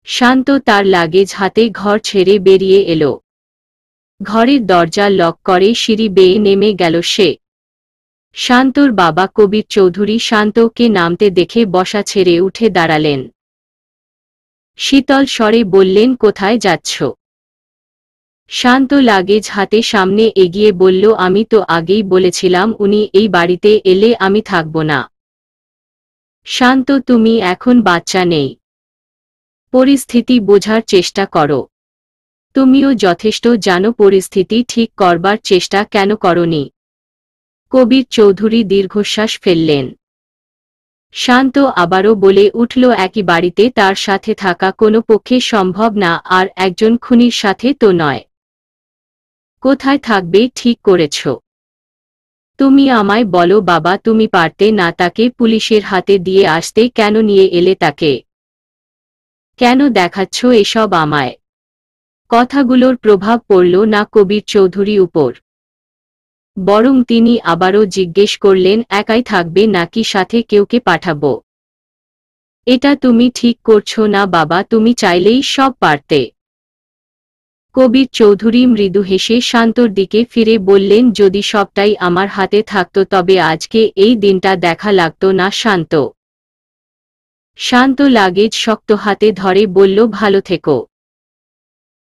শান্ত তার লাগেজ হাতে ঘর ছেড়ে বেরিয়ে এলো। ঘরের দরজা লক করে সিঁড়ি বেয়ে নেমে গেল সে। শান্তর বাবা কবির চৌধুরী শান্তকে নামতে দেখে বসা ছেড়ে উঠে দাঁড়ালেন। শীতল স্বরে বললেন, কোথায় যাচ্ছ? শান্ত লাগেজ হাতে সামনে এগিয়ে বলল, আমি তো আগেই বলেছিলাম উনি এই বাড়িতে এলে আমি থাকব না। শান্ত, তুমি এখন বাচ্চা নেই, পরিস্থিতি বোঝার চেষ্টা করো। তুমিও যথেষ্ট জানো পরিস্থিতি ঠিক করবার চেষ্টা কেন করনি? কবির চৌধুরী দীর্ঘশ্বাস ফেললেন। শান্ত আবারও বলে উঠল, একই বাড়িতে তার সাথে থাকা কোনো পক্ষে সম্ভব না, আর একজন খুনির সাথে তো নয়। কোথায় থাকবে ঠিক করেছ? তুমি আমায় বলো বাবা, তুমি পারতে না তাকে পুলিশের হাতে দিয়ে আসতে? কেন নিয়ে এলে তাকে? কেন দেখাচ্ছ এসব আমায়? কথাগুলোর প্রভাব পড়ল না কবির চৌধুরী উপর, বরং তিনি আবারও জিজ্ঞেস করলেন, একাই থাকবে নাকি সাথে কেউকে পাঠাবো? এটা তুমি ঠিক করছো না বাবা, তুমি চাইলেই সব পারতে। কবির চৌধুরী মৃদু হেসে শান্তর দিকে ফিরে বললেন, যদি সবটাই আমার হাতে থাকতো তবে আজকে এই দিনটা দেখা লাগতো না। শান্ত লাগেজ শক্ত হাতে ধরে বলল, ভালো থেকো।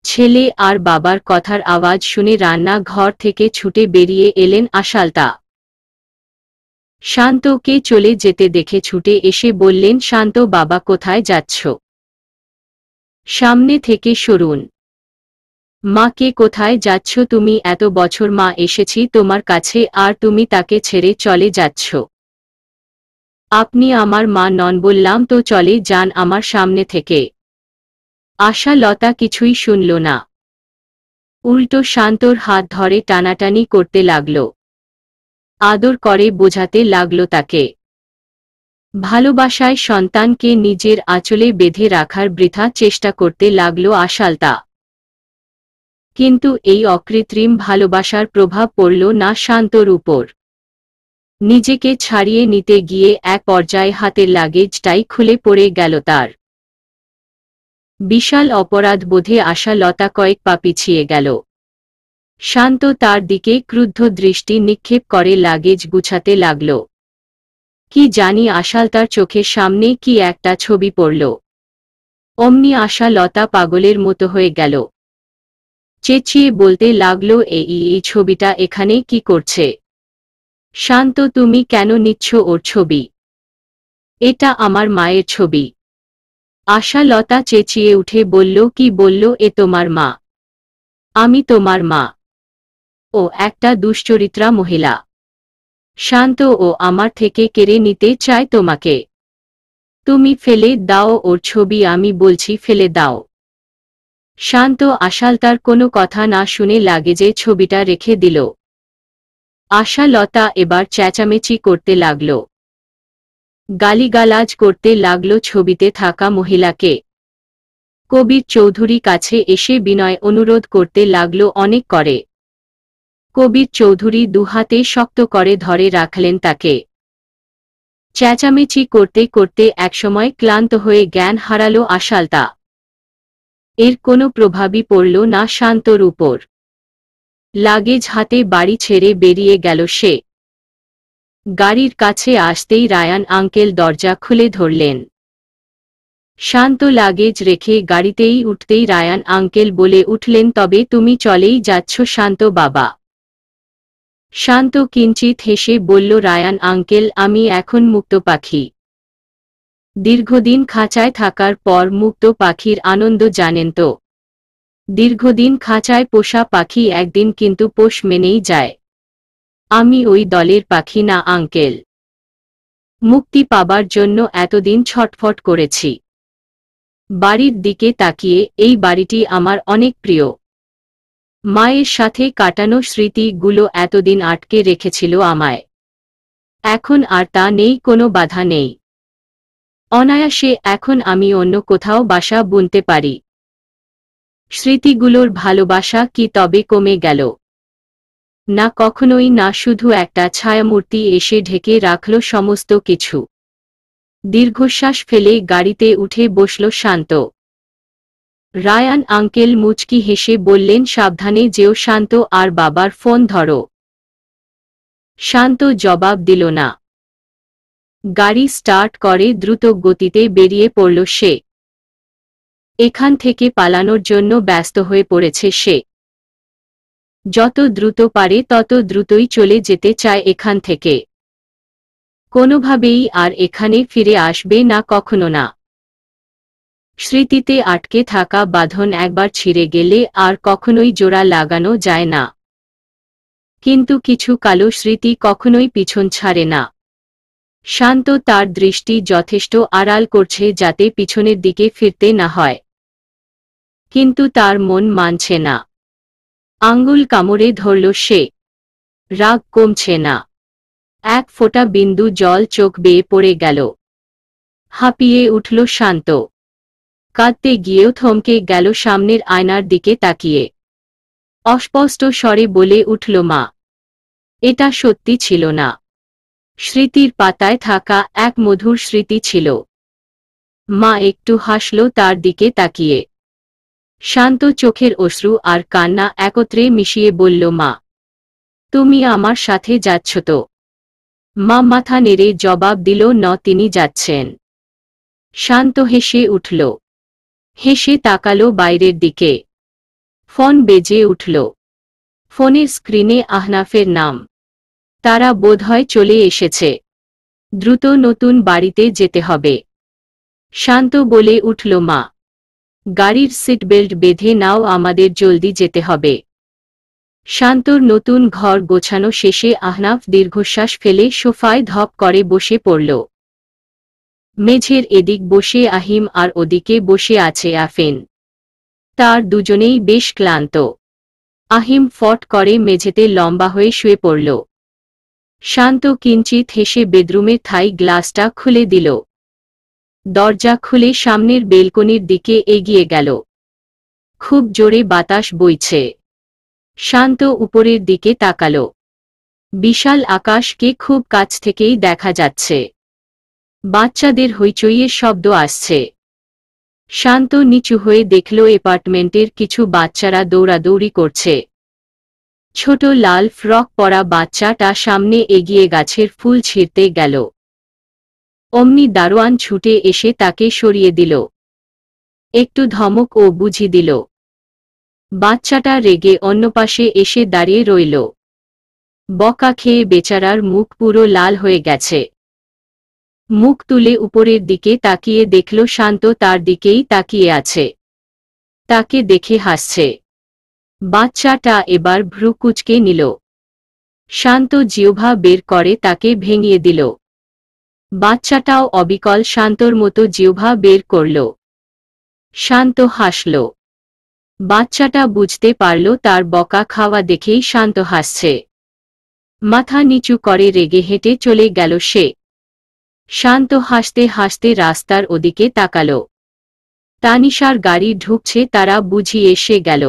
ছেলে আর বাবার কথার আওয়াজ শুনে রান্না ঘর থেকে ছুটে বেরিয়ে এলেন আশালতা। শান্তকে চলে যেতে দেখে ছুটে এসে বললেন, শান্ত বাবা, কোথায় যাচ্ছ? সামনে থেকে সরুন। মাকে কোথায় যাচ্ছ তুমি? এত বছর মা এসেছি তোমার কাছে, আর তুমি তাকে ছেড়ে চলে যাচ্ছ? আপনি আমার মা নন বললাম তো, চলে যান আমার সামনে থেকে। আশালতা কিছুই শুনল না, উল্টো শান্তর হাত ধরে টানাটানি করতে লাগল, আদর করে বোঝাতে লাগল তাকে। ভালোবাসায় সন্তানকে নিজের আঁচলে বেঁধে রাখার বৃথা চেষ্টা করতে লাগল আশালতা। কিন্তু এই অকৃত্রিম ভালোবাসার প্রভাব পড়ল না শান্তর উপর। নিজেকে ছাড়িয়ে নিতে গিয়ে এক পর্যায়ে হাতের লাগেজটাই খুলে পড়ে গেল তার। বিশাল অপরাধ বোধে আশালতা কয়েক পা পিছিয়ে গেল। শান্ত তার দিকে ক্রুদ্ধ দৃষ্টি নিক্ষেপ করে লাগেজ গুছাতে লাগল। কি জানি আশালতার চোখের সামনে কি একটা ছবি পড়ল। অমনি আশালতা পাগলের মতো হয়ে গেল। চেঁচিয়ে বলতে লাগল, এই ছবিটা এখানে কি করছে? শান্ত, তুমি কেন নিচ্ছ ওর ছবি? এটা আমার মায়ের ছবি। আশালতা চেঁচিয়ে উঠে বলল, কি বলল? এ তোমার মা? আমি তোমার মা? ও একটা দুশ্চরিত্রা মহিলা। শান্ত, ও আমার থেকে কেড়ে নিতে চায় তোমাকে। তুমি ফেলে দাও ওর ছবি, আমি বলছি ফেলে দাও। শান্ত আশালতার কোনো কথা না শুনে লাগেজে ছবিটা রেখে দিল। আশালতা এবার চেঁচামেচি করতে লাগল, গালিগালাজ করতে লাগল ছবিতে থাকা মহিলাকে। কবির চৌধুরী কাছে এসে বিনয় অনুরোধ করতে লাগল অনেক করে। কবির চৌধুরী দুহাতে শক্ত করে ধরে রাখলেন তাকে। চেঁচামেচি করতে করতে একসময় ক্লান্ত হয়ে জ্ঞান হারালো আশালতা। এর কোনো প্রভাবই পড়ল না শান্তর উপর। লাগেজ হাতে বাড়ি ছেড়ে বেরিয়ে গেল সে। গাড়ির কাছে আসতেই রায়ান আঙ্কেল দরজা খুলে ধরলেন। শান্ত লাগেজ রেখে গাড়িতেই উঠতেই রায়ান আঙ্কেল বলে উঠলেন, তবে তুমি চলেই যাচ্ছ শান্ত বাবা? শান্ত কিঞ্চিত হেসে বলল, রায়ান আঙ্কেল, আমি এখন মুক্ত পাখি। দীর্ঘদিন খাঁচায় থাকার পর মুক্ত পাখির আনন্দ জানেন তো? দীর্ঘদিন খাঁচায় পোষা পাখি একদিন কিন্তু পোষ মেনেই যায়। আমি ওই দলের পাখি না আঙ্কেল। মুক্তি পাবার জন্য এতদিন ছটফট করেছি। বাড়ির দিকে তাকিয়ে, এই বাড়িটি আমার অনেক প্রিয়। মায়ের সাথে কাটানো স্মৃতিগুলো এতদিন আটকে রেখেছিল আমায়। এখন আর তা নেই, কোনো বাধা নেই। অনায়াসে এখন আমি অন্য কোথাও বাসা বুনতে পারি। স্মৃতিগুলোর ভালোবাসা কি তবে কমে গেল? না, কখনোই না। শুধু একটা ছায়ামূর্তি এসে ঢেকে রাখল সমস্ত কিছু। দীর্ঘশ্বাস ফেলে গাড়িতে উঠে বসল শান্ত। রায়ান আঙ্কেল মুচকি হেসে বললেন, সাবধানে যেও শান্ত, আর বাবার ফোন ধরো। শান্ত জবাব দিল না। গাড়ি স্টার্ট করে দ্রুত গতিতে বেরিয়ে পড়ল সে। এখান থেকে পালানোর জন্য ব্যস্ত হয়ে পড়েছে সে। যত দ্রুত পারে তত দ্রুতই চলে যেতে চায় এখান থেকে। কোনোভাবেই আর এখানে ফিরে আসবে না, কখনো না। স্মৃতিতে আটকে থাকা বাঁধন একবার ছিঁড়ে গেলে আর কখনোই জোড়া লাগানো যায় না। কিন্তু কিছু কালো স্মৃতি কখনোই পিছন ছাড়ে না। শান্ত তার দৃষ্টি যথেষ্ট আড়াল করছে যাতে পিছনের দিকে ফিরতে না হয়, কিন্তু তার মন মানছে না। আঙ্গুল কামড়ে ধরল সে। রাগ কমছে না। এক ফোঁটা বিন্দু জল চোখ বেয়ে পড়ে গেল। হাঁপিয়ে উঠল শান্ত। কাঁদতে গিয়েও থমকে গেল সামনের আয়নার দিকে তাকিয়ে। অস্পষ্ট স্বরে বলে উঠল, মা, এটা সত্যি ছিল না। স্মৃতির পাতায় থাকা এক মধুর স্মৃতি ছিল। মা একটু হাসল তার দিকে তাকিয়ে। শান্ত চোখের অশ্রু আর কান্না একত্রে মিশিয়ে বলল, মা, তুমি আমার সাথে যাচ্ছ তো? মা মাথা নেড়ে জবাব দিল, ন, তিনি যাচ্ছেন। শান্ত হেসে উঠল। হেসে তাকালো বাইরের দিকে। ফোন বেজে উঠল। ফোনের স্ক্রিনে আহনাফের নাম। তারা বোধহয় চলে এসেছে। দ্রুত নতুন বাড়িতে যেতে হবে। শান্ত বলে উঠল, মা, গাড়ির সিট বেল্ট বেঁধে নাও, আমাদের জলদি যেতে হবে। শান্তর নতুন ঘর গোছানো শেষে আহনাফ দীর্ঘশ্বাস ফেলে সোফায় ধপ করে বসে পড়ল। মেঝের এদিক বসে আহিম আর ওদিকে বসে আছে আফিন। তার দুজনেই বেশ ক্লান্ত। আহিম ফট করে মেঝেতে লম্বা হয়ে শুয়ে পড়ল। শান্ত কিঞ্চিত হেসে বেডরুমের থাই গ্লাসটা খুলে দিল। দরজা খুলে সামনের বেলকনির দিকে এগিয়ে গেল। খুব জোরে বাতাস বইছে। শান্ত উপরের দিকে তাকালো। বিশাল আকাশকে খুব কাছ থেকেই দেখা যাচ্ছে। বাচ্চাদের হইচইয়ের শব্দ আসছে। শান্ত নিচু হয়ে দেখল অ্যাপার্টমেন্টের কিছু বাচ্চারা দৌড়াদৌড়ি করছে। ছোট লাল ফ্রক পরা বাচ্চাটা সামনে এগিয়ে গাছের ফুল ছিঁড়তে গেল। অমনি দারোয়ান ছুটে এসে তাকে সরিয়ে দিল। একটু ধমক ও বুঝি দিল। বাচ্চাটা রেগে অন্য পাশে এসে দাঁড়িয়ে রইল। বকা খেয়ে বেচারার মুখ পুরো লাল হয়ে গেছে। মুখ তুলে উপরের দিকে তাকিয়ে দেখল শান্ত তার দিকেই তাকিয়ে আছে। তাকে দেখে হাসছে। বাচ্চাটা এবার ভ্রু কুঁচকে নিল। শান্ত জিহ্বা বের করে তাকে ভেঙিয়ে দিল। বাচ্চাটাও অবিকল শান্তর মতো জিহ্বা বের করল। শান্ত হাসল। বাচ্চাটা বুঝতে পারল তার বকা খাওয়া দেখেই শান্ত হাসছে। মাথা নিচু করে রেগে হেঁটে চলে গেল সে। শান্ত হাসতে হাসতে রাস্তার ওদিকে তাকাল। তানিশার গাড়ি ঢুকছে, তারা বুঝি এসে গেল।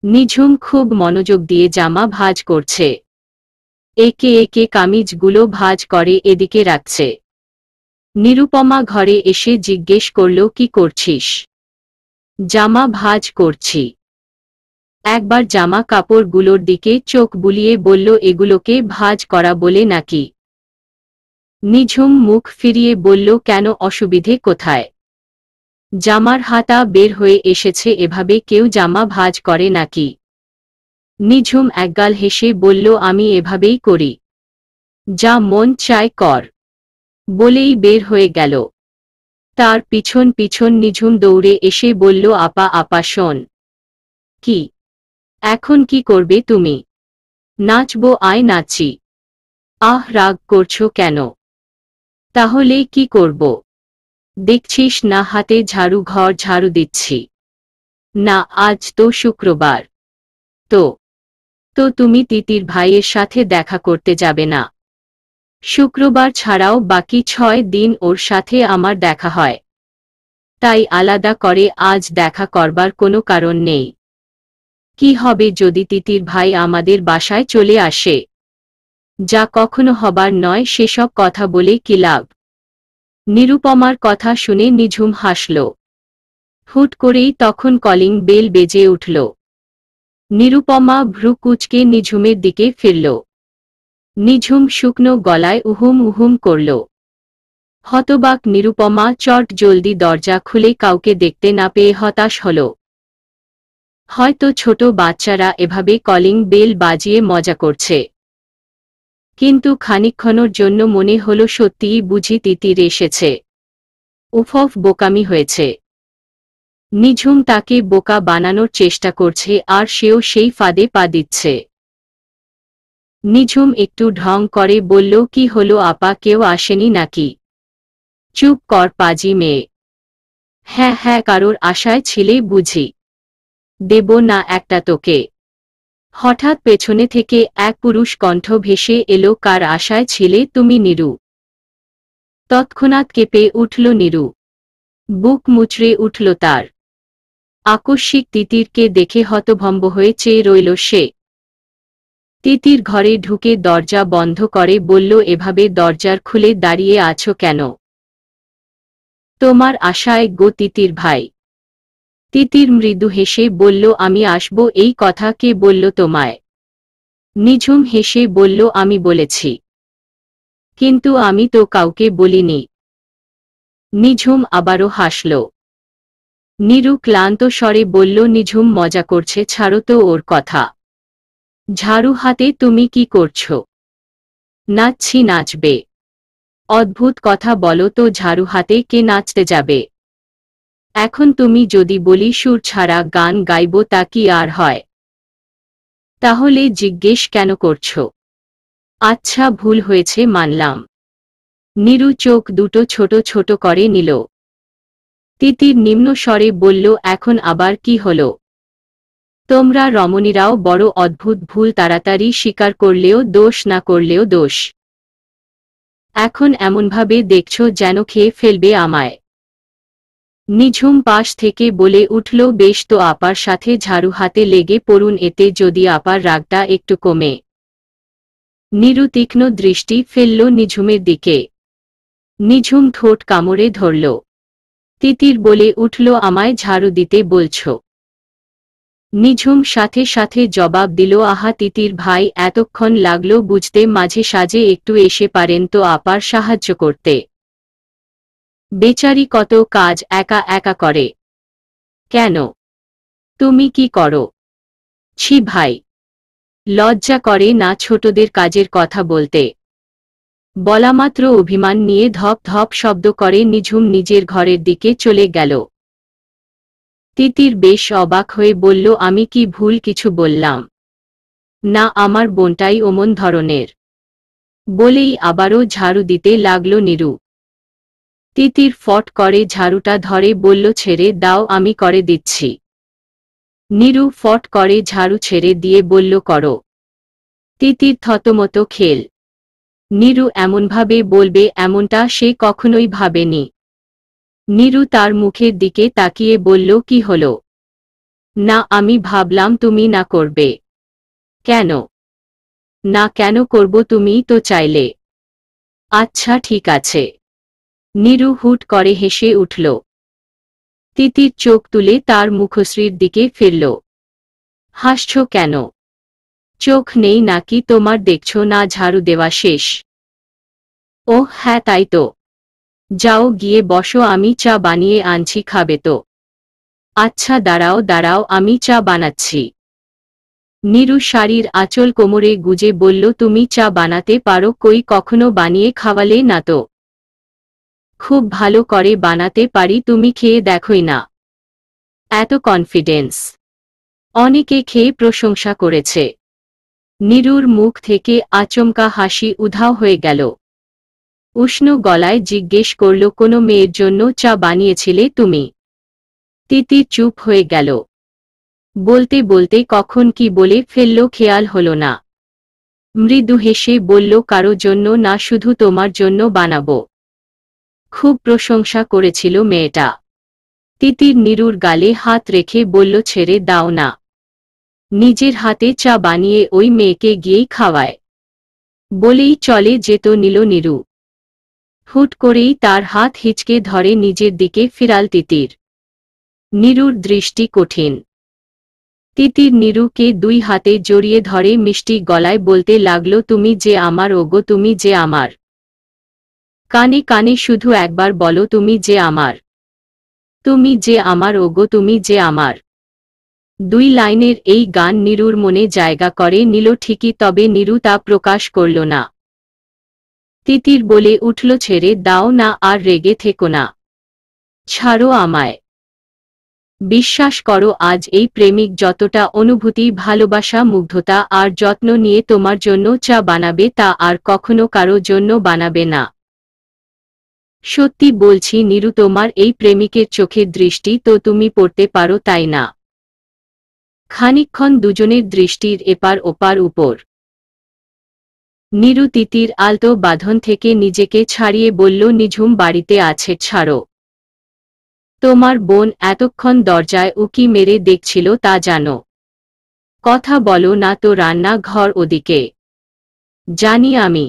নিঝুম খুব মনোযোগ দিয়ে জামা ভাঁজ করছে। একে একে কামিজগুলো ভাঁজ করে এদিকে রাখছে। নিরুপমা ঘরে এসে জিজ্ঞেস করল, কি করছিস? জামা ভাঁজ করছি। একবার জামা কাপড়গুলোর দিকে চোখ বুলিয়ে বলল, এগুলোকে ভাঁজ করা বলে নাকি? নিঝুম মুখ ফিরিয়ে বলল, কেন, অসুবিধে কোথায়? জামার হাতা বের হয়ে এসেছে, এভাবে কেউ জামা ভাঁজ করে নাকি? নিঝুম একগাল হেসে বলল, আমি এভাবেই করি। যা মন চায় কর। বলেই বের হয়ে গেল। তার পিছন পিছন নিঝুম দৌড়ে এসে বলল, আপা আপা শোন। কি? এখন কি করবে তুমি? নাচবো, আয় নাচি। আহ, রাগ করছো কেন? তাহলে কি করব? দেখছিস না হাতে ঝাড়ু, ঘর ঝাড়ু দিচ্ছি। না, আজ তো শুক্রবার। তো তো তুমি তিতির ভাইয়ের সাথে দেখা করতে যাবে না? শুক্রবার ছাড়াও বাকি 6 দিন ওর সাথে আমার দেখা হয়। তাই আলাদা করে আজ দেখা করবার কোনো কারণ নেই। কি হবে যদি তিতির ভাই আমাদের বাসায় চলে আসে? যা কখনো হবার নয়, সেসব কথা বলে কি লাভ? নিরুপমার কথা শুনে নিঝুম হাসল। হুট করেই তখন কলিং বেল বেজে উঠল। নিরুপমা ভ্রু কুঁচকে নিঝুমের দিকে ফিরল। নিঝুম শুকনো গলায় উহুম উহুম করল। হতবাক নিরুপমা চট জলদি দরজা খুলে কাউকে দেখতে না পেয়ে হতাশ হল। হয়তো ছোট বাচ্চারা এভাবে কলিং বেল বাজিয়ে মজা করছে। কিন্তু খানিকক্ষণের জন্য মনে হল সত্যিই বুঝি তিতির এসেছে। উফফ, বোকামি হয়েছে। নিঝুম তাকে বোকা বানানোর চেষ্টা করছে আর সেও সেই ফাঁদে পা দিচ্ছে। নিঝুম একটু ঢং করে বলল, কি হলো আপা, কেউ আসেনি নাকি? চুপ কর পাজি মেয়ে। হ্যাঁ হ্যাঁ, কারোর আশায় ছিলে বুঝি। দেব না একটা তোকে। হঠাৎ পেছনে থেকে এক পুরুষ কণ্ঠ ভেসে এলো, কার আশায় ছিলে তুমি নীরু? তৎক্ষণাৎ কেঁপে উঠল নীরু। বুক মুচড়ে উঠল তার। আকস্মিক তিতিরকে দেখে হতভম্ব হয়ে চেয়ে রইল সে। তিতির ঘরে ঢুকে দরজা বন্ধ করে বলল, এভাবে দরজার খুলে দাঁড়িয়ে আছো কেন? তোমার আশায় গো তিতির ভাই। তিতির মৃদু হেসে বলল, আমি আসব এই কথা কে বলল তোমায়? নিঝুম হেসে বলল, আমি বলেছি। কিন্তু আমি তো কাউকে বলিনি। নিঝুম আবারও হাসল। নীরু ক্লান্ত স্বরে বলল, নিঝুম মজা করছে, ছাড়ো তো ওর কথা। ঝাড়ু হাতে তুমি কি করছো? নাচছি। নাচবে? অদ্ভুত কথা বলো তো, ঝাড়ু হাতে কে নাচতে যাবে? এখন তুমি যদি বলি সুর ছাড়া গান গাইব তা কি আর হয়? তাহলে জিজ্ঞেস কেন করছো? আচ্ছা, ভুল হয়েছে মানলাম। নীরু চোখ দুটো ছোট ছোট করে নিল। তিতির নিম্ন স্বরে বলল, এখন আবার কি হলো? তোমরা রমণীরাও বড় অদ্ভুত, ভুল তাড়াতাড়ি স্বীকার করলেও দোষ, না করলেও দোষ। এখন এমনভাবে দেখছো যেন খেয়ে ফেলবে আমায়। নিঝুম পাশ থেকে বলে উঠল, বেশ তো, আপার সাথে ঝাড়ু হাতে লেগে পড়ুন, এতে যদি আপার রাগটা একটু কমে। নীরু তীক্ষ্ণ দৃষ্টি ফেলল নিঝুমের দিকে। নিঝুম ঠোঁট কামড়ে ধরল। তিতির বলে উঠল, আমায় ঝাড়ু দিতে বলছো? নিঝুম সাথে সাথে জবাব দিল, আহা তিতির ভাই, এতক্ষণ লাগলো বুঝতে, মাঝে সাঝে একটু এসে পারেন তো আপার সাহায্য করতে। বেচারি কত কাজ একা একা করে। কেন, তুমি কি করো? ছি ভাই, লজ্জা করে না ছোটদের কাজের কথা বলতে? বলামাত্র অভিমান নিয়ে ধপ ধপ শব্দ করে নিঝুম নিজের ঘরের দিকে চলে গেল। তিতির বেশ অবাক হয়ে বলল, আমি কি ভুল কিছু বললাম? না, আমার বোনটাই অমন ধরনের। বলেই আবারও ঝাড়ু দিতে লাগল নীরু। তিতির ফট করে ঝাড়ুটা ধরে বলল, ছেড়ে দাও, আমি করে দিচ্ছি। নীরু ফট করে ঝাড়ু ছেড়ে দিয়ে বলল, করো। তিতির থতমত খেল। নীরু এমনভাবে বলবে এমনটা সে কখনোই ভাবেনি। নীরু তার মুখের দিকে তাকিয়ে বলল, কি হলো? না, আমি ভাবলাম তুমি না করবে। কেন? না কেন করব, তুমিই তো চাইলে। আচ্ছা ঠিক আছে। নীরু হুট করে হেসে উঠল। তিতির চোখ তুলে তার মুখশ্রীর দিকে ফিরল। হাসছ কেন? চোখ নেই নাকি তোমার, দেখছো না ঝাড়ু দেওয়া শেষ? ওহ হ্যাঁ, তাই তো। যাও গিয়ে বসো, আমি চা বানিয়ে আনছি, খাবে তো? আচ্ছা দাঁড়াও দাঁড়াও, আমি চা বানাচ্ছি। নীরু শাড়ির আঁচল কোমরে গুজে বলল, তুমি চা বানাতে পারো? কই, কখনো বানিয়ে খাওয়ালে না তো। খুব ভালো করে বানাতে পারি, তুমি খেয়ে দেখোই না। এত কনফিডেন্স? অনেকে খেয়ে প্রশংসা করেছে। নীরুর মুখ থেকে আচমকা হাসি উধাও হয়ে গেল। উষ্ণ গলায় জিজ্ঞেস করল, কোনো মেয়ের জন্য চা বানিয়েছিলে তুমি? তিতির চুপ হয়ে গেল। বলতে বলতে কখন কি বলে ফেলল খেয়াল হলো না। মৃদু হেসে বলল, কারো জন্য না, শুধু তোমার জন্য বানাবো। খুব প্রশংসা করেছিল মেয়েটা। তিতির নীরুর গালে হাত রেখে বলল, ছেড়ে দাও না। নিজের হাতে চা বানিয়ে ওই মেয়েকে গিয়েই খাওয়ায়। বলেই চলে যেত নিল নীরু। হুট করেই তার হাত হিচকে ধরে নিজের দিকে ফিরাল তিতির। নীরুর দৃষ্টি কঠিন। তিতির নীরুকে দুই হাতে জড়িয়ে ধরে মিষ্টি গলায় বলতে লাগল, তুমি যে আমার, ওগো তুমি যে আমার। কানে কানে শুধু একবার বলো, তুমি যে আমার, তুমি যে আমার, ওগো তুমি যে আমার। দুই লাইনের এই গান নীরুর মনে জায়গা করে নিল ঠিকই, তবে নীরু তা প্রকাশ করল না। তিতির বলে উঠল, ছেড়ে দাও না, আর রেগে থেকো না, ছাড়ো আমায়। বিশ্বাস করো, আজ এই প্রেমিক যতটা অনুভূতি, ভালোবাসা, মুগ্ধতা আর যত্ন নিয়ে তোমার জন্য চা বানাবে, তা আর কখনো কারো জন্য বানাবে না। সত্যি বলছি নীরু, তোমার এই প্রেমিকের চোখের দৃষ্টি তো তুমি পড়তে পারো, তাই না? খানিকক্ষণ দুজনের দৃষ্টির এপার ওপার উপর। নীরু তিতির আলতো বাঁধন থেকে নিজেকে ছাড়িয়ে বলল, নিঝুম বাড়িতে আছে, ছাড়ো। তোমার বোন এতক্ষণ দরজায় উকি মেরে দেখছিল, তা জানো? কথা বলো না তো, রান্না ঘর ওদিকে। জানি আমি।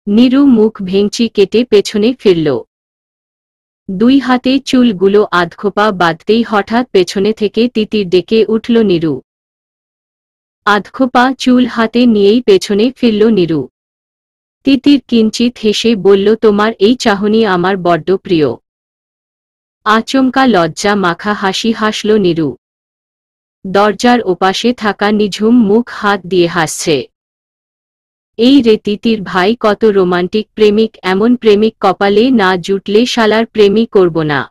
নীরু মুখ ভেঙচি কেটে পেছনে ফিরল। দুই হাতে চুলগুলো আধখোপা বাঁধতেই হঠাৎ পেছনে থেকে তিতির ডেকে উঠল নীরু। আধখোপা চুল হাতে নিয়েই পেছনে ফিরল নীরু। তিতির কিঞ্চিত হেসে বলল, তোমার এই চাহনি আমার বড্ড প্রিয়। আচমকা লজ্জা মাখা হাসি হাসল নীরু। দরজার ওপাশে থাকা নিঝুম মুখ হাত দিয়ে হাসছে। এই রে তিতির ভাই, কত রোমান্টিক প্রেমিক, এমন প্রেমিক কপালে না জুটলে শালার প্রেমই করব না।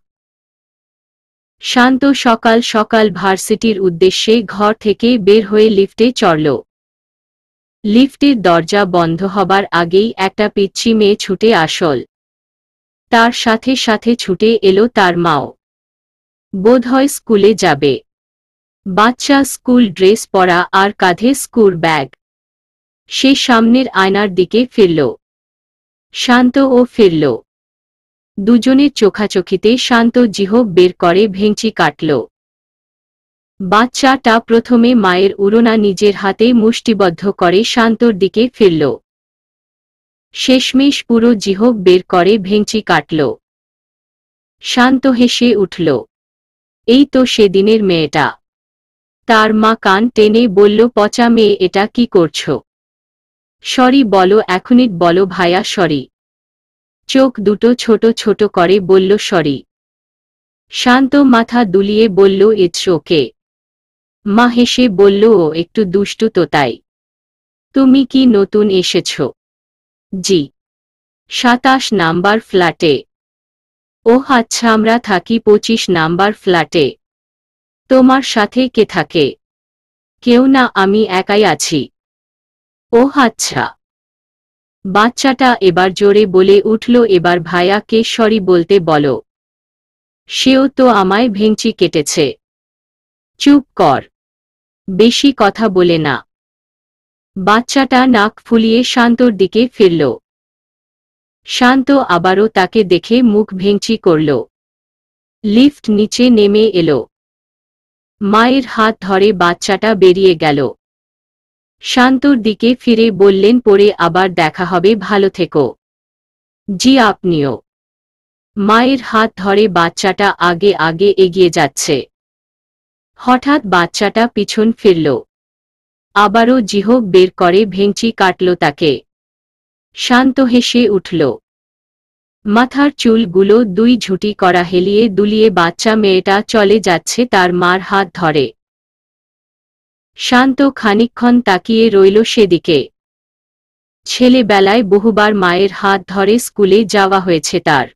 শান্ত সকাল সকাল ভার্সিটির উদ্দেশ্যে ঘর থেকে বের হয়ে লিফটে চড়ল। লিফটের দরজা বন্ধ হবার আগেই একটা পিচ্চি মেয়ে ছুটে আসল। তার সাথে সাথে ছুটে এলো তার মাও। বোধহয় স্কুলে যাবে। বাচ্চা, স্কুল ড্রেস পরা আর কাঁধে স্কুল ব্যাগ। সে সামনের আয়নার দিকে ফিরল। শান্তও ফিরল। দুজনের চোখাচোখিতে শান্ত জিহ্বা বের করে ভেঙচি কাটল। বাচ্চাটা প্রথমে মায়ের উড়না নিজের হাতে মুষ্টিবদ্ধ করে শান্তর দিকে ফিরল। শেষমেশ পুরো জিহ্বা বের করে ভেঙচি কাটল। শান্ত হেসে উঠল। এই তো সেদিনের মেয়েটা। তার মা কান টেনে বলল, পচা মেয়ে, এটা কি করছো? সরি বলো, এখনই বলো ভাইয়া, সরি। চোখ দুটো ছোট ছোট করে বলল, সরি। শান্ত মাথা দুলিয়ে বলল, ইটস ওকে। মা হেসে বলল, ও একটু দুষ্টু তো, তাই। তুমি কি নতুন এসেছ? জি। 27 নাম্বার ফ্ল্যাটে। ওহ আচ্ছা, আমরা থাকি 25 নাম্বার ফ্ল্যাটে। তোমার সাথে কে থাকে? কেউ না, আমি একাই আছি। ওহ আচ্ছা। বাচ্চাটা এবার জোরে বলে উঠল, এবার ভাইয়াকে সরি বলতে বলো। সেও তো আমায় ভেঙচি কেটেছে। চুপ কর, বেশি কথা বলে না। বাচ্চাটা নাক ফুলিয়ে শান্তর দিকে ফিরল। শান্ত আবারও তাকে দেখে মুখ ভেঙচি করল। লিফট নিচে নেমে এলো। মায়ের হাত ধরে বাচ্চাটা বেরিয়ে গেল। শান্তর দিকে ফিরে বললেন, পরে আবার দেখা হবে, ভালো থেকো। জি আপনিও। মায়ের হাত ধরে বাচ্চাটা আগে আগে এগিয়ে যাচ্ছে। হঠাৎ বাচ্চাটা পিছন ফিরল। আবারও জিহ্বা বের করে ভেঙচি কাটল তাকে। শান্ত হেসে উঠল। মাথার চুলগুলো দুই ঝুঁটি করা হেলিয়ে দুলিয়ে বাচ্চা মেয়েটা চলে যাচ্ছে তার মার হাত ধরে। শান্ত খানিকক্ষণ তাকিয়ে রইল সেদিকে। ছেলেবেলায় বহুবার মায়ের হাত ধরে স্কুলে যাওয়া হয়েছে তার।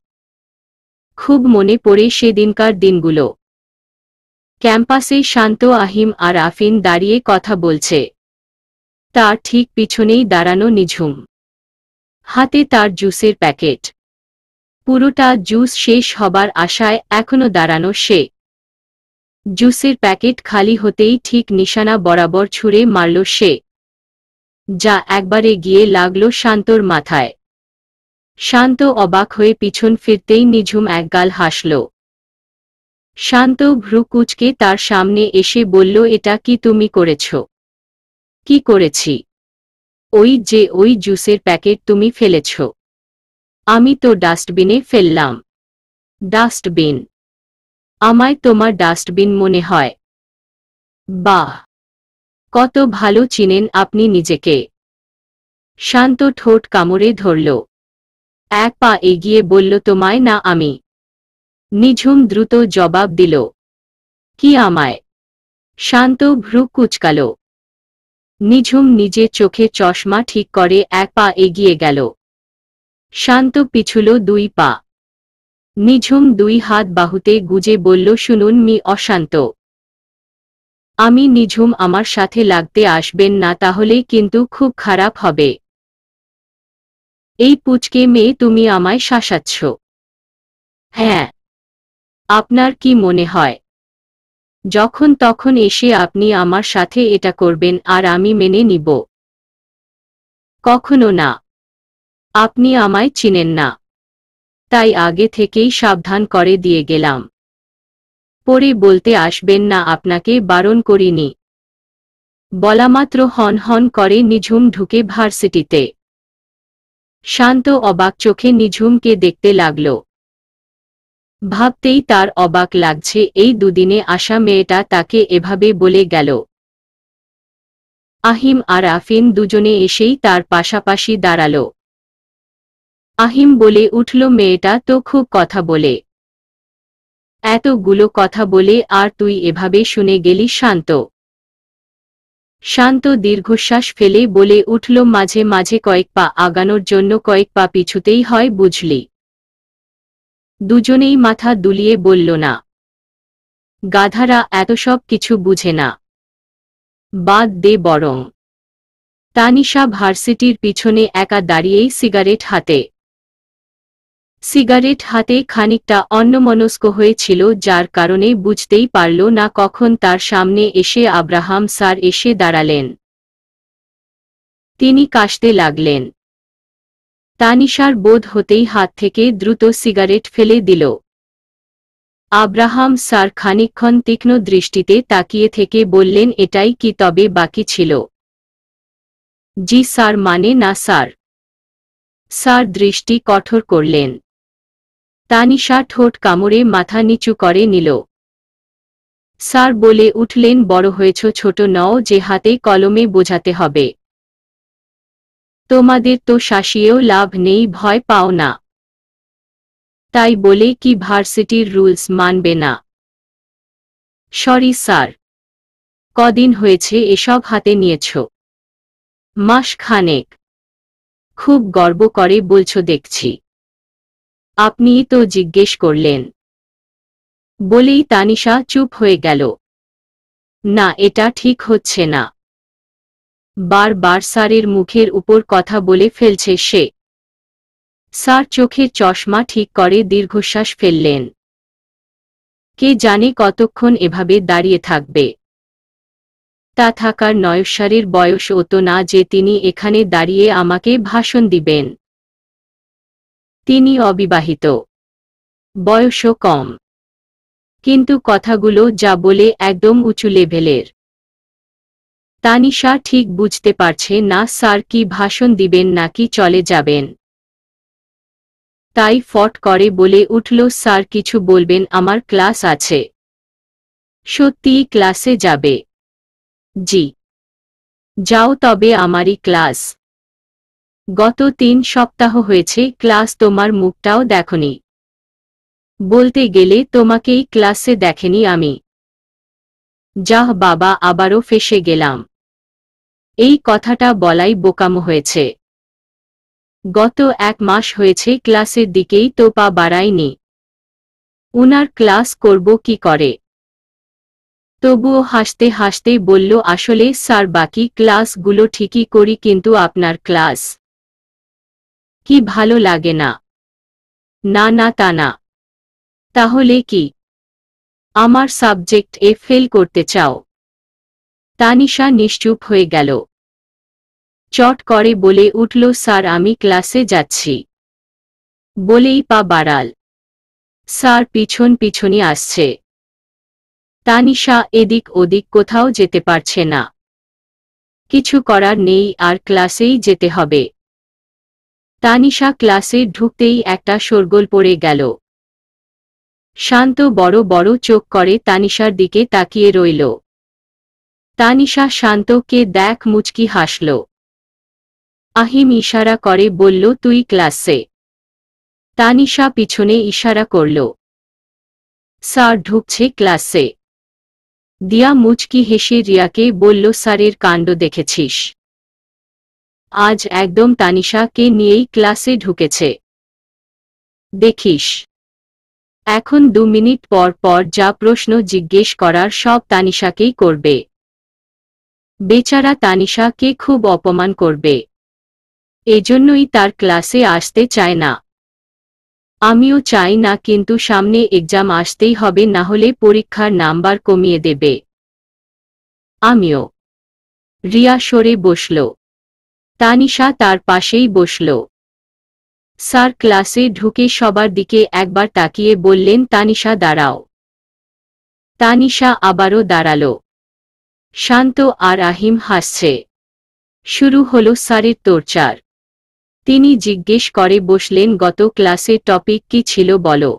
খুব মনে পড়ে সেদিনকার দিনগুলো। ক্যাম্পাসে শান্ত, আহিম আর আফিন দাঁড়িয়ে কথা বলছে। তার ঠিক পিছনেই দাঁড়ানো নিঝুম। হাতে তার জুসের প্যাকেট। পুরোটা জুস শেষ হবার আশায় এখনো দাঁড়ানো সে। জুসের প্যাকেট খালি হতেই ঠিক নিশানা বরাবর ছুঁড়ে মারল সে, যা একবারে গিয়ে লাগল শান্তর মাথায়। শান্ত অবাক হয়ে পিছন ফিরতেই নিঝুম একগাল হাসল। শান্ত ভ্রু কুঁচকে তার সামনে এসে বলল, এটা কি তুমি করেছ? কি করেছি? ওই যে ওই জুসের প্যাকেট তুমি ফেলেছ। আমি তো ডাস্টবিনে ফেললাম। ডাস্টবিন? আমায় তোমার ডাস্টবিন মনে হয়। বাহ, কত ভালো চিনেন আপনি নিজেকে। শান্ত ঠোঁট কামড়ে ধরল। এক পা এগিয়ে বলল, তোমায় না আমি। নিঝুম দ্রুত জবাব দিল, কি আমায়? শান্ত ভ্রু কুঁচকাল। নিঝুম নিজের চোখে চশমা ঠিক করে এক পা এগিয়ে গেল। শান্ত পিছুল 2 পা। নিঝুম 2 হাত বাহুতে গুজে বলল, শুনুন মি অশান্ত, আমি নিঝুম, আমার সাথে লাগতে আসবেন না, তাহলে কিন্তু খুব খারাপ হবে। এই পুচকে মেয়ে, তুমি আমায় শাসাচ্ছ। হ্যাঁ। আপনার কি মনে হয় যখন তখন এসে আপনি আমার সাথে এটা করবেন আর আমি মেনে নিব? কখনো না। আপনি আমায় চিনেন না, তাই আগে থেকেই সাবধান করে দিয়ে গেলাম। পরে বলতে আসবেন না আপনাকে বারণ করিনি। বলামাত্র হন হন করে নিঝুম ঢুকে ভার্সিটিতে। শান্ত অবাক চোখে নিঝুমকে দেখতে লাগল। ভাবতেই তার অবাক লাগছে, এই দুদিনে আসা মেয়েটা তাকে এভাবে বলে গেল। আহিম আর আফিন দুজনে এসেই তার পাশাপাশি দাঁড়াল। আহিম বলে উঠল, মেয়েটা তো খুব কথা বলে। এতগুলো কথা বলে আর তুই এভাবে শুনে গেলি? শান্ত শান্ত দীর্ঘশ্বাস ফেলে বলে উঠল, মাঝে মাঝে কয়েক পা আগানোর জন্য কয়েক পা পিছুতেই হয়, বুঝলি? দুজনেই মাথা দুলিয়ে বলল, না, গাধারা এত সব কিছু বুঝে না। বাদ দে বরং। তানিশা ভার্সিটির পিছনে একা দাঁড়িয়েই সিগারেট হাতে খানিকটা অন্যমনস্ক হয়েছিল, যার কারণে বুঝতেই পারল না কখন তার সামনে এসে আব্রাহাম স্যার এসে দাঁড়ালেন। তিনি কাশতে লাগলেন। তানিশার বোধ হতেই হাত থেকে দ্রুত সিগারেট ফেলে দিল। আব্রাহাম স্যার খানিকক্ষণ তীক্ষ্ণ দৃষ্টিতে তাকিয়ে থেকে বললেন, এটাই কি তবে বাকি ছিল? জি স্যার। মানে না স্যার। স্যার দৃষ্টি কঠোর করলেন। তানিশা ঠোঁট কামড়ে মাথা নিচু করে নিল। স্যার বলে উঠলেন, বড় হয়েছ, ছোট নও যে হাতে কলমে বোঝাতে হবে। তোমাদের তো শাসিয়েও লাভ নেই, ভয় পাও না। তাই বলে কি ভার্সিটির রুলস মানবে না? Sorry sir. কদিন হয়েছে এসব হাতে নিয়েছ? মাস খানেক। খুব গর্ব করে বলছ দেখছি। আপনিই তো জিজ্ঞেস করলেন। বলেই তানিশা চুপ হয়ে গেল। না, এটা ঠিক হচ্ছে না। বারবার স্যারের মুখের উপর কথা বলে ফেলছে সে। স্যার চোখের চশমা ঠিক করে দীর্ঘশ্বাস ফেললেন। কে জানে কতক্ষণ এভাবে দাঁড়িয়ে থাকবে। তা থাকার নয়স্যারের বয়স অত না যে তিনি এখানে দাঁড়িয়ে আমাকে ভাষণ দিবেন। তিনি অবিবাহিত, বয়সও কম, কিন্তু কথাগুলো যা বলে একদম উঁচু লেভেলের। তানিশা ঠিক বুঝতে পারছে না স্যার কি ভাষণ দিবেন নাকি চলে যাবেন। তাই ফট করে বলে উঠল, স্যার কিছু বলবেন? আমার ক্লাস আছে। সত্যিই ক্লাসে যাবে? জি। যাও তবে, আমারই ক্লাস। গত 3 সপ্তাহ হয়েছে ক্লাস, তোমার মুখটাও দেখনি। বলতে গেলে তোমাকেই ক্লাসে দেখেনি আমি। যাহ বাবা, আবারও ফেঁসে গেলাম। এই কথাটা বলাই বোকামো হয়েছে। গত 1 মাস হয়েছে ক্লাসের দিকেই তো পা বাড়াইনি। উনার ক্লাস করব কি করে? তবুও হাসতে হাসতে বলল, আসলে স্যার বাকি ক্লাসগুলো ঠিকই করি, কিন্তু আপনার ক্লাস কি ভালো লাগে না? না না, তা না। তাহলে কি আমার সাবজেক্ট এ ফেল করতে চাও? তানিশা নিশ্চুপ হয়ে গেল। চট করে বলে উঠল, স্যার আমি ক্লাসে যাচ্ছি। বলেই পা বাড়াল। স্যার পিছন পিছনই আসছে। তানিশা এদিক ওদিক কোথাও যেতে পারছে না। কিছু করার নেই, আর ক্লাসেই যেতে হবে। তানিশা ক্লাসে ঢুকতেই একটা শোরগোল পড়ে গেল। শান্ত বড় বড় চোখ করে তানিশার দিকে তাকিয়ে রইল। তানিশা শান্তকে দেখ মুচকি হাসল। আহিম ইশারা করে বলল, তুই ক্লাসে। তানিশা পিছনে ইশারা করল। স্যার ঢুকছে ক্লাসে। দিয়া মুচকি হেসে রিয়াকে বলল, স্যারের কাণ্ড দেখেছিস? আজ একদম তানিশাকে নিয়েই ক্লাসে ঢুকেছে। দেখিস, এখন 2 মিনিট পর পর যা প্রশ্ন জিজ্ঞেস করার সব তানিশাকেই করবে। বেচারা তানিশাকে খুব অপমান করবে। এজন্যই তার ক্লাসে আসতে চায় না। আমিও চাই না, কিন্তু সামনে এক্সাম আসতেই হবে, না হলে পরীক্ষার নাম্বার কমিয়ে দেবে। আমিও। রিয়া সরে বসল। তানিশা তার পাশেই বসল। স্যার ক্লাসে ঢুকে সবার দিকে একবার তাকিয়ে বললেন, তানিশা দাঁড়াও। তানিশা আবারও দাঁড়াল। শান্ত আর আহিম হাসছে। শুরু হলো স্যারের তোড়চাড়। তিনি জিজ্ঞেস করে বসলেন, গত ক্লাসে টপিক কি ছিল বলো।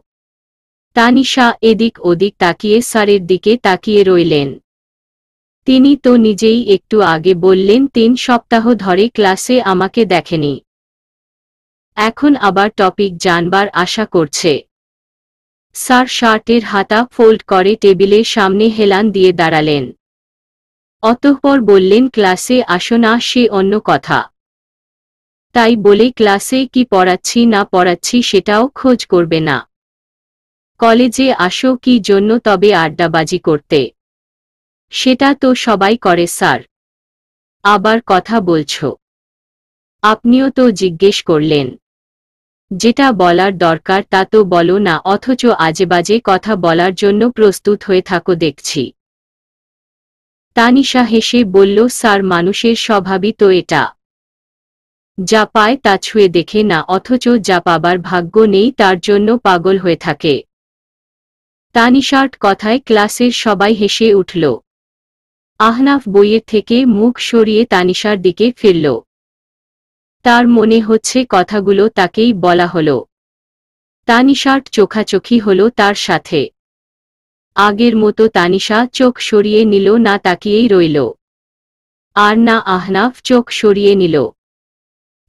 তানিশা এদিক ওদিক তাকিয়ে স্যারের দিকে তাকিয়ে রইলেন। তিনি তো নিজেই একটু আগে বললেন 3 সপ্তাহ ধরে ক্লাসে আমাকে দেখেনি। এখন আবার টপিক জানবার আশা করছে। স্যার শার্টের হাতা ফোল্ড করে টেবিলের সামনে হেলান দিয়ে দাঁড়ালেন। অতঃপর বললেন, ক্লাসে আসো না সে অন্য কথা। তাই বলে ক্লাসে কি পড়াচ্ছি না পড়াচ্ছি সেটাও খোঁজ করবে না। কলেজে আসো কি জন্য, তবে আড্ডাবাজি করতে। সেটা তো সবাই করে স্যার। আবার কথা বলছো? আপনিও তো জিজ্ঞেস করলেন। যেটা বলার দরকার তা তো বলো না, অথচ আজেবাজে কথা বলার জন্য প্রস্তুত হয়ে থাকো দেখছি। তানিশা হেসে বলল, স্যার মানুষের স্বভাবই তো এটা। যা পায় তা ছুঁয়ে দেখে না, অথচ যা পাবার ভাগ্য নেই তার জন্য পাগল হয়ে থাকে। তানিশার কথায় ক্লাসের সবাই হেসে উঠল। আহনাফ বইয়ের থেকে মুখ সরিয়ে তানিশার দিকে ফিরল। তার মনে হচ্ছে কথাগুলো তাকেই বলা হলো। তানিশার চোখাচোখি হলো তার সাথে। আগের মতো তানিশা চোখ সরিয়ে নিল না, তাকিয়েই রইল। আর না আহনাফ চোখ সরিয়ে নিল।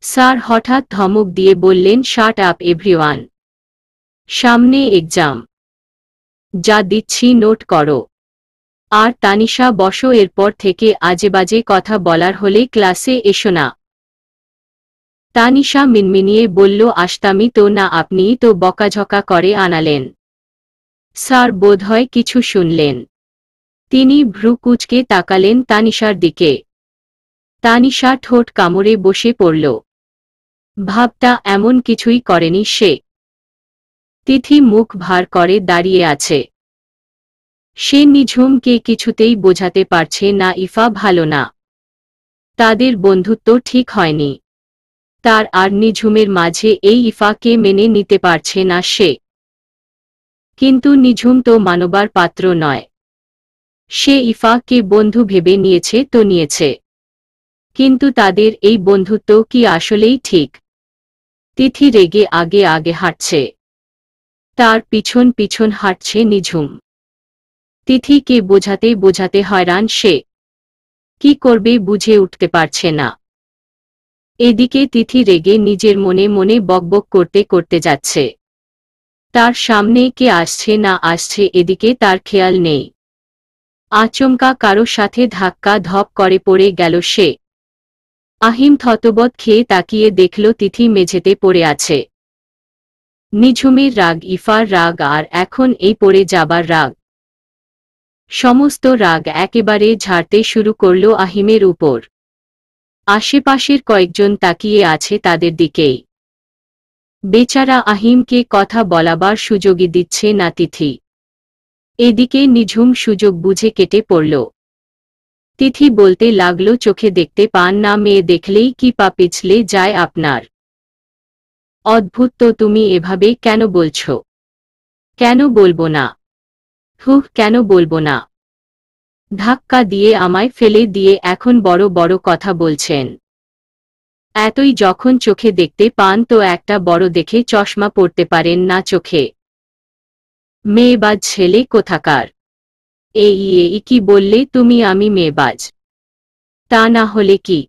স্যার হঠাৎ ধমক দিয়ে বললেন, শাট আপ এভরিওয়ান। সামনে এক্সাম। যা দিচ্ছি নোট করো। আর তানিশা বসো, এরপর থেকে আজেবাজে কথা বলার হলে ক্লাসে এসো না। তানিশা মিনমিনিয়ে বলল, আসতামই তো না, আপনিই তো বকাঝকা করে আনালেন। স্যার বোধহয় কিছু শুনলেন। তিনি ভ্রু কুঁচকে তাকালেন তানিশার দিকে। তানিশা ঠোঁট কামড়ে বসে পড়ল। ভাবটা এমন কিছুই করেনি সে। তিথি মুখ ভার করে দাঁড়িয়ে আছে। সে নিঝুমকে কিছুতেই বোঝাতে পারছে না ইফা ভালো না। তাদের বন্ধুত্ব ঠিক হয়নি। তার আর নিঝুমের মাঝে এই ইফাকে মেনে নিতে পারছে না সে। কিন্তু নিঝুম তো মানবার পাত্র নয়। সে ইফাকে বন্ধু ভেবে নিয়েছে তো নিয়েছে। কিন্তু তাদের এই বন্ধুত্ব কি আসলেই ঠিক? তিথি রেগে আগে আগে হাঁটছে। তার পিছন পিছন হাঁটছে নিঝুম। তিথিকে বোঝাতে বোঝাতে হয়রান সে। কি করবে বুঝে উঠতে পারছে না। এদিকে তিথি রেগে নিজের মনে মনে বকবক করতে করতে যাচ্ছে। তার সামনে কে আসছে না আসছে এদিকে তার খেয়াল নেই। আচমকা কারো সাথে ধাক্কা ধপ করে পড়ে গেল সে। আহিম থতবত খেয়ে তাকিয়ে দেখল তিথি মেঝেতে পড়ে আছে। নিঝুমের রাগ, ইফার রাগ, আর এখন এই পড়ে যাবার রাগ। সমস্ত রাগ একেবারে ঝাড়তে শুরু করল আহিমের উপর। আশেপাশের কয়েকজন তাকিয়ে আছে তাদের দিকেই। বেচারা আহিমকে কথা বলাবার সুযোগই দিচ্ছে না তিথি। এদিকে নিঝুম সুযোগ বুঝে কেটে পড়ল। তিথি বলতে লাগল, চোখে দেখতে পান না, মেয়ে দেখলেই কি পা পিছলে যায় আপনার? অদ্ভুত তো, তুমি এভাবে কেন বলছ? কেন বলবো না? কেন বলবো না? ধাক্কা দিয়ে আমায় ফেলে দিয়ে এখন বড় বড় কথা বলছেন। এতই যখন চোখে দেখতে পান তো একটা বড় দেখে চশমা পরতে পারেন না চোখে। মেয়েবাজ ছেলে কোথাকার! এই কি বললে তুমি আমি মেয়েবাজ? তা না হলে কি?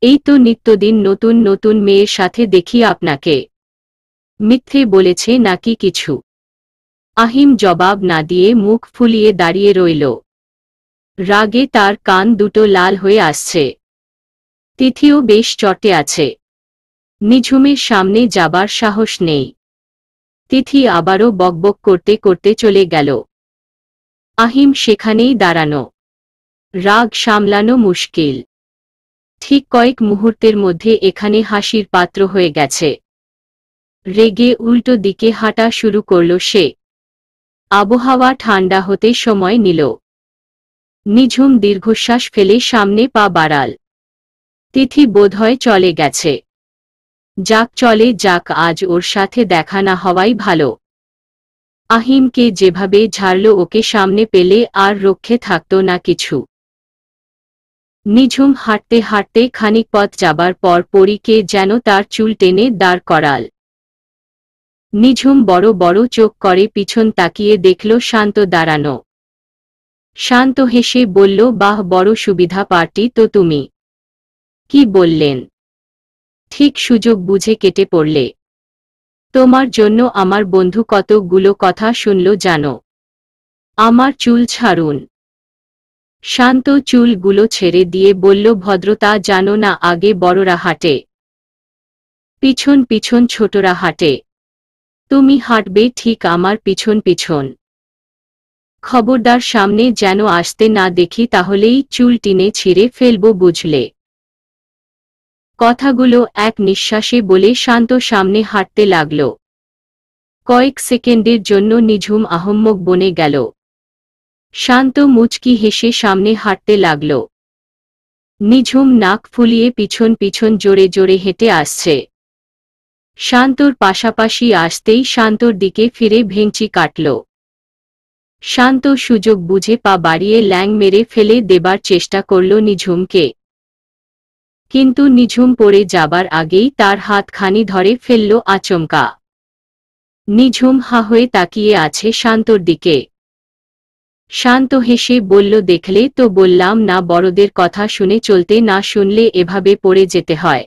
এই তো নিত্যদিন নতুন নতুন মেয়ের সাথে দেখি আপনাকে। মিথ্যে বলেছে নাকি কিছু? আহিম জবাব না দিয়ে মুখ ফুলিয়ে দাঁড়িয়ে রইল। রাগে তার কান দুটো লাল হয়ে আসছে। তিথিও বেশ চটে আছে। নিঝুমের সামনে যাবার সাহস নেই। তিথি আবারও বকবক করতে করতে চলে গেল। আহিম সেখানেই দাঁড়ানো। রাগ সামলানো মুশকিল। ঠিক কয়েক মুহূর্তের মধ্যে এখানে হাসির পাত্র হয়ে গেছে। রেগে উল্টো দিকে হাঁটা শুরু করল সে। আবহাওয়া ঠান্ডা হতে সময় নিল। নিঝুম দীর্ঘশ্বাস ফেলে সামনে পা বাড়াল। তিথি বোধহয় চলে গেছে। যাক চলে যাক, আজ ওর সাথে দেখা না হওয়াই ভালো। আহিমকে যেভাবে ঝাড়ল ওকে সামনে পেলে আর রক্ষে থাকত না কিছু। নিঝুম হাঁটতে হাঁটতে খানিক পথ যাবার পর পরীকে যেন তার চুল টেনে দাঁড় করাল। নিঝুম বড় বড় চোখ করে পিছন তাকিয়ে দেখল শান্ত দাঁড়ানো। শান্ত হেসে বলল, বাহ, বড় সুবিধা পার্টি তো তুমি। কি বললেন? ঠিক সুযোগ বুঝে কেটে পড়লে। তোমার জন্য আমার বন্ধু কতগুলো কথা শুনল জানো। আমার চুল ছাড়ুন। শান্ত চুলগুলো ছেড়ে দিয়ে বলল, ভদ্রতা জানো না, আগে বড়রা হাঁটে, পিছন পিছন ছোটরা হাঁটে। তুমি হাঁটবে ঠিক আমার পিছন পিছন। খবরদার সামনে যেন আসতে না দেখি, তাহলেই চুল টিনে ছিঁড়ে ফেলব বুঝলে। কথাগুলো এক নিঃশ্বাসে বলে শান্ত সামনে হাঁটতে লাগল। কয়েক সেকেন্ডের জন্য নিঝুম আহম্মক বনে গেল। শান্ত মুচকি হেসে সামনে হাঁটতে লাগল। নিঝুম নাক ফুলিয়ে পিছন পিছন জোরে জোরে হেঁটে আসছে। শান্তর পাশাপাশি আসতেই শান্তর দিকে ফিরে ভেঙচি কাটল। শান্ত সুযোগ বুঝে পা বাড়িয়ে ল্যাং মেরে ফেলে দেবার চেষ্টা করল নিঝুমকে। কিন্তু নিঝুম পড়ে যাবার আগেই তার হাতখানি ধরে ফেলল আচমকা। নিঝুম হা হয়ে তাকিয়ে আছে শান্তর দিকে। শান্ত হেসে বলল, দেখলে তো বললাম না, বড়দের কথা শুনে চলতে, না শুনলে এভাবে পড়ে যেতে হয়।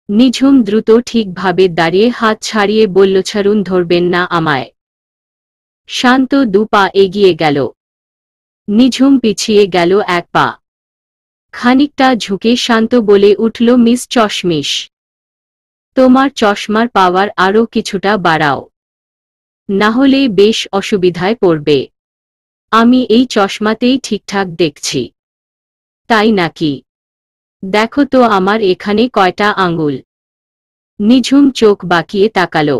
নিঝুম দ্রুত ঠিকভাবে দাঁড়িয়ে হাত ছাড়িয়ে বলল, ছাড়ুন, ধরবেন না আমায়। শান্ত দু পা এগিয়ে গেল। নিঝুম পিছিয়ে গেল এক পা। খানিকটা ঝুঁকে শান্ত বলে উঠল, মিস চশমিশ, তোমার চশমার পাওয়ার আরও কিছুটা বাড়াও, না হলে বেশ অসুবিধায় পড়বে। আমি এই চশমাতেই ঠিকঠাক দেখছি। তাই নাকি? দেখো তো আমার এখানে কয়টা আঙুল। নিঝুম চোখ বাঁকিয়ে তাকালো।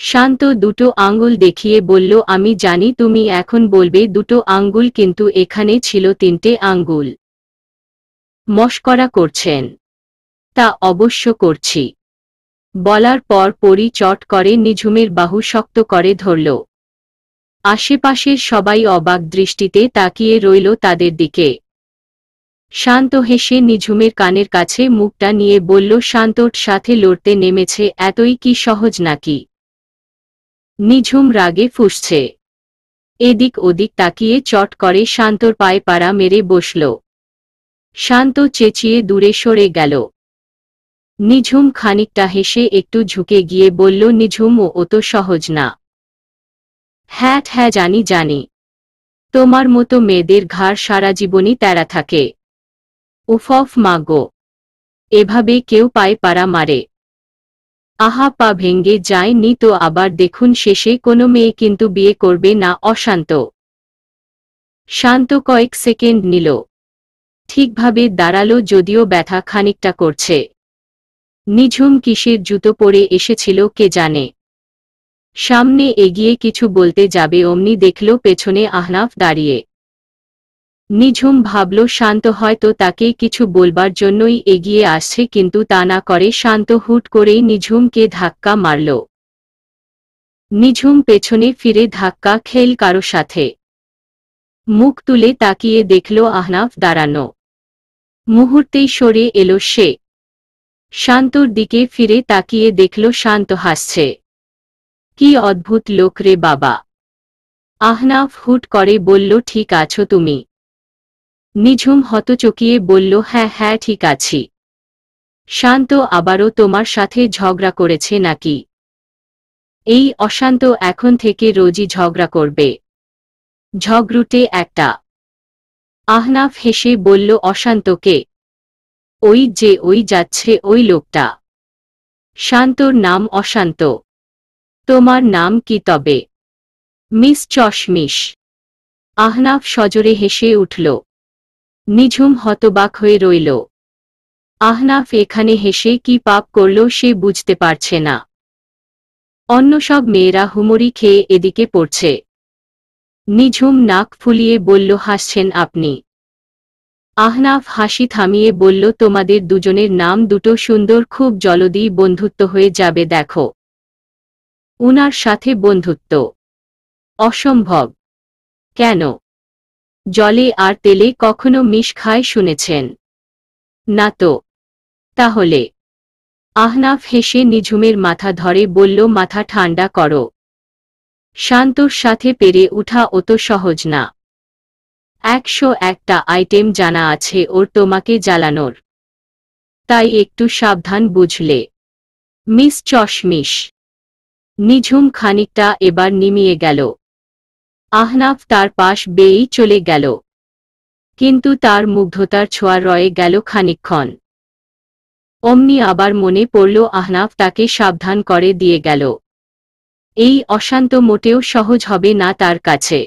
শান্ত দুটো আঙ্গুল দেখিয়ে বলল, আমি জানি তুমি এখন বলবে দুটো আঙ্গুল, কিন্তু এখানে ছিল তিনটে আঙ্গুল। মশকরা করছেন? তা অবশ্য করছি। বলার পর পরি চট করে নিঝুমের বাহু শক্ত করে ধরল। আশেপাশের সবাই অবাক দৃষ্টিতে তাকিয়ে রইল তাদের দিকে। শান্ত হেসে নিঝুমের কানের কাছে মুখটা নিয়ে বলল, শান্তর সাথে লড়তে নেমেছে, এতই কি সহজ নাকি? নিঝুম রাগে ফুঁসছে। এদিক ওদিক তাকিয়ে চট করে শান্তর পায়ে পাড়া মেরে বসল। শান্ত চেঁচিয়ে দূরে সরে গেল। নিঝুম খানিকটা হেসে একটু ঝুঁকে গিয়ে বলল, নিঝুম, ও তো সহজ না। হ্যাঁ হ্যাঁ, জানি জানি। তোমার মতো মেয়েদের ঘাড় সারা জীবনই তেরা থাকে। উফ মা গো, এভাবে কেউ পায়ে পাড়া মারে? আহা, পা ভেঙ্গে যায়নি তো আবার দেখুন, শেষে কোনো মেয়ে কিন্তু বিয়ে করবে না অশান্ত। শান্ত কয়েক সেকেন্ড নিল। ঠিকভাবে দাঁড়ালো, যদিও ব্যথা খানিকটা করছে। নিঝুম কিসের জুতো পরে এসেছিল কে জানে। সামনে এগিয়ে কিছু বলতে যাবে অমনি দেখল পেছনে আহনাফ দাঁড়িয়ে। নিঝুম ভাবল শান্ত হয়তো তাকে কিছু বলবার জন্যই এগিয়ে আসছে, কিন্তু তা না করে শান্ত হুট করেই নিঝুমকে ধাক্কা মারল। নিঝুম পেছনে ফিরে ধাক্কা খেল কারো সাথে। মুখ তুলে তাকিয়ে দেখল আহনাফ দাঁড়ানো। মুহূর্তেই সরে এলো সে। শান্তর দিকে ফিরে তাকিয়ে দেখল শান্ত হাসছে। কি অদ্ভুত লোক রে বাবা। আহনাফ হুট করে বলল, ঠিক আছো তুমি? নিঝুম হতচকিয়ে বলল, হ্যাঁ হ্যাঁ ঠিক আছি। শান্ত আবারও তোমার সাথে ঝগড়া করেছে নাকি? এই অশান্ত এখন থেকে রোজই ঝগড়া করবে। ঝগড়ুটে একটা। আহনাফ হেসে বলল, অশান্তকে? ওই যে ওই যাচ্ছে ওই লোকটা। শান্তর নাম অশান্ত। তোমার নাম কি তবে? মিস চশমিশ। আহনাফ সজোরে হেসে উঠল। নিঝুম হতবাক হয়ে রইল। আহনাফ এখানে হেসে কি পাপ করল সে বুঝতে পারছে না। অন্য সব মেয়েরা হুমড়ি খেয়ে এদিকে পড়ছে। নিঝুম নাক ফুলিয়ে বলল, হাসছেন আপনি? আহনাফ হাসি থামিয়ে বলল, তোমাদের দুজনের নাম দুটো সুন্দর, খুব জলদি বন্ধুত্ব হয়ে যাবে দেখো। উনার সাথে বন্ধুত্ব? অসম্ভব। কেন? জলে আর তেলে কখনো মিশ খায় শুনেছেন? না তো। তাহলে? আহনাফ হেসে নিঝুমের মাথা ধরে বলল, মাথা ঠান্ডা করো। শান্তর সাথে পেরে উঠা অত সহজ না। 101টা আইটেম জানা আছে ওর তোমাকে জ্বালানোর। তাই একটু সাবধান বুঝলে, মিস চশমিশ। নিঝুম খানিকটা এবার নিমিয়ে গেল। আহনাফ তার পাশ বেয়েই চলে গেল। কিন্তু তার মুগ্ধতার ছোঁয়া রয়ে গেল খানিকক্ষণ। অমনি আবার মনে পড়ল আহনাফ তাকে সাবধান করে দিয়ে গেল। এই অশান্ত মোটেও সহজ হবে না তার কাছে।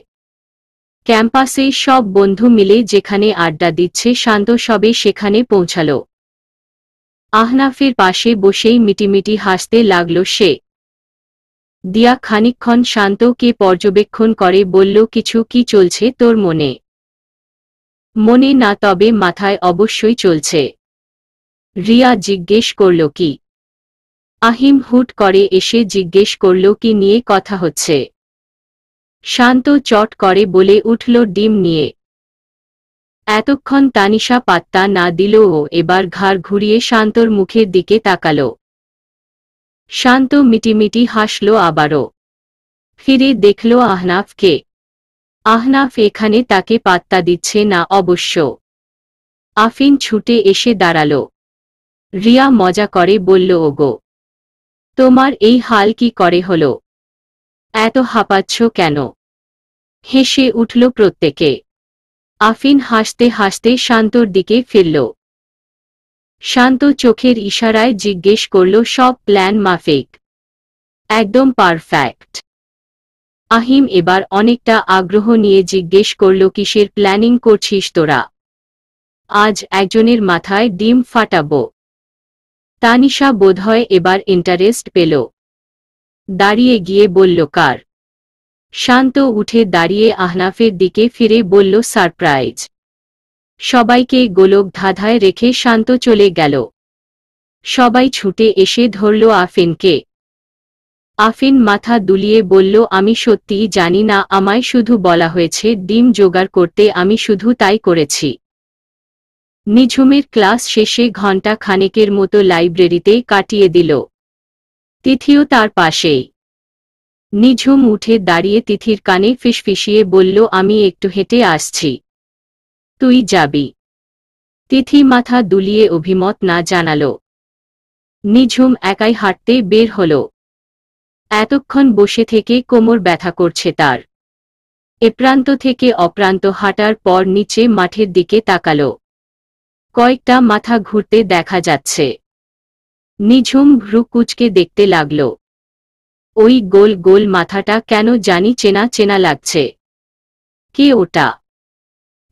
ক্যাম্পাসে সব বন্ধু মিলে যেখানে আড্ডা দিচ্ছে শান্ত সবে সেখানে পৌঁছাল। আহনাফের পাশে বসেই মিটিমিটি হাসতে লাগল সে। দিয়া খানিকক্ষণ শান্তকে পর্যবেক্ষণ করে বলল, কিছু কি চলছে তোর মনে? মনে না তবে মাথায় অবশ্যই চলছে। রিয়া জিজ্ঞেস করল, কি? আহিম হুট করে এসে জিজ্ঞেস করল, কি নিয়ে কথা হচ্ছে? শান্ত চট করে বলে উঠল, ডিম নিয়ে। এতক্ষণ তানিশা পাত্তা না দিলও এবার ঘাড় ঘুরিয়ে শান্তর মুখের দিকে তাকাল। শান্ত মিটিমিটি হাসল আবারও। ফিরে দেখল আহনাফকে। আহনাফ এখানে তাকে পাত্তা দিচ্ছে না অবশ্য। আফিন ছুটে এসে দাঁড়াল। রিয়া মজা করে বলল, ওগো, তোমার এই হাল কি করে হলো? এত হাঁপাচ্ছ কেন? হেসে উঠল প্রত্যেকে। আফিন হাসতে হাসতে শান্তর দিকে ফিরল। শান্ত চোখের ইশারায় জিজ্ঞেস করল, সব প্ল্যান মাফিক? একদম পারফেক্ট। আহিম এবার অনেকটা আগ্রহ নিয়ে জিজ্ঞেস করল, কিসের প্ল্যানিং করছিস তোরা? আজ একজনের মাথায় ডিম ফাটাবো। তানিশা বোধহয় এবার ইন্টারেস্ট পেল। দাঁড়িয়ে গিয়ে বলল, কার? শান্ত উঠে দাঁড়িয়ে আহনাফের দিকে ফিরে বলল, সারপ্রাইজ। সবাইকে গোলক ধাঁধায় রেখে শান্ত চলে গেল। সবাই ছুটে এসে ধরল আফিনকে। আফিন মাথা দুলিয়ে বলল, আমি সত্যিই জানি না, আমায় শুধু বলা হয়েছে ডিম জোগাড় করতে, আমি শুধু তাই করেছি। নিঝুমের ক্লাস শেষে ঘণ্টা খানেকের মতো লাইব্রেরিতে কাটিয়ে দিল। তিথিও তার পাশেই। নিঝুম উঠে দাঁড়িয়ে তিথির কানে ফিসফিসিয়ে বলল, আমি একটু হেঁটে আসছি। তুই যাবি? তিথি মাথা দুলিয়ে অভিমত না জানাল। নিঝুম একাই হাঁটতে বের হল। এতক্ষণ বসে থেকে কোমর ব্যথা করছে তার। এ প্রান্ত থেকে অপ্রান্ত হাঁটার পর নিচে মাঠের দিকে তাকাল। কয়েকটা মাথা ঘুরতে দেখা যাচ্ছে। নিঝুম ভ্রু কুঁচকে দেখতে লাগল। ওই গোল গোল মাথাটা কেন জানি চেনা চেনা লাগছে। কে ওটা?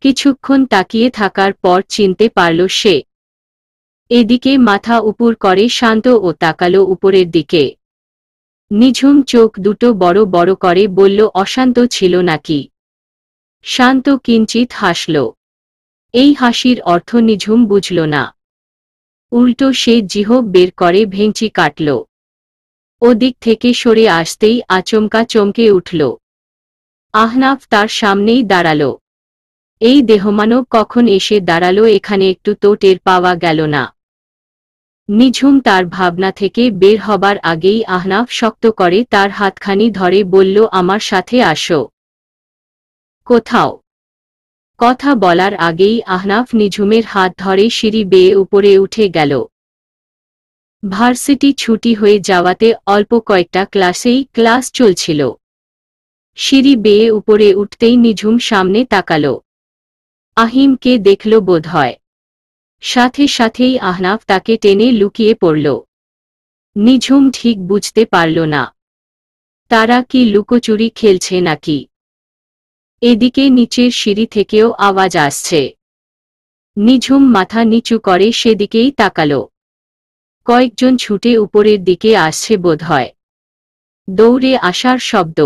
কিছুক্ষণ তাকিয়ে থাকার পর চিনতে পারল সে। এদিকে মাথা উপর করে শান্ত ও তাকালো উপরের দিকে। নিঝুম চোখ দুটো বড় বড় করে বলল, অশান্ত ছিল নাকি? শান্ত কিঞ্চিত হাসল। এই হাসির অর্থ নিঝুম বুঝল না। উল্টো সে জিহ্বা বের করে ভেঙচি কাটল। ওদিক থেকে সরে আসতেই আচমকা চমকে উঠল। আহনাফ তার সামনেই দাঁড়াল। এই দেহমানব কখন এসে দাঁড়ালো এখানে একটু তো টের পাওয়া গেল না। নিঝুম তার ভাবনা থেকে বের হবার আগেই আহনাফ শক্ত করে তার হাতখানি ধরে বলল, আমার সাথে আসো। কোথাও? কথা বলার আগেই আহনাফ নিঝুমের হাত ধরে সিঁড়ি বেয়ে উপরে উঠে গেল। ভার্সিটি ছুটি হয়ে যাওয়াতে অল্প কয়েকটা ক্লাস চলছিল। সিঁড়ি বেয়ে উপরে উঠতেই নিঝুম সামনে তাকাল। আহিমকে দেখল বোধহয়। সাথে সাথেই আহনাফ তাকে টেনে লুকিয়ে পড়ল। নিঝুম ঠিক বুঝতে পারল না, তারা কি লুকোচুরি খেলছে নাকি। এদিকে নিচের সিঁড়ি থেকেও আওয়াজ আসছে। নিঝুম মাথা নিচু করে সেদিকেই তাকাল। কয়েকজন ছুটে উপরের দিকে আসছে বোধহয়। দৌড়ে আসার শব্দ।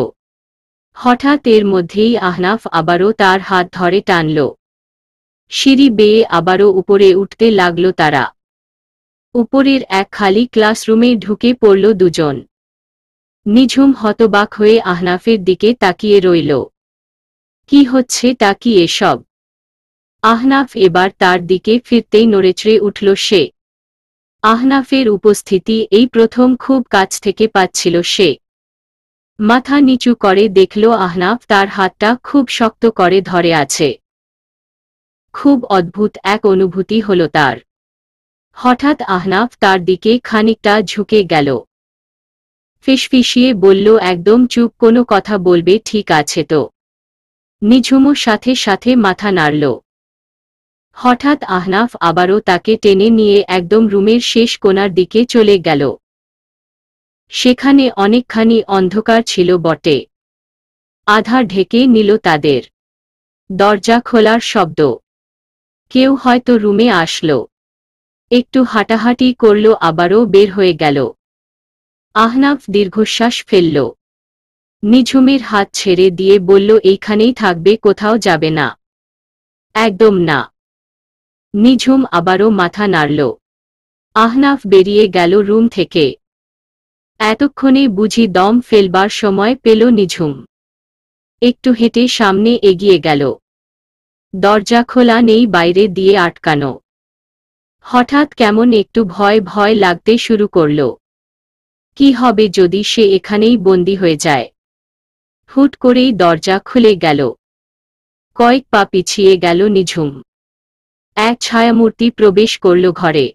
হঠাৎ এর মধ্যেই আহনাফ আবারও তার হাত ধরে টানল। সিঁড়ি বেয়ে আবারও উপরে উঠতে লাগল তারা। উপরের এক খালি ক্লাসরুমে ঢুকে পড়ল দুজন। নিঝুম হতবাক হয়ে আহনাফের দিকে তাকিয়ে রইল। কি হচ্ছে তা কি এসব? আহনাফ এবার তার দিকে ফিরতেই নড়েচড়ে উঠল সে। আহনাফের উপস্থিতি এই প্রথম খুব কাছ থেকে পাচ্ছিল সে। মাথা নিচু করে দেখল আহনাফ তার হাতটা খুব শক্ত করে ধরে আছে। খুব অদ্ভুত এক অনুভূতি হল তার। হঠাৎ আহনাফ তার দিকে খানিকটা ঝুঁকে গেল। ফিসফিসিয়ে বলল, একদম চুপ, কোনো কথা বলবে, ঠিক আছে তো? নিঝুমও সাথে সাথে মাথা নাড়ল। হঠাৎ আহনাফ আবারও তাকে টেনে নিয়ে একদম রুমের শেষ কোণার দিকে চলে গেল। সেখানে অনেকখানি অন্ধকার ছিল বটে। আধার ঢেকে নিল তাদের। দরজা খোলার শব্দ। কেউ হয়তো রুমে আসলো। একটু হাঁটাহাঁটি করল, আবারও বের হয়ে গেল। আহনাফ দীর্ঘশ্বাস ফেলল। নিঝুমের হাত ছেড়ে দিয়ে বলল, এইখানেই থাকবে, কোথাও যাবে না? একদম না। নিঝুম আবারও মাথা নাড়ল। আহনাফ বেরিয়ে গেল রুম থেকে। এতক্ষণে বুঝি দম ফেলবার সময় পেল নিঝুম। একটু হেঁটে সামনে এগিয়ে গেল। দরজা খোলা নেই, বাইরে দিয়ে আটকানো। হঠাৎ কেমন একটু ভয় ভয় লাগতে শুরু করল। কি হবে যদি সে এখানেই বন্দী হয়ে যায়? হুট করেই দরজা খুলে গেল। কয়েক পা পিছিয়ে গেল নিঝুম। এক ছায়ামূর্তি প্রবেশ করল ঘরে।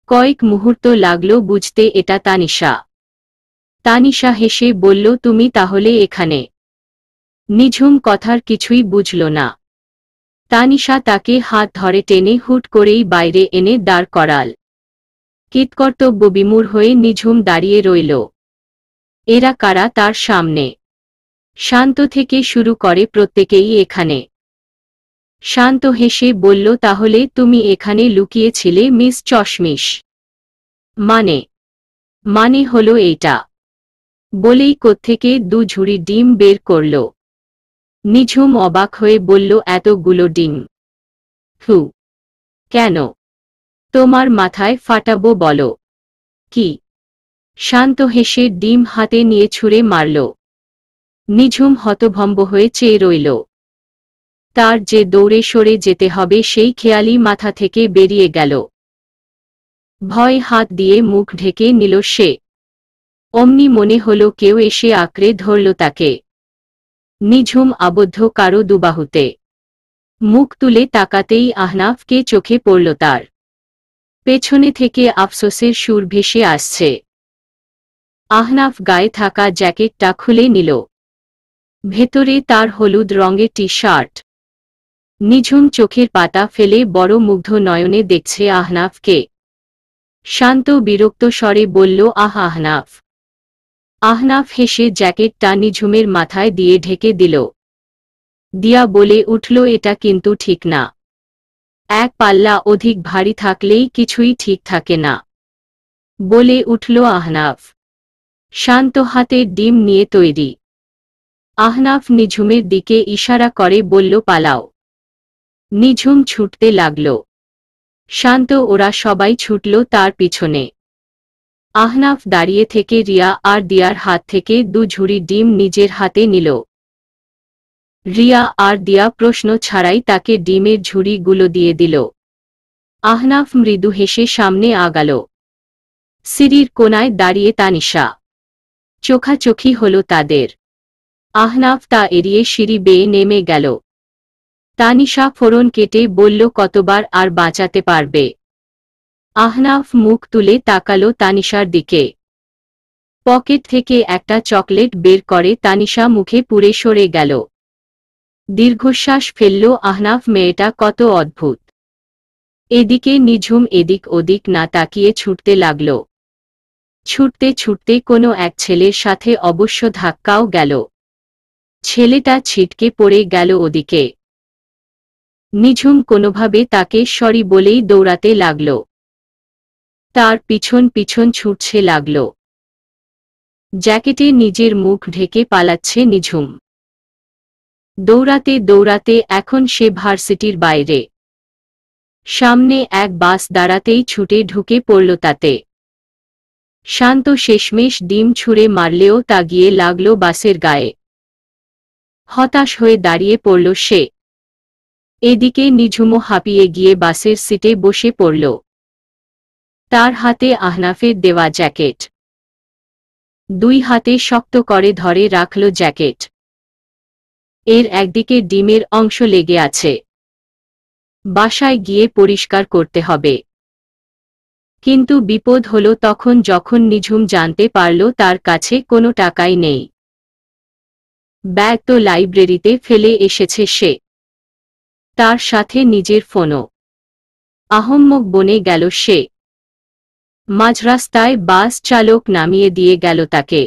কয়েক মুহূর্ত লাগল বুঝতে এটা তানিশা। তানিশা হেসে বলল, তুমি তাহলে এখানে? নিঝুম কথার কিছুই বুঝল না। তানিশা তাকে হাত ধরে টেনে হুট করেই বাইরে এনে দাঁড় করাল। কৃতকর্তব্যবিমূঢ় হয়ে নিঝুম দাঁড়িয়ে রইল। এরা কারা তার সামনে? শান্ত থেকে শুরু করে প্রত্যেকেই এখানে। শান্ত হেসে বলল, তাহলে তুমি এখানে লুকিয়েছিলে মিস চশমিশ? মানে হলো এইটা। বলেই কোত্থেকে দু ঝুড়ি ডিম বের করল। নিঝুম অবাক হয়ে বলল, এতগুলো ডিম? হু, কেন? তোমার মাথায় ফাটাবো বলো? কি? শান্ত হেসে ডিম হাতে নিয়ে ছুঁড়ে মারল। নিঝুম হতভম্ব হয়ে চেয়ে রইল। তার যে দৌড়ে সরে যেতে হবে সেই খেয়ালই মাথা থেকে বেরিয়ে গেল। ভয় হাত দিয়ে মুখ ঢেকে নিল সে। অমনি মনে হলো কেউ এসে আঁকড়ে ধরল তাকে। নিঝুম আবদ্ধ কারো দুবাহুতে। মুখ তুলে তাকাতেই আহনাফকে চোখে পড়ল তার। পেছনে থেকে আফসোসের সুর ভেসে আসছে। আহনাফ গায়ে থাকা জ্যাকেটটা খুলে নিল। ভেতরে তার হলুদ রঙের টি শার্ট। নিঝুম চোখের পাতা ফেলে বড় মুগ্ধ নয়নে দেখছে আহনাফকে। শান্ত বিরক্ত স্বরে বলল, আহ আহনাফ। আহনাফ হেসে জ্যাকেটটা নিঝুমের মাথায় দিয়ে ঢেকে দিল। দিয়া বলে উঠল, এটা কিন্তু ঠিক না। এক পাল্লা অধিক ভারী থাকলেই কিছুই ঠিক থাকে না। বলে উঠল আহনাফ। শান্ত হাতে ডিম নিয়ে তৈরি। আহনাফ নিঝুমের দিকে ইশারা করে বলল, পালাও। নিঝুম ছুটতে লাগল। শান্ত ওরা সবাই ছুটল তার পিছনে। আহনাফ দাঁড়িয়ে থেকে রিয়া আর দিয়ার হাত থেকে দু ঝুড়ি ডিম নিজের হাতে নিল। রিয়া আর দিয়া প্রশ্ন ছাড়াই তাকে ডিমের ঝুড়িগুলো দিয়ে দিল। আহনাফ মৃদু হেসে সামনে আগাল। সিঁড়ির কোনায় দাঁড়িয়ে তানিশা। চোখাচোখি হল তাদের। আহনাফ তা এড়িয়ে সিঁড়ি বেয়ে নেমে গেল। তানিশা ফোড়ন কেটে বলল, কতবার আর বাঁচাতে পারবে? আহনাফ মুখ তুলে তাকালো তানিশার দিকে। পকেট থেকে একটা চকলেট বের করে তানিশা মুখে পুরে সরে গেল। দীর্ঘশ্বাস ফেলল আহনাফ, মেয়েটা কত অদ্ভুত। এদিকে নিঝুম এদিক ওদিক না তাকিয়ে ছুটতে লাগল। ছুটতে ছুটতে কোনো এক ছেলের সাথে অবশ্য ধাক্কাও গেল। ছেলেটা ছিটকে পড়ে গেল ওদিকে। নিঝুম কোনোভাবে তাকে সরি বলেই দৌড়াতে লাগল। তার পিছন পিছন ছুটছে লাগল। জ্যাকেটে নিজের মুখ ঢেকে পালাচ্ছে নিঝুম। দৌড়াতে দৌড়াতে এখন সে ভার্সিটির বাইরে। সামনে এক বাস দাঁড়াতেই ছুটে ঢুকে পড়ল তাতে। শান্ত শেষমেশ ডিম ছুঁড়ে মারলেও তা গিয়ে লাগল বাসের গায়ে। হতাশ হয়ে দাঁড়িয়ে পড়ল সে। এদিকে নিঝুমও হাঁপিয়ে গিয়ে বাসের সিটে বসে পড়ল। তার হাতে আহনাফের দেওয়া জ্যাকেট। দুই হাতে শক্ত করে ধরে রাখল জ্যাকেট। এর একদিকে ডিমের অংশ লেগে আছে। বাসায় গিয়ে পরিষ্কার করতে হবে। কিন্তু বিপদ হল তখন যখন নিঝুম জানতে পারল তার কাছে কোনো টাকাই নেই। ব্যাগ তো লাইব্রেরিতে ফেলে এসেছে সে। তার সাথে নিজের ফোনও। আহম্মক বনে গেল সে। মাঝরাস্তায় বাস চালক নামিয়ে দিয়ে গেল তাকে।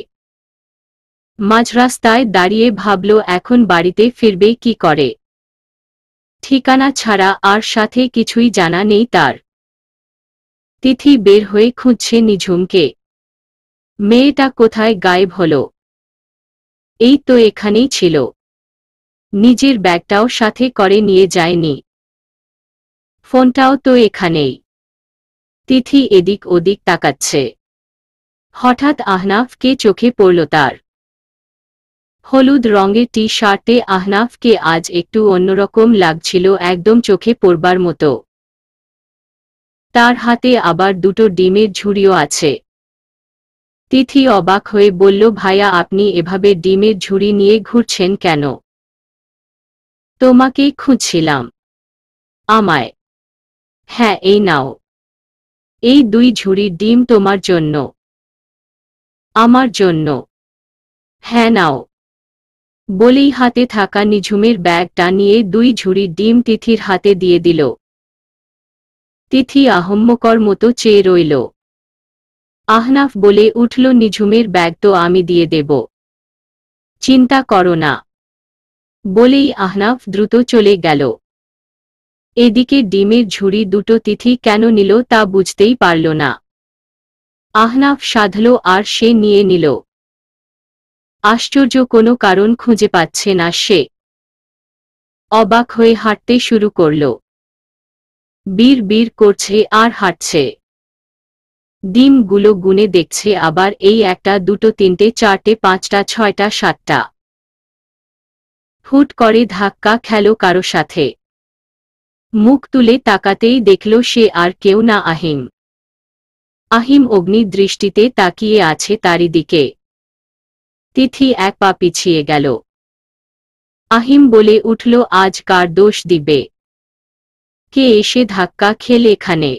মাঝরাস্তায় দাঁড়িয়ে ভাবল এখন বাড়িতে ফিরবে কি করে। ঠিকানা ছাড়া আর সাথে কিছুই জানা নেই তার। তিথি বের হয়ে খুঁজছে নিঝুমকে। মেয়েটা কোথায় গায়েব হল? এই তো এখানেই ছিল। নিজের ব্যাগটাও সাথে করে নিয়ে যায়নি। ফোনটাও তো এখানেই। তিথি এদিক ওদিক তাকাচ্ছে। হঠাৎ আহনাফকে চোখে পড়ল তার। হলুদ রঙের টি শার্টে আহনাফকে আজ একটু অন্যরকম লাগছিল, একদম চোখে পড়বার মতো। তার হাতে আবার দুটো ডিমের ঝুড়িও আছে। তিথি অবাক হয়ে বলল, ভাইয়া আপনি এভাবে ডিমের ঝুড়ি নিয়ে ঘুরছেন কেন? তোমাকেই খুঁজছিলাম। আমায়? হ্যাঁ, এই নাও। এই দুই ঝুড়ি ডিম তোমার জন্য। আমার জন্য? হ্যাঁ নাও। বলেই হাতে থাকা নিঝুমের ব্যাগটা নিয়ে দুই ঝুড়ি ডিম তিথির হাতে দিয়ে দিল। তিথি আহম্মকর মতো চেয়ে রইল। আহনাফ বলে উঠল, নিঝুমের ব্যাগ তো আমি দিয়ে দেব। চিন্তা করো না। বলেই আহনাফ দ্রুত চলে গেল। এদিকে ডিমের ঝুড়ি দুটো তিথি কেন নিল তা বুঝতেই পারল না। আহনাফ সাধল আর সে নিয়ে নিল। আশ্চর্য, কোনো কারণ খুঁজে পাচ্ছে না সে। অবাক হয়ে হাঁটতে শুরু করল। বীর বীর করছে আর হাঁটছে। ডিমগুলো গুনে দেখছে, আবার এই একটা দুটো তিনটে চারটে পাঁচটা ছয়টা সাতটা। হুট করে ধাক্কা খেল কারো সাথে। মুখ তুলে তাকাতেই দেখল সে আর কেউ না, আহিম। আহিম অগ্নি দৃষ্টিতে তাকিয়ে আছে তারই দিকে। তিথি এক পা পিছিয়ে গেল। আহিম বলে উঠল, আজ কার দোষ দিবে? কে এসে ধাক্কা খেল এখানে?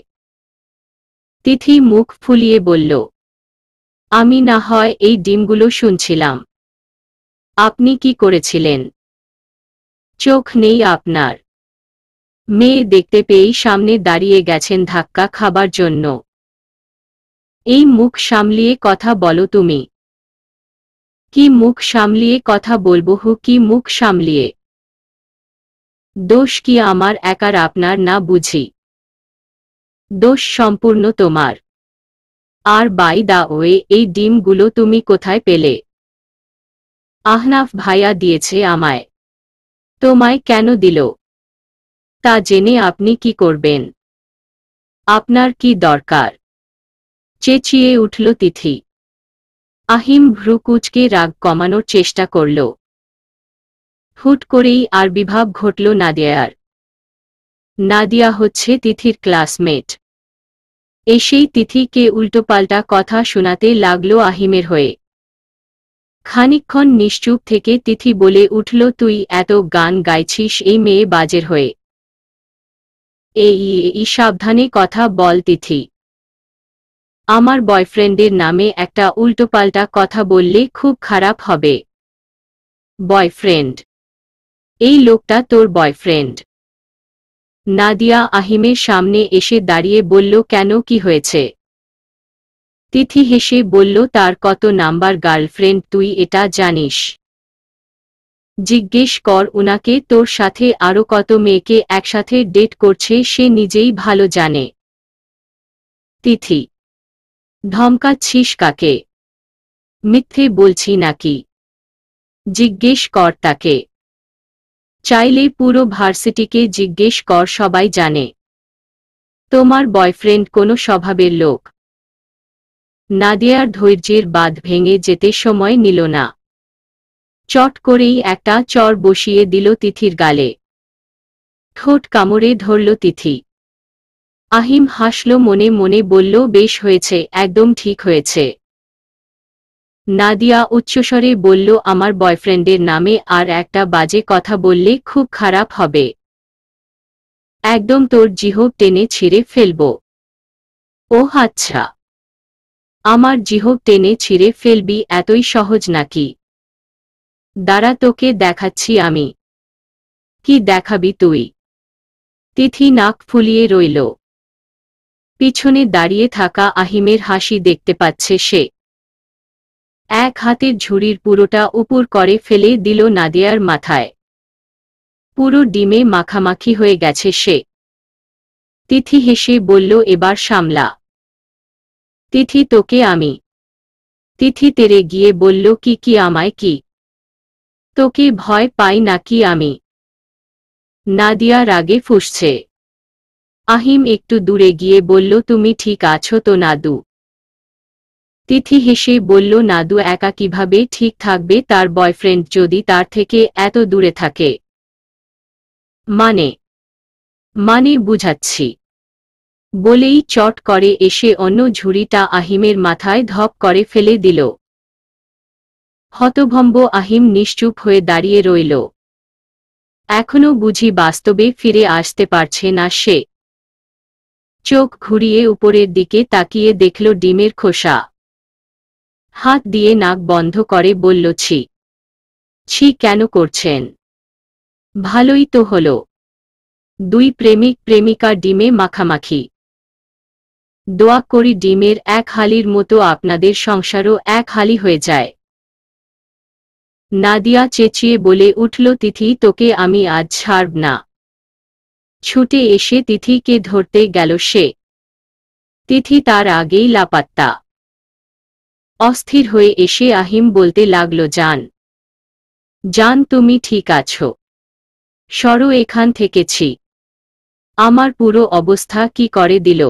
তিথি মুখ ফুলিয়ে বলল, আমি না হয় এই ডিমগুলো শুনছিলাম। আপনি কি করেছিলেন? চোখ নেই আপনার? মেয়ে দেখতে পেয়েই সামনে দাঁড়িয়ে গেছেন ধাক্কা খাবার জন্য। এই মুখ সামলিয়ে কথা বলো তুমি। কি মুখ সামলিয়ে কথা বলবো? কি মুখ সামলিয়ে? দোষ কি আমার একার, আপনার না বুঝি? দোষ সম্পূর্ণ তোমার। আর বাই দা ওয়ে, এই ডিমগুলো তুমি কোথায় পেলে? আহনাফ ভাইয়া দিয়েছে আমায়। তোমায় কেন দিল? তা জেনে আপনি কি করবেন? আপনার কি দরকার? চেঁচিয়ে উঠল তিথি। আহিম ভ্রু কুঁচকে রাগ কমানোর চেষ্টা করল। হুট করেই আর বিভাব ঘটল নাদিয়ার। নাদিয়া হচ্ছে তিথির ক্লাসমেট। এসেই তিথিকে উল্টোপাল্টা কথা শোনাতে লাগলো আহিমের হয়ে। খানিকক্ষণ নিশ্চুপ থেকে তিথি বলে উঠল, তুই এত গান গাইছিস এই মেয়ে বাজের হয়ে। এই সাবধানে কথা বল তিথি। আমার বয়ফ্রেন্ডের নামে একটা উল্টোপাল্টা কথা বললে খুব খারাপ হবে। বয়ফ্রেন্ড? এই লোকটা তোর বয়ফ্রেন্ড? নাদিয়া আহিমের সামনে এসে দাঁড়িয়ে বলল, কেন, কি হয়েছে? তিথি হেসে বলল, তার কত নাম্বার গার্লফ্রেন্ড তুই এটা জানিস? জিজ্ঞেস কর উনাকে, তোর সাথে আরো কত মেয়েকে একসাথে ডেট করছে সে নিজেই ভালো জানে। তিথি: ধমকাচ্ছিস কাকে? মিথ্যে বলছি নাকি? জিজ্ঞেস কর তাকে। চাইলে পুরো ভার্সিটিকে জিজ্ঞেস কর, সবাই জানে তোমার বয়ফ্রেন্ড কোনো স্বভাবের লোক। নাদিয়ার ধৈর্যের বাঁধ ভেঙে যেতে সময় নিল না। চট করেই একটা চর বসিয়ে দিল তিথির গালে। ঠোঁট কামড়ে ধরল তিথি। আহিম হাসল মনে মনে, বলল, বেশ হয়েছে, একদম ঠিক হয়েছে। নাদিয়া উচ্চস্বরে বলল, আমার বয়ফ্রেন্ডের নামে আর একটা বাজে কথা বললে খুব খারাপ হবে। একদম তোর জিহ্বা টেনে ছিঁড়ে ফেলব। ওহ আচ্ছা, আমার জিহ্বা টেনে ছিঁড়ে ফেলবি এতই সহজ নাকি? দাঁড়া, তোকে দেখাচ্ছি আমি। কি দেখাবি তুই? তিথি নাক ফুলিয়ে রইল। পিছনে দাঁড়িয়ে থাকা আহিমের হাসি দেখতে পাচ্ছে সে। এক হাতের ঝুড়ির পুরোটা উপর করে ফেলে দিল নাদিয়ার মাথায়। পুরো ডিমে মাখামাখি হয়ে গেছে সে। তিথি হেসে বলল, এবার সামলা। তিথি, তোকে আমি। তিথি তেড়ে গিয়ে বলল, কি আমায় কি? তোকে ভয় পাই নাকি আমি? নাদিয়া রাগে ফুঁসছে। আহিম একটু দূরে গিয়ে বলল, তুমি ঠিক আছো তো নাদু? তিথি হেসে বলল, নাদু একা কিভাবে ঠিক থাকবে, তার বয়ফ্রেন্ড যদি তার থেকে এত দূরে থাকে? মানে বুঝাচ্ছি। বলেই চট করে এসে অন্য ঝুড়িটা আহিমের মাথায় ধপ করে ফেলে দিল। হতভম্ব আহিম নিশ্চুপ হয়ে দাঁড়িয়ে রইল। এখনো বুঝি বাস্তবে ফিরে আসতে পারছে না সে। চোখ ঘুরিয়ে উপরের দিকে তাকিয়ে দেখল ডিমের খোসা। হাত দিয়ে নাক বন্ধ করে বলল, ছি। ছি কেন করছেন? ভালোই তো হলো, দুই প্রেমিক প্রেমিকা ডিমে মাখামাখি। দোয়া করি ডিমের এক হালির মতো আপনাদের সংসারও এক হালি হয়ে যায়। নাদিয়া চেঁচিয়ে বলে উঠল, তিথি, তোকে আমি আজ ছাড়ব না। ছুটে এসে তিথিকে ধরতে গেল সে। তিথি তার আগেই লাপাত্তা। অস্থির হয়ে এসে আহিম বলতে লাগল, জান, জান, তুমি ঠিক আছো? সরো এখান থেকেছি। আমার পুরো অবস্থা কি করে দিল।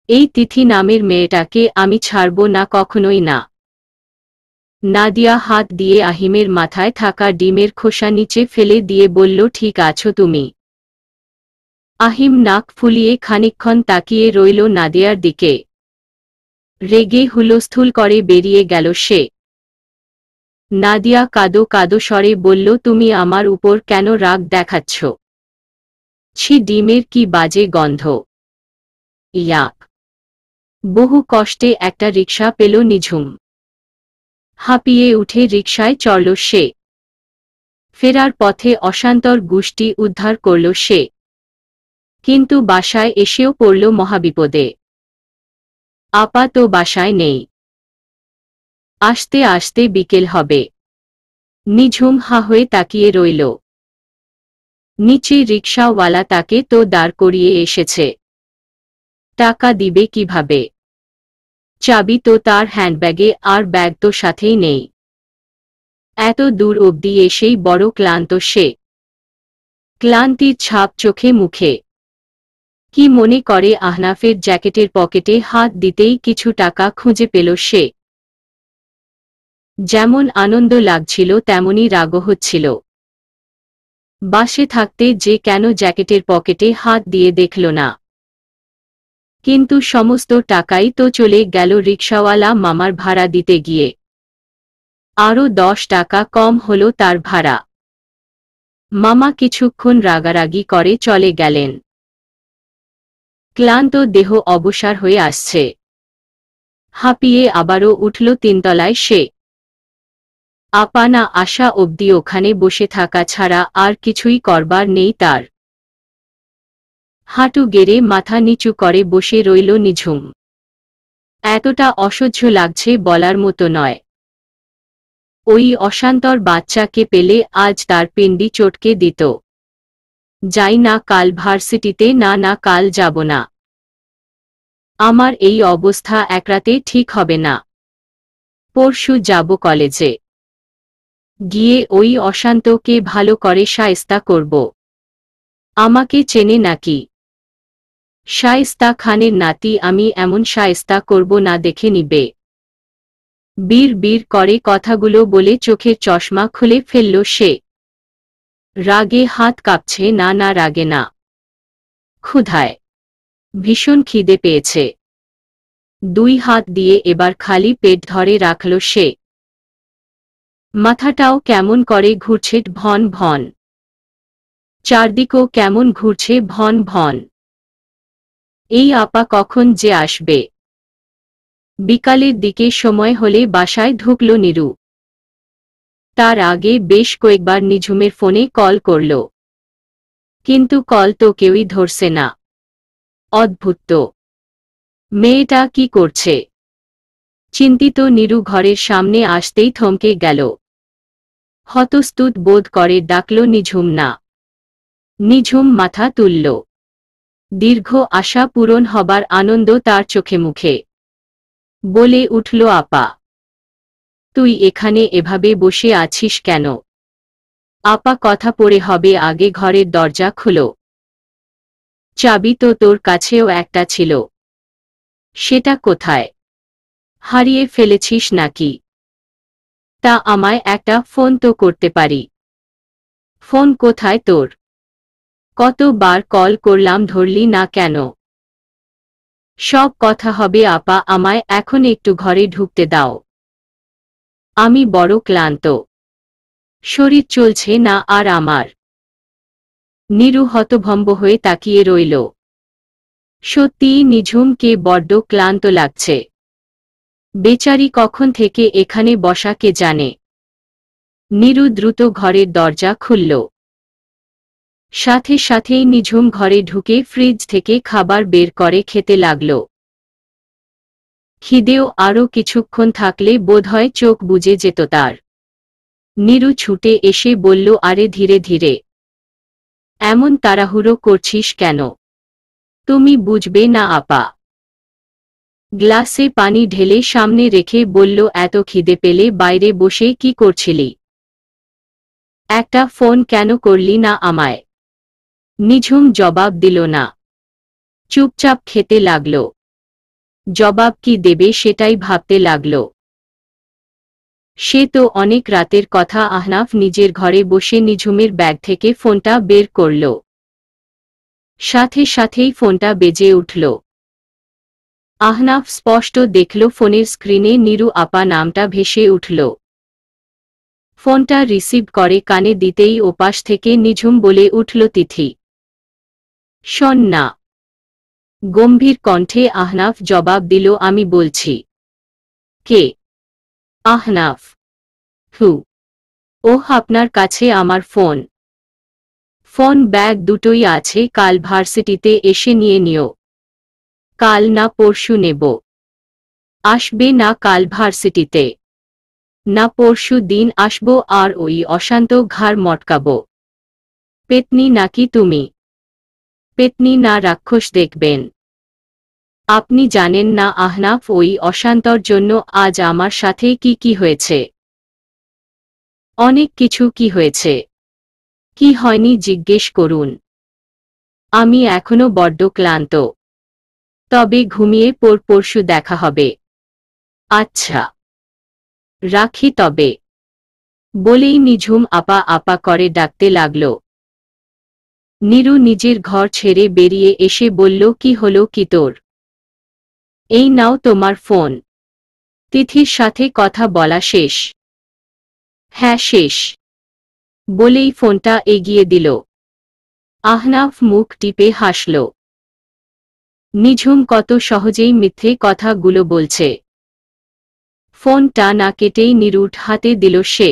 এই তিথি নামের মেয়েটাকে আমি ছাড়ব না, কখনোই না। নাদিয়া হাত দিয়ে আহিমের মাথায় থাকা ডিমের খোসা নিচে ফেলে দিয়ে বলল, ঠিক আছো তুমি? আহিম নাক ফুলিয়ে খানিকক্ষণ তাকিয়ে রইল নাদিয়ার দিকে। রেগে হুলস্থুল করে বেরিয়ে গেল সে। নাদিয়া কাঁদো কাঁদো স্বরে বলল, তুমি আমার উপর কেন রাগ দেখাচ্ছ? ছি, ডিমের কি বাজে গন্ধ। ইয়াক। বহু কষ্টে একটা রিকশা পেল নিঝুম। হাঁপিয়ে উঠে রিকশায় চড়ল সে। ফেরার পথে অশান্তর গোষ্ঠী উদ্ধার করল সে। কিন্তু বাসায় এসেও পড়ল মহাবিপদে। আপা তো বাসায় নেই। আসতে আসতে বিকেল হবে। নিঝুম হা হয়ে তাকিয়ে রইল। নিচে রিকশাওয়ালা তাকে তো দাঁড় করিয়ে এসেছে। টাকা দিবে কিভাবে? চাবি তো তার হ্যান্ডব্যাগে, আর ব্যাগ তো সাথেই নেই। এত দূর অবধি এসেই বড় ক্লান্ত সে। ক্লান্তির ছাপ চোখে মুখে। কি মনে করে আহনাফের জ্যাকেটের পকেটে হাত দিতেই কিছু টাকা খুঁজে পেল সে। যেমন আনন্দ লাগছিল তেমনি রাগও হচ্ছিল। বাসে থাকতে যে কেন জ্যাকেটের পকেটে হাত দিয়ে দেখল না। কিন্তু সমস্ত টাকাই তো চলে গেল রিকশাওয়ালা মামার ভাড়া দিতে গিয়ে। আরও 10 টাকা কম হলো তার ভাড়া। মামা কিছুক্ষণ রাগারাগি করে চলে গেলেন। ক্লান্ত দেহ অবসার হয়ে আসছে। হাঁপিয়ে আবারও উঠল 3 তলায় সে। আপা না আসা অবধি ওখানে বসে থাকা ছাড়া আর কিছুই করবার নেই তার। হাঁটু গেড়ে মাথা নিচু করে বসে রইল নিঝুম। এতটা অসহ্য লাগছে বলার মতো নয়। ওই অশান্তর বাচ্চাকে পেলে আজ তার পিণ্ডি চটকে দিত। যাই না কাল ভার্সিটিতে, না কাল যাব না। আমার এই অবস্থা এক রাতে ঠিক হবে না। পরশু যাব কলেজে। গিয়ে ওই অশান্তকে ভালো করে শায়েস্তা করব। আমাকে চেনে নাকি? শায়েস্তা খানের নাতি আমি, এমন শায়েস্তা করব না দেখে নিবে। বীর বীর করে কথাগুলো বলে চোখের চশমা খুলে ফেলল সে। রাগে হাত কাঁপছে। না রাগে না, ক্ষুধায়। ভীষণ খিদে পেয়েছে। 2 হাত দিয়ে এবার খালি পেট ধরে রাখল সে। মাথাটাও কেমন করে ঘুরছে ভন ভন। চারদিকও কেমন ঘুরছে ভন ভন। এই আপা কখন যে আসবে? বিকালের দিকে সময় হলে বাসায় ঢুকল নীরু। তার আগে বেশ কয়েকবার নিঝুমের ফোনে কল করল, কিন্তু কল তো কেউই ধরছে না। অদ্ভুত তো, মেয়েটা কি করছে? চিন্তিত নীরু ঘরের সামনে আসতেই থমকে গেল। হতস্তুত বোধ করে ডাকল নিঝুম না। নিঝুম মাথা তুলল। দীর্ঘ আশা পূরণ হবার আনন্দ তার চোখে মুখে। বলে উঠল, আপা, তুই এখানে এভাবে বসে আছিস কেন? আপা, কথা পড়ে হবে, আগে ঘরের দরজা খুলো। চাবি তো তোর কাছেও একটা ছিল। সেটা কোথায়? হারিয়ে ফেলেছিস নাকি? তা আমায় একটা ফোন তো করতে পারি। ফোন কোথায় তোর? কতবার কল করলাম, ধরলি না কেন? সব কথা হবে আপা, আমায় এখন একটু ঘরে ঢুকতে দাও। আমি বড় ক্লান্ত, শরীর চলছে না আর আমার। নীরু হতভম্ব হয়ে তাকিয়ে রইল। সত্যিই নিঝুমকে বড্ড ক্লান্ত লাগছে। বেচারি কখন থেকে এখানে বসা কে জানে। নীরু দ্রুত ঘরের দরজা খুলল। সাথে সাথেই নিঝুম ঘরে ঢুকে ফ্রিজ থেকে খাবার বের করে খেতে লাগল। খিদেও আরও কিছুক্ষণ থাকলে বোধহয় চোখ বুজে যেত তার। নীরু ছুটে এসে বলল, আরে ধীরে ধীরে, এমন তাড়াহুড়ো করছিস কেন? তুমি বুঝবে না আপা। গ্লাসে পানি ঢেলে সামনে রেখে বলল, এত খিদে পেলে বাইরে বসে কি করছিলি? একটা ফোন কেন করলি না আমায়? নিঝুম জবাব দিল না। চুপচাপ খেতে লাগল। জবাব কি দেবে সেটাই ভাবতে লাগল। সে তো অনেক রাতের কথা। আহনাফ নিজের ঘরে বসে নিঝুমের ব্যাগ থেকে ফোনটা বের করল। সাথে সাথেই ফোনটা বেজে উঠল। আহনাফ স্পষ্ট দেখল ফোনের স্ক্রিনে নীরু আপা নামটা ভেসে উঠল। ফোনটা রিসিভ করে কানে দিতেই ওপাশ থেকে নিঝুম বলে উঠল, তিথি, শোন না। গম্ভীর কণ্ঠে আহনাফ জবাব দিল, আমি বলছি। কে? আহনাফ। হু। ওহ, আপনার কাছে আমার ফোন? ফোন ব্যাগ দুটোই আছে, কাল ভার্সিটিতে এসে নিয়ে নিও। কাল না পরশু নেব। আসবে না কাল ভার্সিটিতে? না পরশু দিন আসব, আর ওই অশান্ত ঘাড় মটকাব। পেতনি নাকি তুমি? পেতনি না, রাক্ষস দেখবেন। আপনি জানেন না আহনাফ, ওই অশান্তর জন্য আজ আমার সাথে কি কি হয়েছে। অনেক কিছু। কি হয়েছে? কি হয়নি জিজ্ঞেস করুন। আমি এখনো বড্ড ক্লান্ত। তবে ঘুমিয়ে পরশু দেখা হবে। আচ্ছা, রাখি তবে। বলেই নিঝুম আপা আপা করে ডাকতে লাগল। নীরু নিজের ঘর ছেড়ে বেরিয়ে এসে বলল, কি হলো কি তোর? এই নাও তোমার ফোন। তিথির সাথে কথা বলা শেষ? হ্যাঁ শেষ, বলেই ফোনটা এগিয়ে দিল। আহনাফ মুখ টিপে হাসল। নিঝুম কত সহজেই মিথ্যে কথাগুলো বলছে। ফোনটা না কেটেই নীরুর হাতে দিল সে।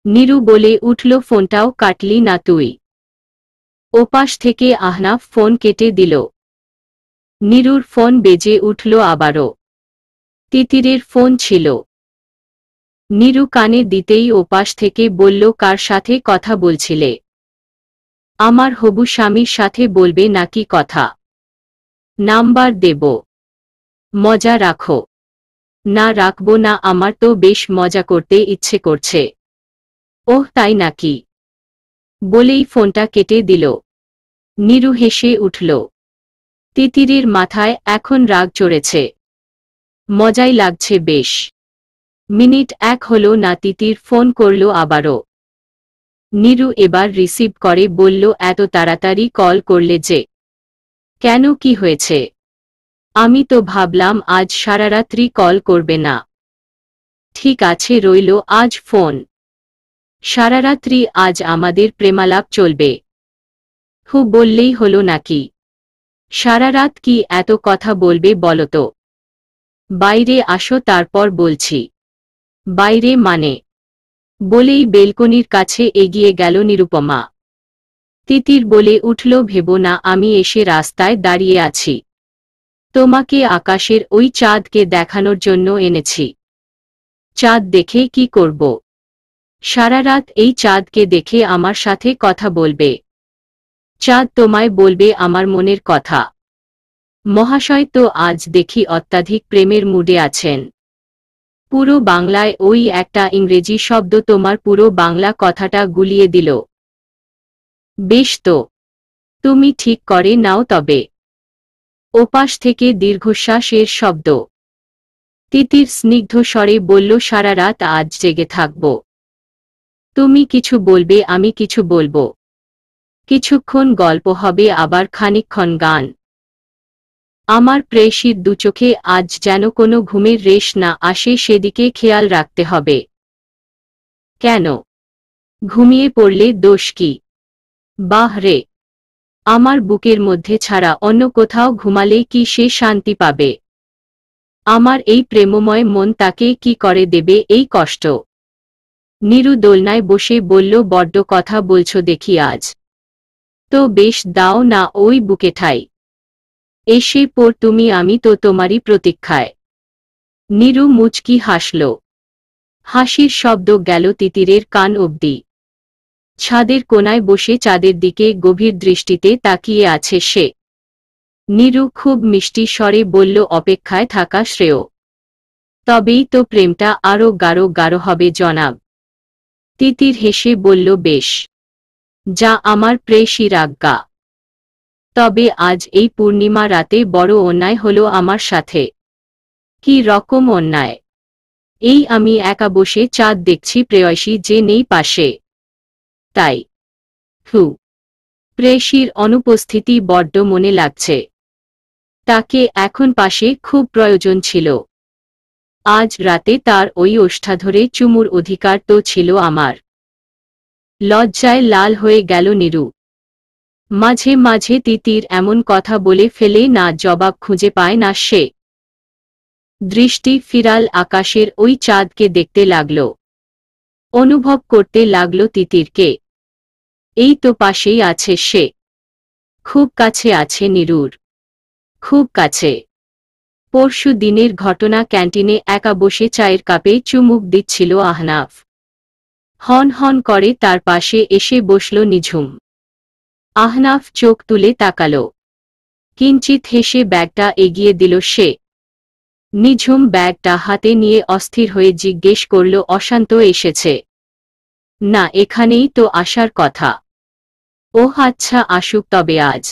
নীরু বলে উঠল, ফোনটাও কাটলি না তুই? ওপাশ থেকে আহনাফ ফোন কেটে দিল। নীরুর ফোন বেজে উঠল আবারও। তিতিরের ফোন ছিল। নীরু কানে দিতেই ওপাশ থেকে বলল, কার সাথে কথা বলছিলে? আমার হবু স্বামীর সাথে বলবে নাকি কথা? নাম্বার দেব। মজা রাখো। না রাখবো না, আমার তো বেশ মজা করতে ইচ্ছে করছে। ওহ তাই নাকি? বলেই ফোনটা কেটে দিল। নীরু হেসে উঠল। তিতিরের মাথায় এখন রাগ চড়েছে। মজাই লাগছে বেশ। মিনিট এক হলো না তিতির ফোন করল আবারও। নীরু এবার রিসিভ করে বলল, এত তাড়াতাড়ি কল করলে যে? কেন, কি হয়েছে? আমি তো ভাবলাম আজ সারারাত্রি কল করবে না। ঠিক আছে রইল আজ ফোন। সারারাত্রি আজ আমাদের প্রেমালাপ চলবে। হু বললেই হলো নাকি? সারারাত কি এত কথা বলবে বলো তো? বাইরে আসো তারপর বলছি। বাইরে মানে? বলেই বেলকনির কাছে এগিয়ে গেল নিরুপমা। তিতির বলে উঠল, ভেবো না আমি এসে রাস্তায় দাঁড়িয়ে আছি। তোমাকে আকাশের ওই চাঁদকে দেখানোর জন্য এনেছি। চাঁদ দেখে কি করব? সারারাত এই চাঁদকে দেখে আমার সাথে কথা বলবে। চাঁদ তোমায় বলবে আমার মনের কথা। মহাশয় তো আজ দেখি অত্যাধিক প্রেমের মুডে আছেন। পুরো বাংলায় ওই একটা ইংরেজি শব্দ তোমার পুরো বাংলা কথাটা গুলিয়ে দিল। বেশ তো, তুমি ঠিক করে নাও তবে। ওপাশ থেকে দীর্ঘশ্বাসের শব্দ। তিতির স্নিগ্ধ স্বরে বলল, সারা রাত আজ জেগে থাকব। তুমি কিছু বলবে, আমি কিছু বলবো। কিছুক্ষণ গল্প হবে, আবার খানিকক্ষণ গান। আমার প্রেয়সীর দুচোখে আজ যেন কোনো ঘুমের রেশ না আসে, সেদিকে খেয়াল রাখতে হবে। কেন? ঘুমিয়ে পড়লে দোষ কি? বাহ রে, আমার বুকের মধ্যে ছাড়া অন্য কোথাও ঘুমালে কি সে শান্তি পাবে? আমার এই প্রেমময় মন তাকে কি করে দেবে এই কষ্ট? নীরু দোলনায় বসে বলল, বড্ড কথা বলছো দেখি আজ। তো বেশ, দাও না ওই বুকে ঠাই। এসে পড় তুমি, আমি তো তোমারই প্রতীক্ষায়। নীরু মুচকি হাসল। হাসির শব্দ গেল তিতিরের কান অবধি। ছাদের কোনায় বসে চাঁদের দিকে গভীর দৃষ্টিতে তাকিয়ে আছে সে। নীরু খুব মিষ্টি স্বরে বলল, অপেক্ষায় থাকা শ্রেয়। তবেই তো প্রেমটা আরো গাঢ় গাঢ় হবে জনাব। তিতির হেসে বলল, বেশ, যা আমার প্রেয়সীর আজ্ঞা। তবে আজ এই পূর্ণিমা রাতে বড় অন্যায় হলো আমার সাথে। কি রকম অন্যায়? এই আমি একা বসে চাঁদ দেখছি, প্রেয়সী যে নেই পাশে। তাই? হু, প্রেয়সীর অনুপস্থিতি বড্ড মনে লাগছে। তাকে এখন পাশে খুব প্রয়োজন ছিল। আজ রাতে তার ওই ওষ্ঠাধরে চুমুর অধিকার তো ছিল আমার। লজ্জায় লাল হয়ে গেল নীরু। মাঝে মাঝে তিতির এমন কথা বলে ফেলে না, জবাব খুঁজে পায় না সে। দৃষ্টি ফিরাল আকাশের ওই চাঁদকে দেখতে লাগল। অনুভব করতে লাগল তিতিরকে। এই তো পাশেই আছে সে। খুব কাছে আছে নীরুর। খুব কাছে। পরশু দিনের ঘটনা, ক্যান্টিনে একা বসে চায়ের কাপে চুমুক দিচ্ছিল আহনাফ। হন হন করে তার পাশে এসে বসল নিঝুম। আহনাফ চোখ তুলে তাকাল। কিঞ্চিত হেসে ব্যাগটা এগিয়ে দিল সে। নিঝুম ব্যাগটা হাতে নিয়ে অস্থির হয়ে জিজ্ঞেস করল, অশান্ত এসেছে? না, এখানেই তো আসার কথা। ওহ আচ্ছা, আসুক তবে আজ।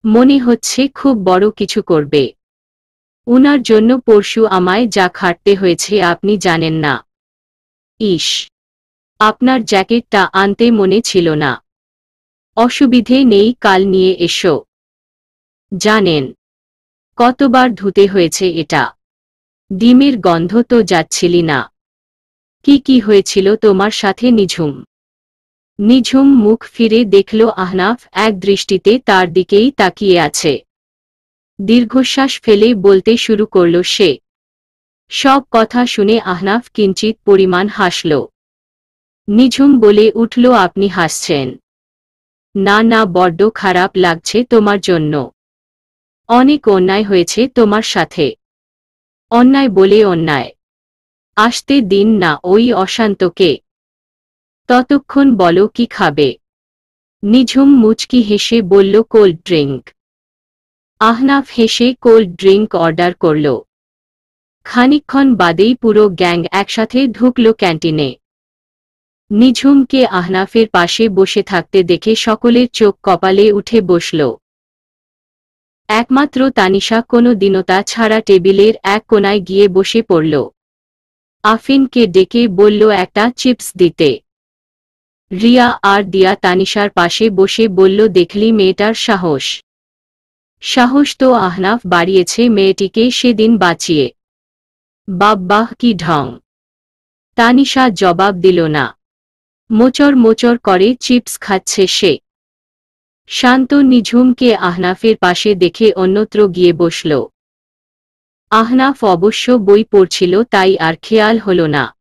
মনে হচ্ছে খুব বড় কিছু করবে। উনার জন্য পরশু আমায় যা খাটতে হয়েছে আপনি জানেন না। ইস, আপনার জ্যাকেটটা আনতে মনে ছিল না। অসুবিধে নেই, কাল নিয়ে এসো। জানেন কতবার ধুতে হয়েছে এটা? ডিমের গন্ধ তো যাচ্ছিলি না। কি হয়েছিল তোমার সাথে নিঝুম? নিঝুম মুখ ফিরে দেখল আহনাফ এক দৃষ্টিতে তার দিকেই তাকিয়ে আছে। দীর্ঘশ্বাস ফেলে বলতে শুরু করল সে। সব কথা শুনে আহনাফ কিঞ্চিত পরিমাণ হাসল। নিঝুম বলে উঠল, আপনি হাসছেন? না না, বড্ড খারাপ লাগছে তোমার জন্য। অনেক অন্যায় হয়েছে তোমার সাথে। অন্যায় বলে অন্যায়? আসতে দিন না ওই অশান্তকে। ততক্ষণ বলো কি খাবে? নিঝুম মুচকি হেসে বলল, কোল্ড ড্রিঙ্ক। আহনাফ হেসে কোল্ড ড্রিঙ্ক অর্ডার করল। খানিকক্ষণ বাদেই পুরো গ্যাং একসাথে ঢুকল ক্যান্টিনে। নিঝুমকে আহনাফের পাশে বসে থাকতে দেখে সকলের চোখ কপালে উঠে বসল। একমাত্র তানিশা কোনো দীনতা ছাড়া টেবিলের এক কোনায় গিয়ে বসে পড়ল। আফিনকে ডেকে বলল একটা চিপস দিতে। রিয়া আর দিয়া তানিশার পাশে বসে বলল, দেখলি মেয়েটার সাহস। সাহস তো আহনাফ বাড়িয়েছে মেয়েটিকে সেদিন বাঁচিয়ে। বাহ কি ঢং। তানিশা জবাব দিল না। মোচর মোচর করে চিপস খাচ্ছে সে। শান্ত নিঝুমকে আহনাফের পাশে দেখে অন্যত্র গিয়ে বসল। আহনাফ অবশ্য বই পড়ছিল, তাই আর খেয়াল হল না।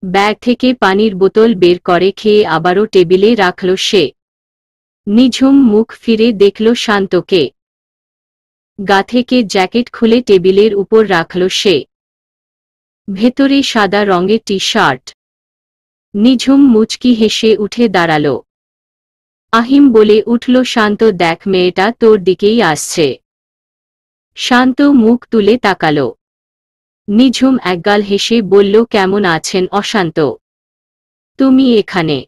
ব্যাগ থেকে পানির বোতল বের করে খেয়ে আবারও টেবিলে রাখল সে। নিঝুম মুখ ফিরে দেখল শান্তকে। গা থেকে জ্যাকেট খুলে টেবিলের উপর রাখল সে। ভেতরে সাদা রঙের টি শার্ট। নিঝুম মুচকি হেসে উঠে দাঁড়াল। আহিম বলে উঠল, শান্ত দেখ, মেয়েটা তোর দিকেই আসছে। শান্ত মুখ তুলে তাকাল। নিঝুম একগাল হেসে বলল, কেমন আছেন অশান্ত? তুমি এখানে?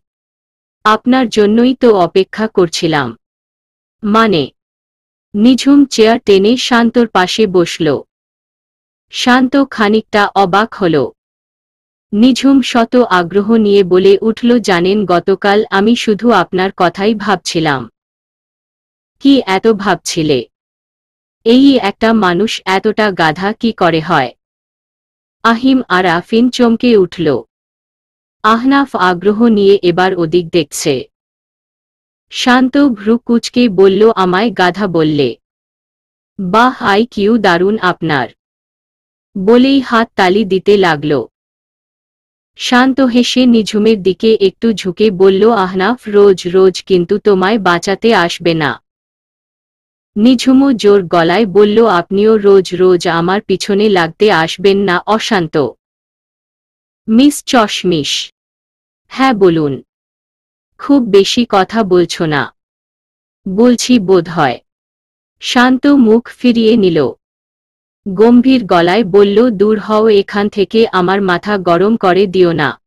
আপনার জন্যই তো অপেক্ষা করছিলাম। মানে? নিঝুম চেয়ার টেনে শান্তর পাশে বসল। শান্ত খানিকটা অবাক হল। নিঝুম শত আগ্রহ নিয়ে বলে উঠল, জানেন গতকাল আমি শুধু আপনার কথাই ভাবছিলাম। কি এত ভাবছিলে? এই একটা মানুষ এতটা গাধা কি করে হয়? আহিম আর আফিন চমকে উঠল। আহনাফ আগ্রহ নিয়ে এবার ওদিক দেখছে। শান্ত ভ্রু কুঁচকে বলল, আমায় গাধা বললে? বাহ, আইকিউ দারুণ আপনার। বলেই হাত তালি দিতে লাগল। শান্ত হেসে নিঝুমের দিকে একটু ঝুঁকে বলল, আহনাফ রোজ রোজ কিন্তু তোমায় বাঁচাতে আসবে না। নিঝুমও জোর গলায় বলল, আপনিও রোজ রোজ আমার পিছনে লাগতে আসবেন না অশান্ত। মিস চশমিশ। হ্যাঁ বলুন। খুব বেশি কথা বলছো না? বলছি বোধহয়। শান্ত মুখ ফিরিয়ে নিল। গম্ভীর গলায় বলল, দূর হও এখান থেকে, আমার মাথা গরম করে দিও না।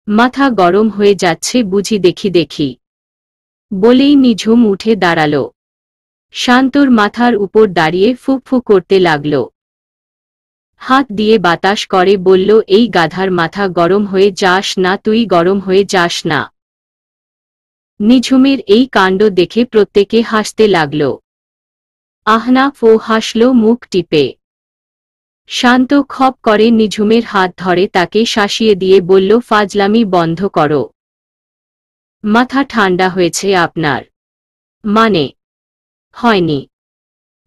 মাথা গরম হয়ে যাচ্ছে বুঝি দেখি দেখি। বলেই নিঝুম উঠে দাঁড়াল। শান্তর মাথার উপর দাঁড়িয়ে ফুকফু করতে লাগল। হাত দিয়ে বাতাস করে বলল, এই গাধার মাথা গরম হয়ে যাস না, তুই গরম হয়ে যাস না। নিঝুমের এই কাণ্ড দেখে প্রত্যেকে হাসতে লাগল। আহনাফও হাসল মুখ টিপে। শান্ত খপ করে নিঝুমের হাত ধরে তাকে শাসিয়ে দিয়ে বলল, ফাজলামি বন্ধ করো। মাথা ঠান্ডা হয়েছে আপনার? মানে? হয়নি।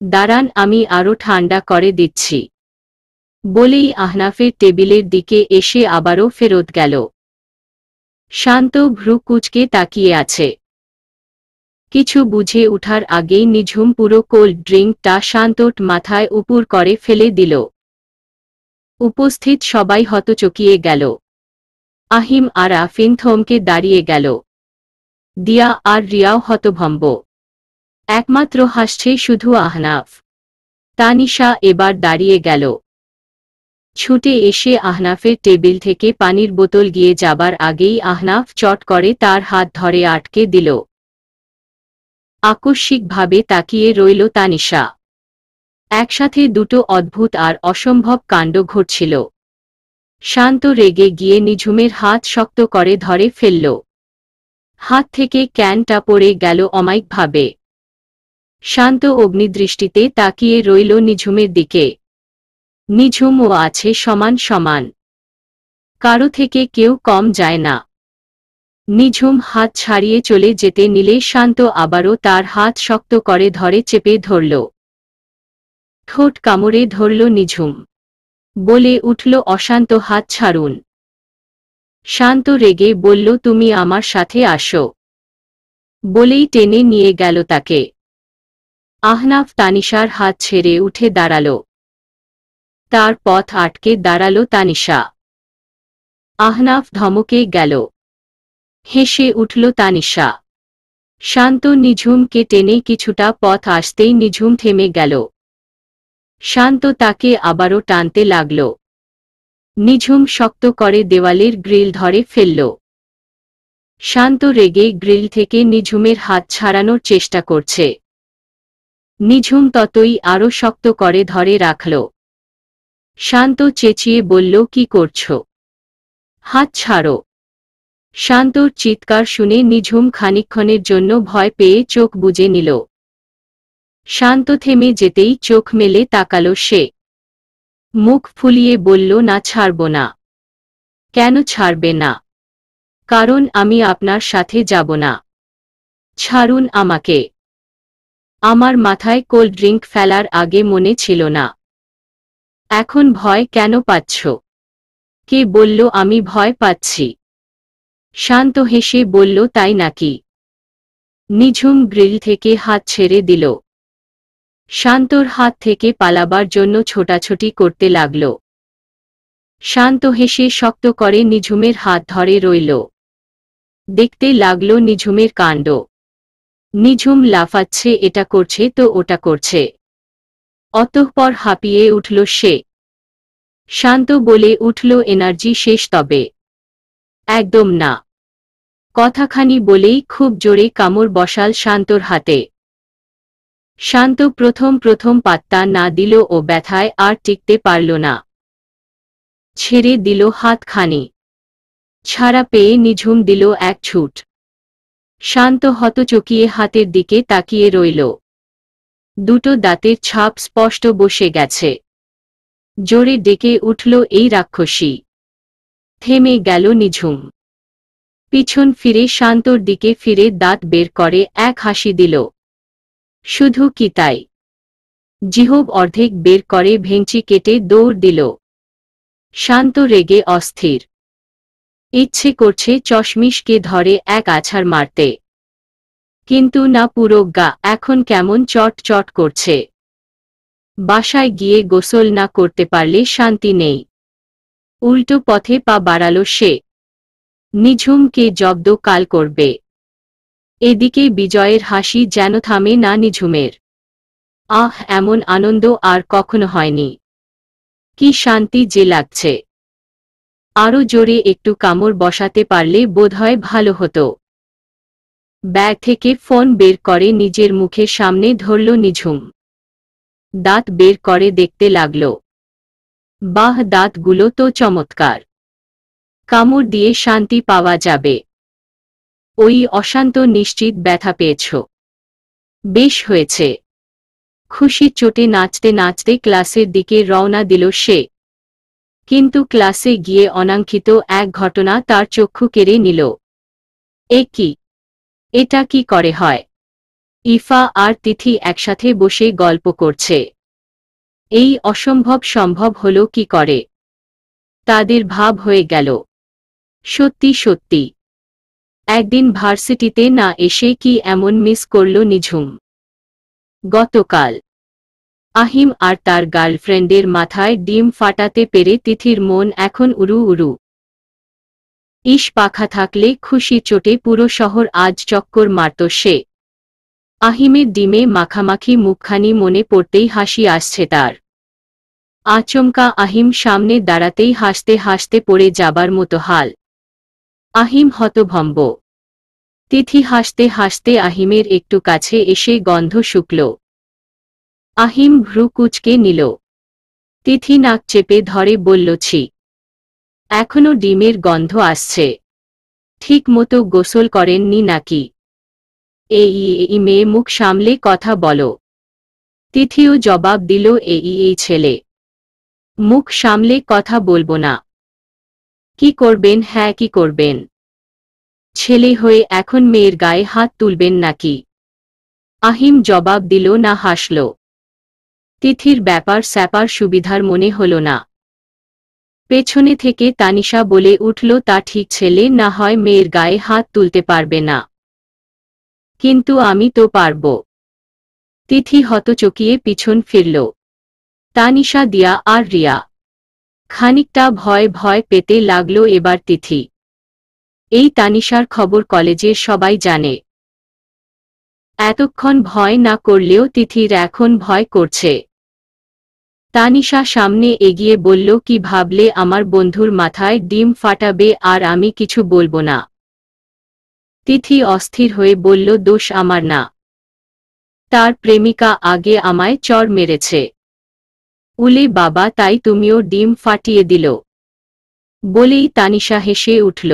দাঁড়ান, আমি আরো ঠান্ডা করে দিচ্ছি। বলেই আহনাফের টেবিলের দিকে এসে আবারও ফেরত গেল। শান্ত ভ্রু কুঁচকে তাকিয়ে আছে। কিছু বুঝে উঠার আগেই নিঝুম পুরো কোল্ড ড্রিঙ্কটা শান্তর মাথায় উপুর করে ফেলে দিল। উপস্থিত সবাই হতচকিয়ে গেল। আহিম আর আফিন থমকে দাঁড়িয়ে গেল। দিয়া আর রিয়াও হতভম্ব। একমাত্র হাসছে শুধু আহনাফ। তানিশা এবার দাঁড়িয়ে গেল। ছুটে এসে আহনাফের টেবিল থেকে পানির বোতল গিয়ে যাবার আগেই আহনাফ চট করে তার হাত ধরে আটকে দিল। আকস্মিকভাবে তাকিয়ে রইল তানিশা। একসাথে দুটো অদ্ভুত আর অসম্ভব কাণ্ড ঘটছিল। শান্ত রেগে গিয়ে নিঝুমের হাত শক্ত করে ধরে ফেলল। হাত থেকে ক্যানটা পড়ে গেল অমায়িকভাবে। শান্ত অগ্নিদৃষ্টিতে তাকিয়ে রইল নিঝুমের দিকে। নিঝুমও আছে সমান সমান, কারো থেকে কেউ কম যায় না। নিঝুম হাত ছাড়িয়ে চলে যেতে নিলে শান্ত আবারও তার হাত শক্ত করে ধরে চেপে ধরল। ঠোঁট কামড়ে ধরল নিঝুম। বলে উঠল, অশান্ত, হাত ছাড়ুন। শান্ত রেগে বলল, তুমি আমার সাথে আসো। বলেই টেনে নিয়ে গেল তাকে। আহনাফ তানিশার হাত ছেড়ে উঠে দাঁড়াল। তার পথ আটকে দাঁড়াল তানিশা। আহনাফ ধমকে গেল। হেসে উঠল তানিশা। শান্ত নিঝুমকে টেনে কিছুটা পথ আসতেই নিঝুম থেমে গেল। শান্ত তাকে আবারও টানতে লাগল। নিঝুম শক্ত করে দেওয়ালের গ্রিল ধরে ফেলল। শান্ত রেগে গ্রিল থেকে নিঝুমের হাত ছাড়ানোর চেষ্টা করছে। নিঝুম ততই আরও শক্ত করে ধরে রাখল। শান্ত চেঁচিয়ে বলল, কি করছো? হাত ছাড়ো। শান্তর চিৎকার শুনে নিঝুম খানিকক্ষণের জন্য ভয় পেয়ে চোখ বুজে নিল। শান্ত থেমে যেতেই চোখ মেলে তাকাল সে। মুখ ফুলিয়ে বলল, না, ছাড়ব না। কেন ছাড়বে না? কারণ আমি আপনার সাথে যাব না। ছাড়ুন আমাকে। আমার মাথায় কোল্ড ড্রিঙ্ক ফেলার আগে মনে ছিল না। এখন ভয় কেন পাচ্ছ? কে বলল আমি ভয় পাচ্ছি? শান্ত হেসে বলল, তাই নাকি? নিঝুম গ্রিল থেকে হাত ছেড়ে দিল। শান্তর হাত থেকে পালাবার জন্য ছোটাছুটি করতে লাগল। শান্ত হেসে শক্ত করে নিঝুমের হাত ধরে রইল। দেখতে লাগল নিঝুমের কাণ্ড। নিঝুম লাফাচ্ছে, এটা করছে তো ওটা করছে। অতঃপর হাঁপিয়ে উঠল সে। শান্ত বলে উঠল, এনার্জি শেষ তবে? একদম না। কথাখানি বলেই খুব জোরে কামড় বসাল শান্তর হাতে। শান্ত প্রথম প্রথম পাত্তা না দিল ও ব্যথায় আর টিকতে পারল না। ছেড়ে দিল হাতখানি। ছাড়া পেয়ে নিঝুম দিল এক ছুট। শান্ত হতচকিয়ে হাতের দিকে তাকিয়ে রইল। দুটো দাঁতের ছাপ স্পষ্ট বসে গেছে। জোরে ডেকে উঠল, এই রাক্ষসী! থেমে গেল নিঝুম। পিছন ফিরে শান্তর দিকে ফিরে দাঁত বের করে এক হাসি দিল। শুধু কি তাই, জিহ্ব অর্ধেক বের করে ভেঙচি কেটে দৌড় দিল। শান্ত রেগে অস্থির। ইচ্ছে করছে চশমিশকে ধরে এক আছাড় মারতে। কিন্তু না, পুরো গা এখন কেমন চট চট করছে। বাসায় গিয়ে গোসল না করতে পারলে শান্তি নেই। উল্টো পথে পা বাড়াল সে। নিঝুমকে জব্দ কাল করবে। এদিকে বিজয়ের হাসি যেন থামে না নিঝুমের। আহ, এমন আনন্দ আর কখনো হয়নি। কি শান্তি যে লাগছে। আরও জোরে একটু কামড় বসাতে পারলে বোধহয় ভালো হতো। ব্যাগ থেকে ফোন বের করে নিজের মুখের সামনে ধরল নিঝুম। দাঁত বের করে দেখতে লাগল। বাহ, দাঁতগুলো তো চমৎকার। কামড় দিয়ে শান্তি পাওয়া যাবে। ওই অশান্ত, নিশ্চিত ব্যথা পেয়েছ? বেশ হয়েছে। খুশির চোটে নাচতে নাচতে ক্লাসের দিকে রওনা দিল সে। কিন্তু ক্লাসে গিয়ে অনাকাঙ্ক্ষিত এক ঘটনা তার চক্ষু কেড়ে নিল। এ কি? এটা কি করে হয়? ইফা আর তিথি একসাথে বসে গল্প করছে। এই অসম্ভব সম্ভব হলো কি করে? তাদের ভাব হয়ে গেল। সত্যি সত্যি একদিন ভার্সিটিতে না এসে কি এমন মিস করল নিঝুম। গতকাল আহিম আর তার গার্লফ্রেন্ডের মাথায় ডিম ফাটাতে পেরে তিথির মন এখন উড়ু উড়ু। ইস, পাখা থাকলে খুশি চোটে পুরো শহর আজ চক্কর মারত সে। আহিমের ডিমে মাখামাখি মুখখানি মনে পড়তেই হাসি আসছে তার। আচমকা আহিম সামনে দাঁড়াতেই হাসতে হাসতে পড়ে যাবার মতো হাল। আহিম হতভম্ব। তিথি হাসতে হাসতে আহিমের একটু কাছে এসে গন্ধ শুকল। আহিম ভ্রু কুঁচকে নিল। তিথি নাক চেপে ধরে বলল, ছি, এখনো ডিমের গন্ধ আসছে। ঠিক মতো গোসল করেননি নাকি? এই মেয়ে, মুখ সামলে কথা বলো। তিথিও জবাব দিল, এই ছেলে, মুখ সামলে কথা বলবো না। কি করবেন? হ্যাঁ, কি করবেন? ছেলে হয়ে এখন মেয়ের গায়ে হাত তুলবেন নাকি? আহিম জবাব দিল না, হাসল। তিথির ব্যাপার স্যাপার সুবিধার মনে হল না। পেছনে থেকে তানিশা বলে উঠল, তা ঠিক, ছেলে না হয় মেয়ের গায়ে হাত তুলতে পারবে না, কিন্তু আমি তো পারব। তিথি হতচকিয়ে পিছন ফিরল। তানিশা, দিয়া আর রিয়া। খানিকটা ভয় ভয় পেতে লাগল এবার তিথি। এই তানিশার খবর কলেজের সবাই জানে। এতক্ষণ ভয় না করলেও তিথির এখন ভয় করছে। তানিশা সামনে এগিয়ে বলল, কি ভাবলে আমার বন্ধুর মাথায় ডিম ফাটাবে আর আমি কিছু বলবো না? তিথি অস্থির হয়ে বলল, দোষ আমার না, তার প্রেমিকা আগে আমায় চড় মেরেছে। উলে বাবা, তাই তুমিও ডিম ফাটিয়ে দিল? বলেই তানিশা হেসে উঠল।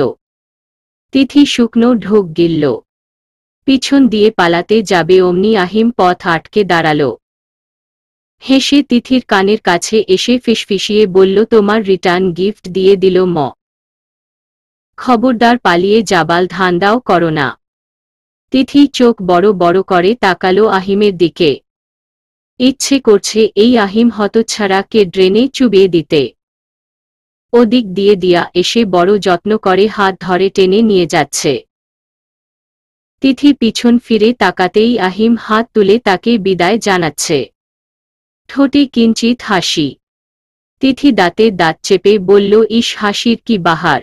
তিথি শুকনো ঢোক গিলল। পিছন দিয়ে পালাতে যাবে অমনি আহিম পথ আটকে দাঁড়াল। হেসে তিথির কানের কাছে এসে ফিসফিসিয়ে বলল, তোমার রিটার্ন গিফট দিয়ে দিল ম। খবরদার পালিয়ে যাবার ধান্দাও করো না। তিথি চোখ বড় বড় করে তাকালো আহিমের দিকে। ইচ্ছে করছে এই আহিম হতচ্ছাড়াকে ড্রেনে চুবিয়ে দিতে। ওদিক দিয়ে দিয়া এসে বড় যত্ন করে হাত ধরে টেনে নিয়ে যাচ্ছে। তিথি পিছন ফিরে তাকাতেই আহিম হাত তুলে তাকে বিদায় জানাচ্ছে। ঠোঁটে কিঞ্চিত হাসি। তিথি দাঁতে দাঁত চেপে বলল, ইস, হাসির কি বাহার!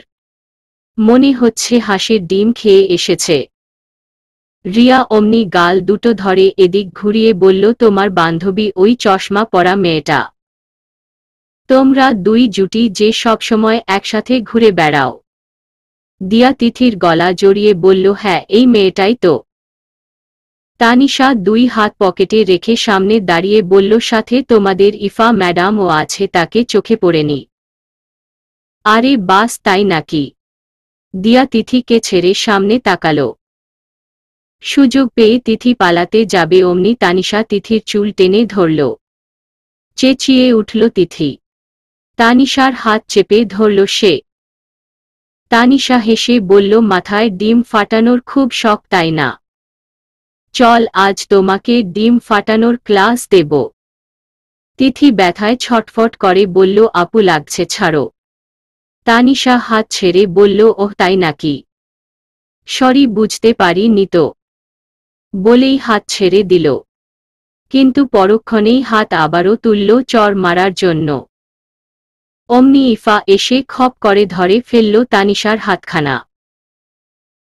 মনে হচ্ছে হাঁসের ডিম খেয়ে এসেছে। রিয়া অমনি গাল দুটো ধরে এদিক ঘুরিয়ে বলল, তোমার বান্ধবী ওই চশমা পরা মেয়েটা? তোমরা দুই জুটি যে সবসময় একসাথে ঘুরে বেড়াও? দিয়া তিথির গলা জড়িয়ে বলল, হ্যাঁ, এই মেয়েটাই তো। তানিশা দুই হাত পকেটে রেখে সামনে দাঁড়িয়ে বলল, সাথে তোমাদের ইফা ম্যাডামও আছে, তাকে চোখে পড়েনি? আরে বাস, তাই নাকি? দিয়া তিথিকে ছেড়ে সামনে তাকাল। সুযোগ পেয়ে তিথি পালাতে যাবে অমনি তানিশা তিথির চুল টেনে ধরল। চেঁচিয়ে উঠল তিথি। তানিশার হাত চেপে ধরল সে। তানিশা হেসে বলল, মাথায় ডিম ফাটানোর খুব শখ, তাই না? চল, আজ তোমাকে ডিম ফাটানোর ক্লাস দেব। তিথি ব্যথায় ছটফট করে বলল, আপু লাগছে, ছাড়ো। তানিশা হাত ছেড়ে বলল, ওহ, তাই নাকি? সরি, বুঝতে পারি নি তো। বলেই হাত ছেড়ে দিল। কিন্তু পরক্ষণেই হাত আবারও তুলল চড় মারার জন্য। অমনি ইফা এসে খপ করে ধরে ফেলল তানিশার হাতখানা।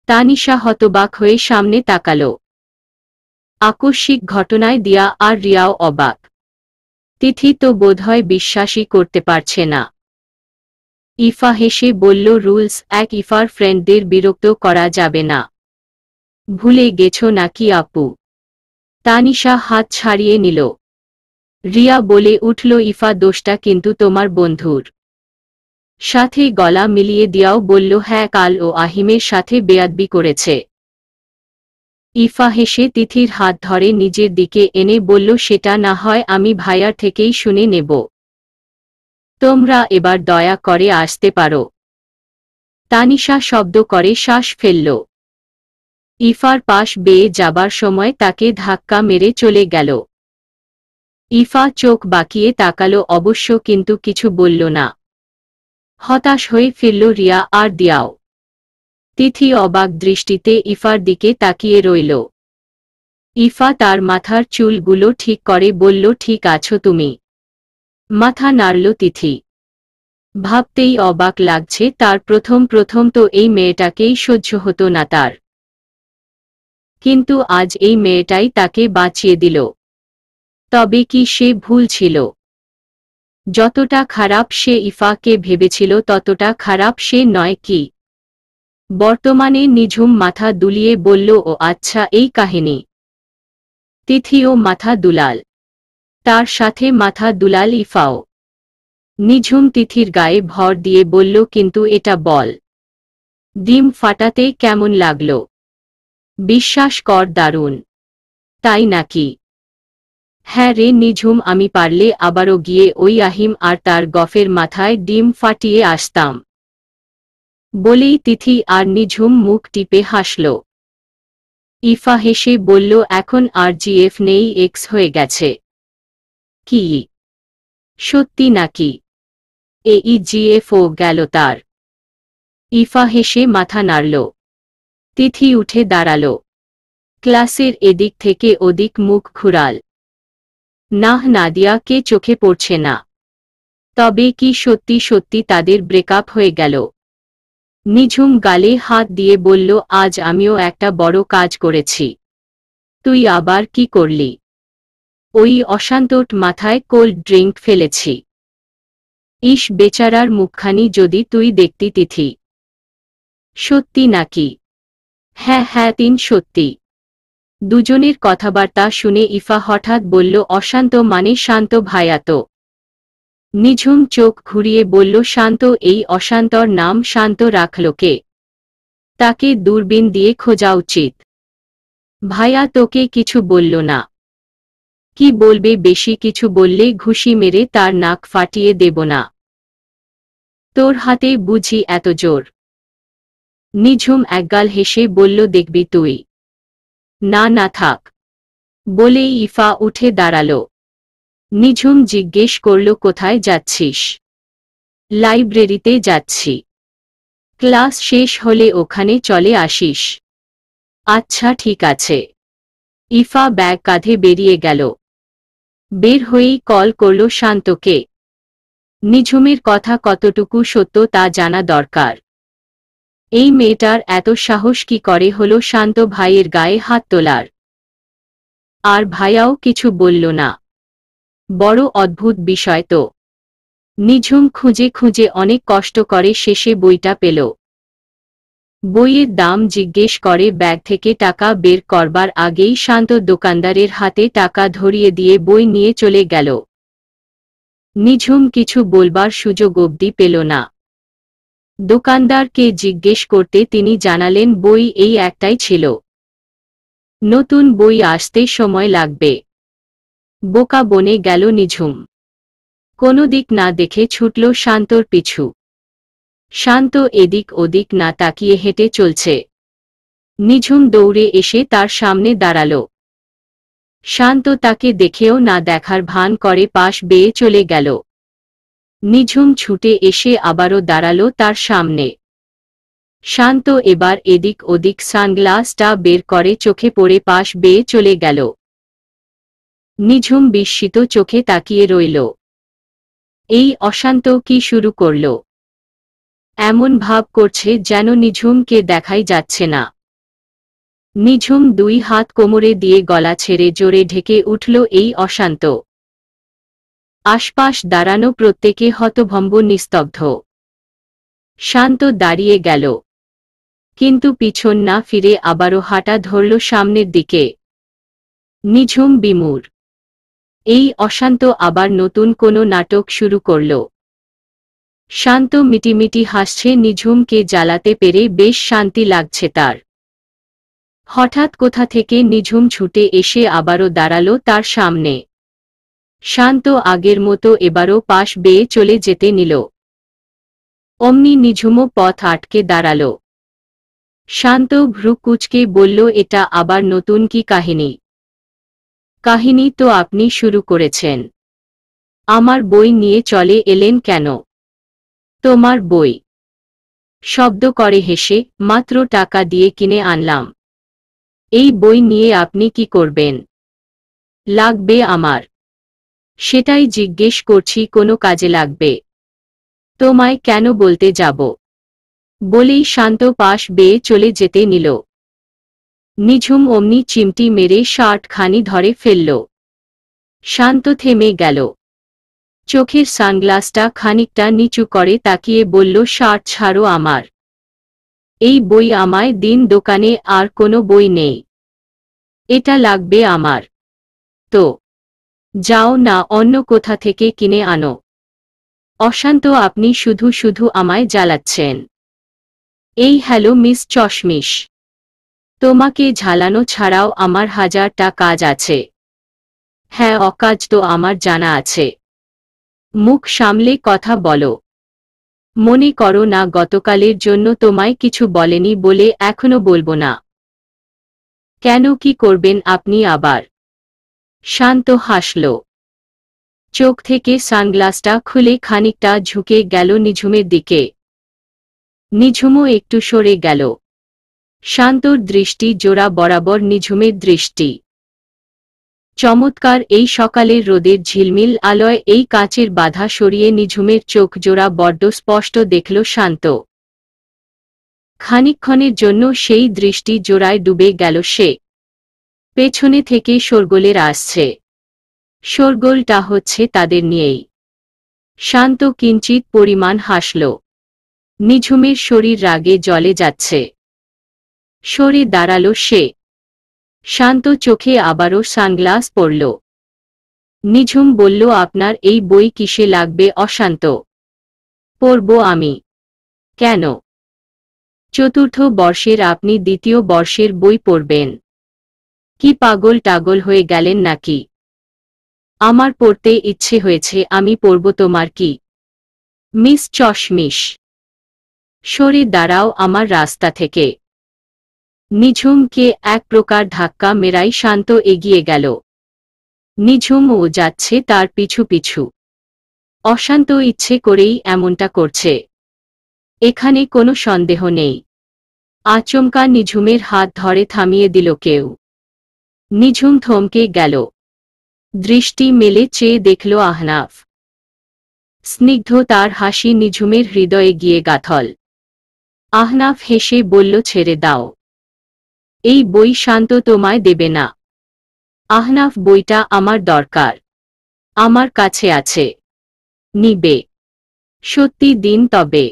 তানিশা হতবাক হয়ে সামনে তাকাল। আকস্মিক ঘটনায় দিয়া আর রিয়াও অবাক। তিথি তো বোধহয় বিশ্বাসই করতে পারছে না। ইফা হেসে বলল, রুলস এক, ইফার ফ্রেন্ডদের বিরক্ত করা যাবে না। ভুলে গেছো নাকি আপু? তানিশা হাত ছাড়িয়ে নিল। রিয়া বলে উঠল, ইফা, দোষটা কিন্তু তোমার বন্ধুর। সাথে গলা মিলিয়ে দিয়াও বলল, হ্যাঁ, কাল ও আহিমের সাথে বেয়াদবি করেছে। ইফা হেসে তিথির হাত ধরে নিজের দিকে এনে বলল, সেটা না হয় আমি ভাইয়ার থেকেই শুনে নেব। তোমরা এবার দয়া করে আসতে পারো। তানিশা শব্দ করে শ্বাস ফেলল। ইফার পাশ বেয়ে যাবার সময় তাকে ধাক্কা মেরে চলে গেল। ইফা চোখ বাঁকিয়ে তাকাল অবশ্য, কিন্তু কিছু বলল না। হতাশ হয়ে ফিরল রিয়া আর দিয়াও। তিথি অবাক দৃষ্টিতে ইফার দিকে তাকিয়ে রইল। ইফা তার মাথার চুলগুলো ঠিক করে বলল, ঠিক আছো তুমি? মাথা নাড়ল তিথি। ভাবতেই অবাক লাগছে, তার প্রথম প্রথম তো এই মেয়েটাকেই সহ্য হতো না তার। কিন্তু আজ এই মেয়েটাই তাকে বাঁচিয়ে দিল। তবে কি সে ভুল ছিল? যতটা খারাপ সে ইফাকে ভেবেছিল ততটা খারাপ সে নয় কি? বর্তমানে নিঝুম মাথা দুলিয়ে বলল, ও আচ্ছা, এই কাহিনী। তিথিও মাথা দুলাল। তার সাথে মাথা দুলাল ইফাও। নিঝুম তিথির গায়ে ভর দিয়ে বলল, কিন্তু এটা বল, ডিম ফাটাতে কেমন লাগলো? বিশ্বাস কর দারুণ। তাই নাকি? হ্যাঁ রে নিঝুম, আমি পারলে আবারও গিয়ে ওই আহিম আর তার গফের মাথায় ডিম ফাটিয়ে আসতাম। বলেই তিথি আর নিঝুম মুখ টিপে হাসল। ইফা হেসে বলল, এখন আর জিএফ নেই, এক্স হয়ে গেছে। কি? সত্যি নাকি? এইজিএফও গেল তার? ইফা হেসে মাথা নাড়ল। তিথি উঠে দাঁড়াল। ক্লাসের এদিক থেকে ওদিক মুখ ঘুরাল। নাহ, নাদিয়াকে চোখে পড়ছে না। তবে কি সত্যি সত্যি তাদের ব্রেকআপ হয়ে গেল? নিঝুম গালে হাত দিয়ে বলল, আজ আমিও একটা বড় কাজ করেছি। তুই আবার কি করলি? ওই অশান্তর মাথায় কোল্ড ড্রিঙ্ক ফেলেছি। ইস, বেচারার মুখখানি যদি তুই দেখতি তিথি। সত্যি নাকি? হ্যাঁ হ্যাঁ, সত্যি। দুজনের কথাবার্তা শুনে ইফা হঠাৎ বলল, অশান্ত মানে শান্ত ভাইয়া তো? নিঝুম চোখ ঘুরিয়ে বলল, শান্ত? এই অশান্তর নাম শান্ত রাখল কে? তাকে দূরবীন দিয়ে খোঁজা উচিত। ভাইয়া তোকে কিছু বলল না? কি বলবে, বেশি কিছু বললে ঘুষি মেরে তার নাক ফাটিয়ে দেব না। তোর হাতে বুঝি এত জোর? নিঝুম একগাল হেসে বলল, দেখবি তুই। না না থাক। বলেই ইফা উঠে দাঁড়াল। নিঝুম জিজ্ঞেস করল, কোথায় যাচ্ছিস? লাইব্রেরিতে যাচ্ছি। ক্লাস শেষ হলে ওখানে চলে আসিস। আচ্ছা ঠিক আছে। ইফা ব্যাগ কাঁধে বেরিয়ে গেল। বের হয়েই কল করল শান্তকে। নিঝুমের কথা কতটুকু সত্য তা জানা দরকার। এই মেয়েটার এত সাহস কি করে হলো শান্ত ভাইয়ের গায়ে হাত তোলার? আর ভাইয়াও কিছু বলল না। বড় অদ্ভুত বিষয় তো। নিঝুম খুঁজে খুঁজে অনেক কষ্ট করে শেষে বইটা পেল। বইয়ের দাম জিজ্ঞেস করে ব্যাগ থেকে টাকা বের করবার আগেই শান্ত দোকানদারের হাতে টাকা ধরিয়ে দিয়ে বই নিয়ে চলে গেল। নিঝুম কিছু বলবার সুযোগ অবধি পেল না। দোকানদারকে জিজ্ঞেস করতে তিনি জানালেন, বই এই একটাই ছিল। নতুন বই আসতে সময় লাগবে। বোকা বনে গেল নিঝুম। কোনো দিক না দেখে ছুটল শান্তর পিছু। শান্ত এদিক ওদিক না তাকিয়ে হেঁটে চলছে। নিঝুম দৌড়ে এসে তার সামনে দাঁড়াল। শান্ত তাকে দেখেও না দেখার ভান করে পাশ বেয়ে চলে গেল। নিঝুম ছুটে এসে আবারও দাঁড়াল তার সামনে। শান্ত এবার এদিক ওদিক সানগ্লাসটা বের করে চোখে পড়ে পাশ বেয়ে চলে গেল। নিঝুম বিস্মিত চোখে তাকিয়ে রইল। এই অশান্ত কি শুরু করল? এমন ভাব করছে যেন নিঝুমকে দেখাই যাচ্ছে না। নিঝুম দুই হাত কোমরে দিয়ে গলা ছেড়ে জোরে ঢেকে উঠল এই অশান্ত। আশপাশ দাঁড়ানো প্রত্যেকে হতভম্ব নিস্তব্ধ। শান্ত দাঁড়িয়ে গেল, কিন্তু পিছন না ফিরে আবারও হাঁটা ধরল সামনের দিকে। নিঝুম বিমূঢ়। এই অশান্ত আবার নতুন কোনো নাটক শুরু করল। শান্ত মিটিমিটি হাসছে, নিঝুমকে জ্বালাতে পেরে বেশ শান্তি লাগছে তার। হঠাৎ কোথা থেকে নিঝুম ছুটে এসে আবারও দাঁড়াল তার সামনে। শান্ত আগের মতো এবারও পাশ বেয়ে চলে যেতে নিল। অমনি নিঝুমও পথ আটকে দাঁড়াল। শান্ত ভ্রু কুঁচকে বলল, এটা আবার নতুন কি কাহিনী? কাহিনী তো আপনি শুরু করেছেন। আমার বই নিয়ে চলে এলেন কেন? তোমার বই? শব্দ করে হেসে, মাত্র টাকা দিয়ে কিনে আনলাম। এই বই নিয়ে আপনি কি করবেন? লাগবে আমার। সেটাই জিজ্ঞেস করছি, কোনো কাজে লাগবে? তোমায় কেন বলতে যাব? বলেই শান্ত পাশ বেয়ে চলে যেতে নিল। নিঝুম অমনি চিমটি মেরে শার্ট খানি ধরে ফেলল। শান্ত থেমে গেল। চোখের সানগ্লাসটা খানিকটা নিচু করে তাকিয়ে বলল, শার্ট ছাড়ো আমার। এই বই আমায় দিন, দোকানে আর কোনো বই নেই। এটা লাগবে আমার। তো যাও না, অন্য কোথা থেকে কিনে আনো। অশান্ত, আপনি শুধু শুধু আমায় জ্বালাচ্ছেন। এই হ্যালো মিস চশমিশ, তোমাকে ঝালানো ছাড়াও আমার হাজারটা কাজ আছে। হ্যাঁ, অকাজ তো আমার জানা আছে। মুখ সামলে কথা বলো। মনে করো না গতকালের জন্য তোমায় কিছু বলেনি বলে এখনো বলবো না। কেন, কি করবেন আপনি আবার? শান্ত হাসল। চোখ থেকে সানগ্লাসটা খুলে খানিকটা ঝুঁকে গেল নিঝুমের দিকে। নিঝুমও একটু সরে গেল। শান্তর দৃষ্টি জোড়া বরাবর নিঝুমের দৃষ্টি। চমৎকার এই সকালের রোদের ঝিলমিল আলোয় এই কাচের বাধা সরিয়ে নিঝুমের চোখ জোড়া বড্ড স্পষ্ট দেখল শান্ত। খানিকক্ষণের জন্য সেই দৃষ্টি জোড়ায় ডুবে গেল সে। পেছনে থেকে শোরগোলের আসছে। শোরগোলটা হচ্ছে তাদের নিয়েই। শান্ত কিঞ্চিত পরিমাণ হাসল। নিঝুমের শরীর রাগে জ্বলে যাচ্ছে। সরে দাঁড়াল সে। শান্ত চোখে আবারও সানগ্লাস পরল। নিঝুম বলল, আপনার এই বই কিসে লাগবে অশান্ত? পড়ব আমি। কেন? চতুর্থ বর্ষের আপনি দ্বিতীয় বর্ষের বই পড়বেন? কি পাগল টাগল হয়ে গেলেন নাকি? আমার পড়তে ইচ্ছে হয়েছে, আমি পড়ব তোমার কি? মিস চশমিশ, সরে দাঁড়াও আমার রাস্তা থেকে। নিঝুমকে এক প্রকার ধাক্কা মেরাই শান্ত এগিয়ে গেল। নিঝুম ও যাচ্ছে তার পিছু পিছু। অশান্ত ইচ্ছে করেই এমনটা করছে, এখানে কোনো সন্দেহ নেই। আচমকা নিঝুমের হাত ধরে থামিয়ে দিল কেউ। নিঝুম থমকে গেল। দৃষ্টি মেলে চেয়ে দেখল আহনাফ। স্নিগ্ধ তার হাসি নিঝুমের হৃদয়ে গিয়ে গাথল। আহনাফ হেসে বলল, ছেড়ে দাও, এই বই শান্ত তোমায় দেবে না। আহনাফ, বইটা আমার দরকার, আমার কাছে আছে, নিবে? সত্যি দিন তবে।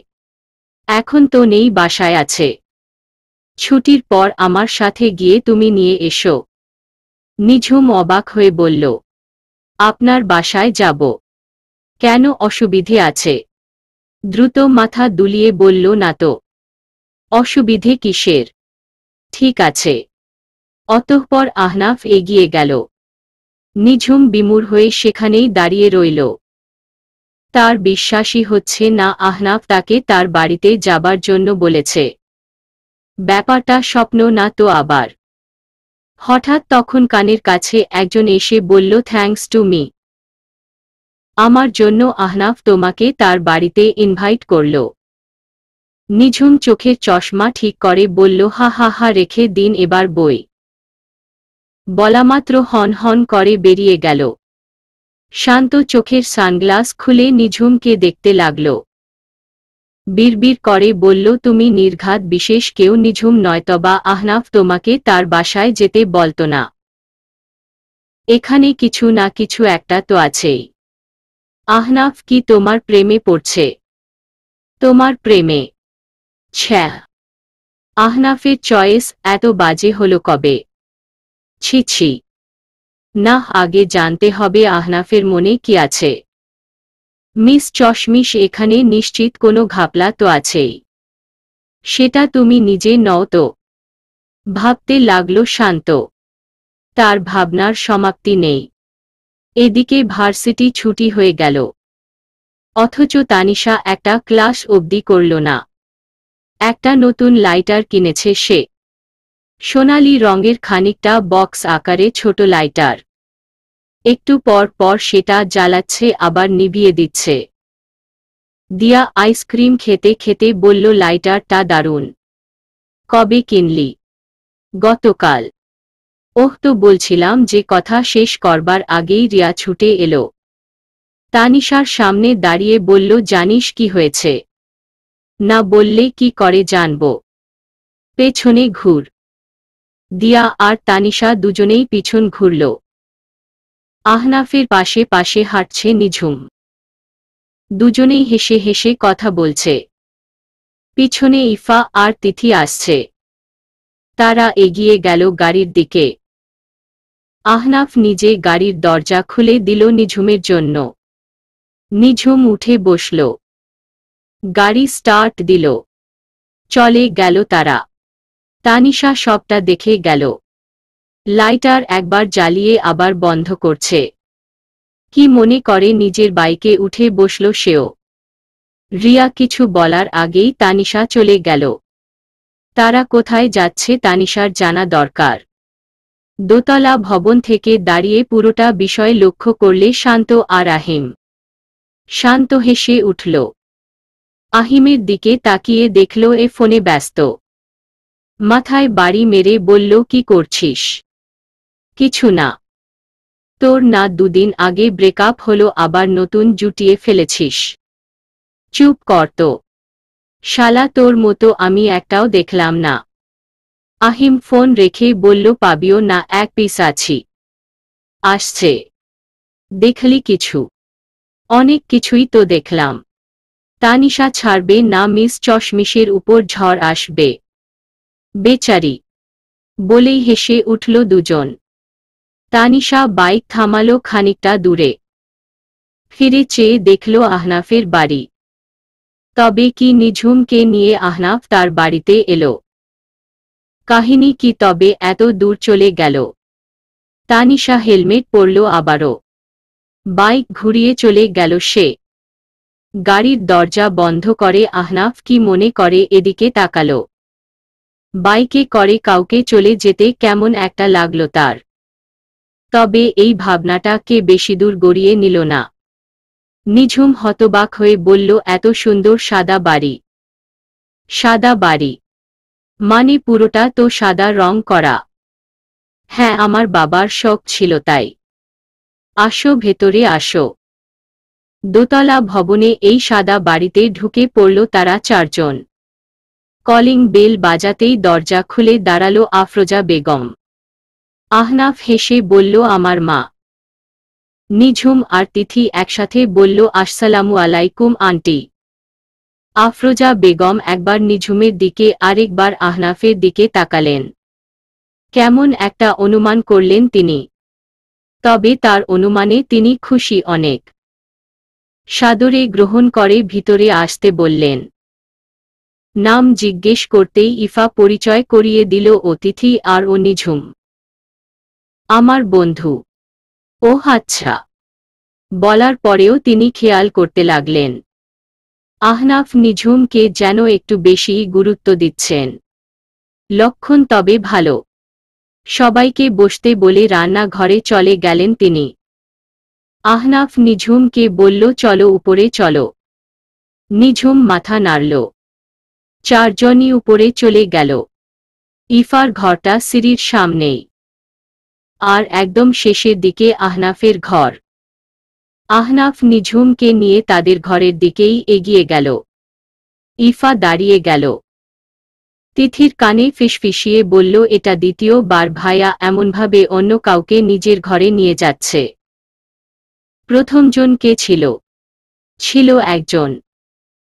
এখন তো নেই, বাসায় আছে। ছুটির পর আমার সাথে গিয়ে তুমি নিয়ে এসো। নিঝুম অবাক হয়ে বলল, আপনার বাসায় যাব? কেন, অসুবিধে আছে? দ্রুত মাথা দুলিয়ে বলল, না তো। অসুবিধে কিসের? ঠিক আছে। অতঃপর আহনাফ এগিয়ে গেল। নিঝুম বিমূঢ় হয়ে সেখানেই দাঁড়িয়ে রইল। তার বিশ্বাসই হচ্ছে না আহনাফ তাকে তার বাড়িতে যাবার জন্য বলেছে। ব্যাপারটা স্বপ্ন না তো আবার। হঠাৎ তখন কানের কাছে একজন এসে বলল, থ্যাঙ্কস টু মি। আমার জন্য আহনাফ তোমাকে তার বাড়িতে ইনভাইট করল। নিঝুম চোখের চশমা ঠিক করে বলল, হা হা হা, রেখে দিন এবার বই। বলামাত্র হন হন করে বেরিয়ে গেল। শান্ত চোখের সানগ্লাস খুলে নিঝুমকে দেখতে লাগল। বিড়বিড় করে বলল, তুমি নির্ঘাত বিশেষ কেউ নিঝুম নয়তবা আহনাফ তোমাকে তার বাসায় যেতে বলত না? এখানে কিছু না কিছু একটা তো আছেই। আহনাফ কি তোমার প্রেমে পড়ছে? তোমার প্রেমে? ছ্যাঃ, আহনাফের চয়েস এত বাজে হলো কবে? ছি ছি, না, আগে জানতে হবে আহনাফের মনে কি আছে। মিস চশমিশ, এখানে নিশ্চিত কোনো ঘাপলা তো আছেই। সেটা তুমি নিজে নও তো? ভাবতে লাগল শান্ত। তার ভাবনার সমাপ্তি নেই। এদিকে ভার্সিটি ছুটি হয়ে গেল, অথচ তানিশা একটা ক্লাস অবধি করল না। একটা নতুন লাইটার কিনেছে সে। সোনালি রঙের খানিকটা বক্স আকারে ছোট লাইটার। একটু পর পর সেটা জ্বালাচ্ছে আবার নিভিয়ে দিচ্ছে। দিয়া আইসক্রিম খেতে খেতে বলল, লাইটারটা দারুণ। কবে কিনলি? গতকাল। ওহ, তো বলছিলাম যে, কথা শেষ করবার আগেই রিয়া ছুটে এলো। তানিশার সামনে দাঁড়িয়ে বলল, জানিস কি হয়েছে? না বললে কি করে জানব? পেছনে ঘুর। দিয়া আর তানিশা দুজনেই পিছন ঘুরল। আহনাফের পাশে পাশে হাঁটছে নিঝুম। দুজনেই হেসে হেসে কথা বলছে। পিছনে ইফা আর তিথি আসছে। তারা এগিয়ে গেল গাড়ির দিকে। আহনাফ নিজে গাড়ির দরজা খুলে দিল নিঝুমের জন্য। নিঝুম উঠে বসল। গাড়ি স্টার্ট দিল। চলে গেল তারা। তানিশা সবটা দেখে গেল। লাইটার একবার জ্বালিয়ে আবার বন্ধ করছে। কি মনে করে নিজের বাইকে উঠে বসল সেও। রিয়া কিছু বলার আগেই তানিশা চলে গেল। তারা কোথায় যাচ্ছে তানিশার জানা দরকার। দোতলা ভবন থেকে দাঁড়িয়ে পুরোটা বিষয় লক্ষ্য করলে শান্ত আর আহিম। শান্ত হেসে উঠল। আহিমের দিকে তাকিয়ে দেখল এ ফোনে ব্যস্ত। মাথায় বাড়ি মেরে বলল কি করছিস? কিছু না। তোর না দুদিন আগে ব্রেকআপ হলো আবার নতুন জুটিয়ে ফেলেছিস? চুপ কর তো। শালা তোর মতো আমি একটাও দেখলাম না। আহিম ফোন রেখে বলল পাবিও না এক পিস আছি। আসছে। দেখলি কিছু? অনেক কিছুই তো দেখলাম। তানিশা ছাড়বে না মিস চশমিশের উপর ঝড় আসবে। বেচারি। বলেই হেসে উঠল দুজন। তানিশা বাইক থামালো খানিকটা দূরে। ফিরে চেয়ে দেখল আহনাফের বাড়ি। তবে কি নিঝুমকে নিয়ে আহনাফ তার বাড়িতে এলো? কাহিনী কি তবে এত দূর চলে গেল? তানিশা হেলমেট পরল আবারও। বাইক ঘুরিয়ে চলে গেল সে। গাড়ির দরজা বন্ধ করে আহনাফ কি মনে করে এদিকে তাকালো। বাইকে করে কাউকে চলে যেতে কেমন একটা লাগলো তার। তবে এই ভাবনাটা কে বেশিদূর গড়িয়ে নিল না। নিঝুম হতবাক হয়ে বলল এত সুন্দর সাদা বাড়ি? সাদা বাড়ি মানে পুরোটা তো সাদা রং করা। হ্যাঁ আমার বাবার শখ ছিল তাই। আসো ভেতরে আসো। দোতলা ভবনে এই সাদা বাড়িতে ঢুকে পড়ল তারা চারজন। কলিং বেল বাজাতেই দরজা খুলে দাঁড়ালো আফরোজা বেগম। আহনাফ হেসে বলল আমার মা। নিঝুম আর তিথি একসাথে বলল আসসালামু আলাইকুম আন্টি। আফরোজা বেগম একবার নিঝুমের দিকে আরেকবার আহনাফের দিকে তাকালেন। কেমন একটা অনুমান করলেন তিনি। তবে তার অনুমানে তিনি খুশি অনেক। সাদরে গ্রহণ করে ভিতরে আসতে বললেন। নাম জিজ্ঞেস করতেই ইফা পরিচয় করিয়ে দিল অতিথি আর ও নিঝুম। আমার বন্ধু। ওহ আচ্ছা। বলার পরেও তিনি খেয়াল করতে লাগলেন। আহনাফ নিঝুমকে যেন একটু বেশি গুরুত্ব দিচ্ছেন। লক্ষণ তবে ভালো। সবাইকে বসতে বলে রান্নাঘরে চলে গেলেন তিনি। আহনাফ নিঝুমকে বলল চলো উপরে চলো। নিঝুম মাথা নাড়ল। চারজনই উপরে চলে গেল। ইফার ঘরটা সিঁড়ির সামনেই। আর একদম শেষের দিকে আহনাফের ঘর। আহনাফ নিঝুমকে নিয়ে তাদের ঘরের দিকেই এগিয়ে গেল। ইফা দাঁড়িয়ে গেল। তিথির কানে ফিসফিসিয়ে বলল এটা দ্বিতীয়বার ভাইয়া এমনভাবে অন্য কাউকে নিজের ঘরে নিয়ে যাচ্ছে। প্রথমজন কে ছিল? ছিল একজন।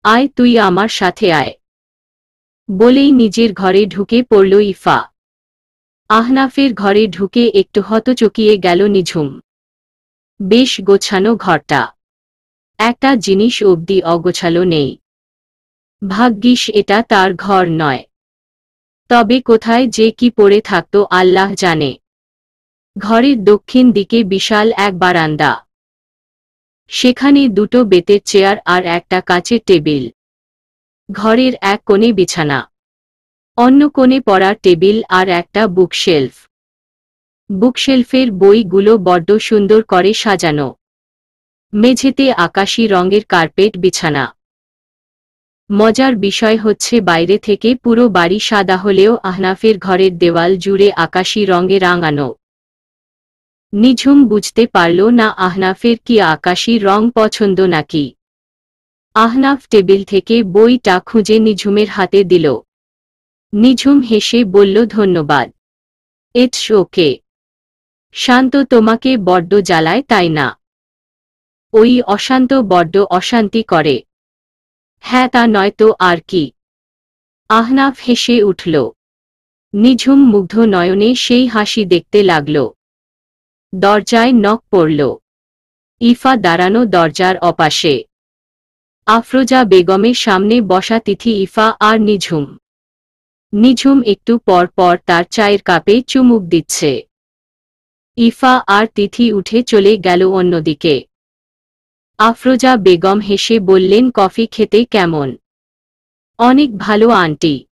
আয় তুই আমার সাথে আয়। বলেই নিজের ঘরে ঢুকে পড়ল ইফা। আহনাফের ঘরে ঢুকে একটু হতচকিয়ে গেল নিঝুম। বেশ গোছানো ঘরটা। একটা জিনিস অবধি অগোছালো নেই। ভাগ্যিস এটা তার ঘর নয়। তবে কোথায় যে কি পড়ে থাকত আল্লাহ জানে। ঘরের দক্ষিণ দিকে বিশাল এক বারান্দা। সেখানে দুটো বেতের চেয়ার আর একটা কাচের টেবিল। ঘরের এক কোণে বিছানা। অন্য কোণে পড়ার টেবিল আর একটা বুকশেলফ। বুকশেলফের বইগুলো বড্ড সুন্দর করে সাজানো। মেঝেতে আকাশি রঙের কার্পেট বিছানা। মজার বিষয় হচ্ছে বাইরে থেকে পুরো বাড়ি সাদা হলেও আহনাফের ঘরের দেওয়াল জুড়ে আকাশি রঙে রাঙানো। নিঝুম বুঝতে পারল না আহনাফের কি আকাশি রং পছন্দ নাকি। আহনাফ টেবিল থেকে বইটা খুঁজে নিঝুমের হাতে দিল। নিঝুম হেসে বলল ধন্যবাদ। It's okay. শান্ত তোমাকে বড্ড জ্বালায় তাই না? ওই অশান্ত বড্ড অশান্তি করে। হ্যাঁ তা নয়তো আর কি। আহনাফ হেসে উঠল। নিঝুম মুগ্ধ নয়নে সেই হাসি দেখতে লাগল। দরজায় নক পড়ল। ইফা দাঁড়ানো দরজার অপাশে। আফরোজা বেগমের সামনে বসা তিথি ইফা আর নিঝুম। নিঝুম একটু পর পর তার চায়ের কাপে চুমুক দিচ্ছে। ইফা আর তিথি উঠে চলে গেল অন্যদিকে। আফরোজা বেগম হেসে বললেন, কফি খেতে কেমন? অনেক ভালো আন্টি।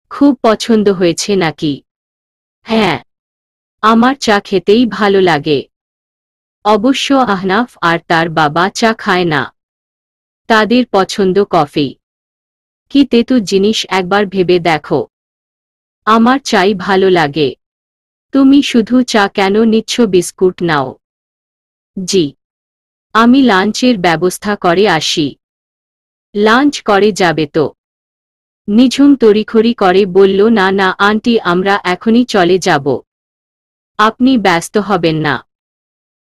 খুব পছন্দ হয়েছে নাকি? হ্যাঁ, আমার চা খেতেই ভালো লাগে। অবশ্য আহনাফ আর তার বাবা চা খায় না। তাদের পছন্দ কফি। কি তেতো জিনিস একবার ভেবে দেখো। আমার চাই ভালো লাগে। তুমি শুধু চা কেন নিচ্ছ, বিস্কুট নাও। জি, আমি লাঞ্চের ব্যবস্থা করে আসি। লাঞ্চ করে যাবে তো? নিঝুম তড়িঘড়ি করে বলল, না না আন্টি, আমরা এখনই চলে যাব। আপনি ব্যস্ত হবেন না।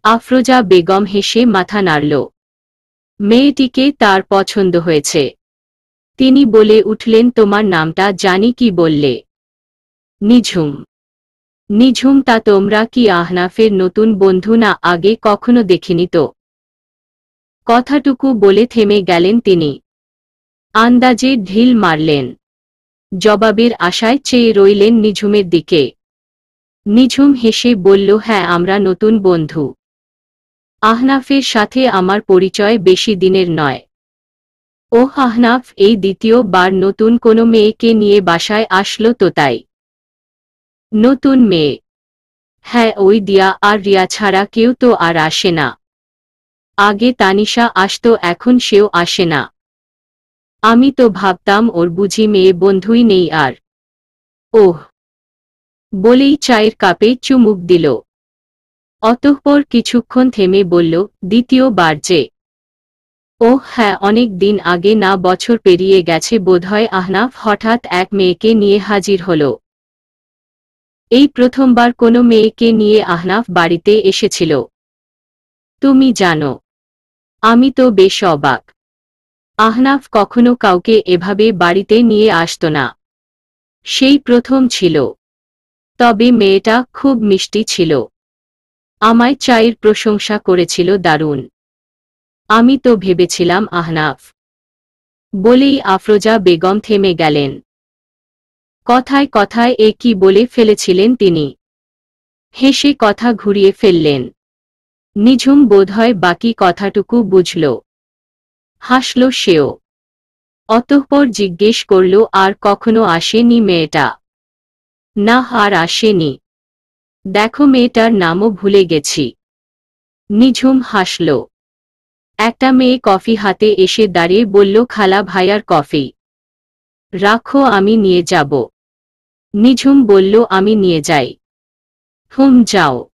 আফরোজা বেগম হেসে মাথা নাড়ল। মেয়েটিকে তার পছন্দ হয়েছে। তিনি বলে উঠলেন, তোমার নামটা জানি কি বললে? নিঝুম। নিঝুম, তা তোমরা কি আহনাফের নতুন বন্ধু না? আগে কখনো দেখিনি তো। কথাটুকু বলে থেমে গেলেন তিনি। আন্দাজে ঢিল মারলেন। জবাবের আশায় চেয়ে রইলেন নিঝুমের দিকে। নিঝুম হেসে বলল, হ্যাঁ, আমরা নতুন বন্ধু। আহনাফের সাথে আমার পরিচয় বেশি দিনের নয়। ওহ, আহনাফ এই দ্বিতীয়বার নতুন কোনো মেয়েকে নিয়ে বাসায় আসলো তো তাই। নতুন মেয়ে? হ্যাঁ, ওই দিয়া আর রিয়া ছাড়া কেউ তো আর আসে না। আগে তানিশা আসতো, এখন সেও আসে না। আমি তো ভাবতাম ওর বুঝি মেয়ে বন্ধুই নেই আর। ওহ, বলেই চায়ের কাপে চুমুক দিল। অতঃপর কিছুক্ষণ থেমে বলল, দ্বিতীয়বার যে? ওহ হ্যাঁ, অনেক দিন আগে না, বছর পেরিয়ে গেছে বোধহয়। আহনাফ হঠাৎ এক মেয়েকে নিয়ে হাজির হল। এই প্রথমবার কোনো মেয়েকে নিয়ে আহনাফ বাড়িতে এসেছিল। তুমি জানো, আমি তো বেশ অবাক। আহনাফ কখনো কাউকে এভাবে বাড়িতে নিয়ে আসতো না। সেই প্রথম ছিল। তবে মেয়েটা খুব মিষ্টি ছিল। আমায় চায়ের প্রশংসা করেছিল দারুণ। আমি তো ভেবেছিলাম আহনাফ। বলেই আফরোজা বেগম থেমে গেলেন। কথায় কথায় এ কি বলে ফেলেছিলেন তিনি। হেসে কথা ঘুরিয়ে ফেললেন। নিঝুম বোধহয় বাকি কথাটুকু বুঝল। হাসল সেও। অতঃপর জিজ্ঞেস করল, আর কখনো আসেনি মেয়েটা? না, আর আসেনি। দেখো, মেয়েটার নামও ভুলে গেছি। নিঝুম হাসল। একটা মেয়ে কফি হাতে এসে দাঁড়িয়ে বলল, খালা ভাইয়ার কফি। রাখো, আমি নিয়ে যাব। নিঝুম বলল, আমি নিয়ে যাই। যাও।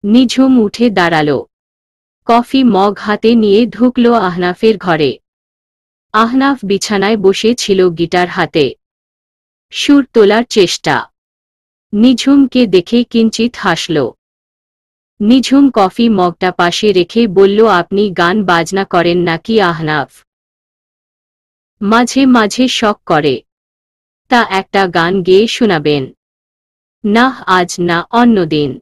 নিঝুম উঠে দাঁড়াল। কফি মগ হাতে নিয়ে ঢুকল আহনাফের ঘরে। আহনাফ বিছানায় বসে ছিল, গিটার হাতে। সুর তোলার চেষ্টা। নিঝুমকে দেখে কিঞ্চিত হাসল। নিঝুম কফি মগটা পাশে রেখে বলল, আপনি গান বাজনা করেন নাকি আহনাফ? মাঝে মাঝে শখ করে। তা একটা গান গেয়ে শোনাবেন? না, আজ না, অন্যদিন।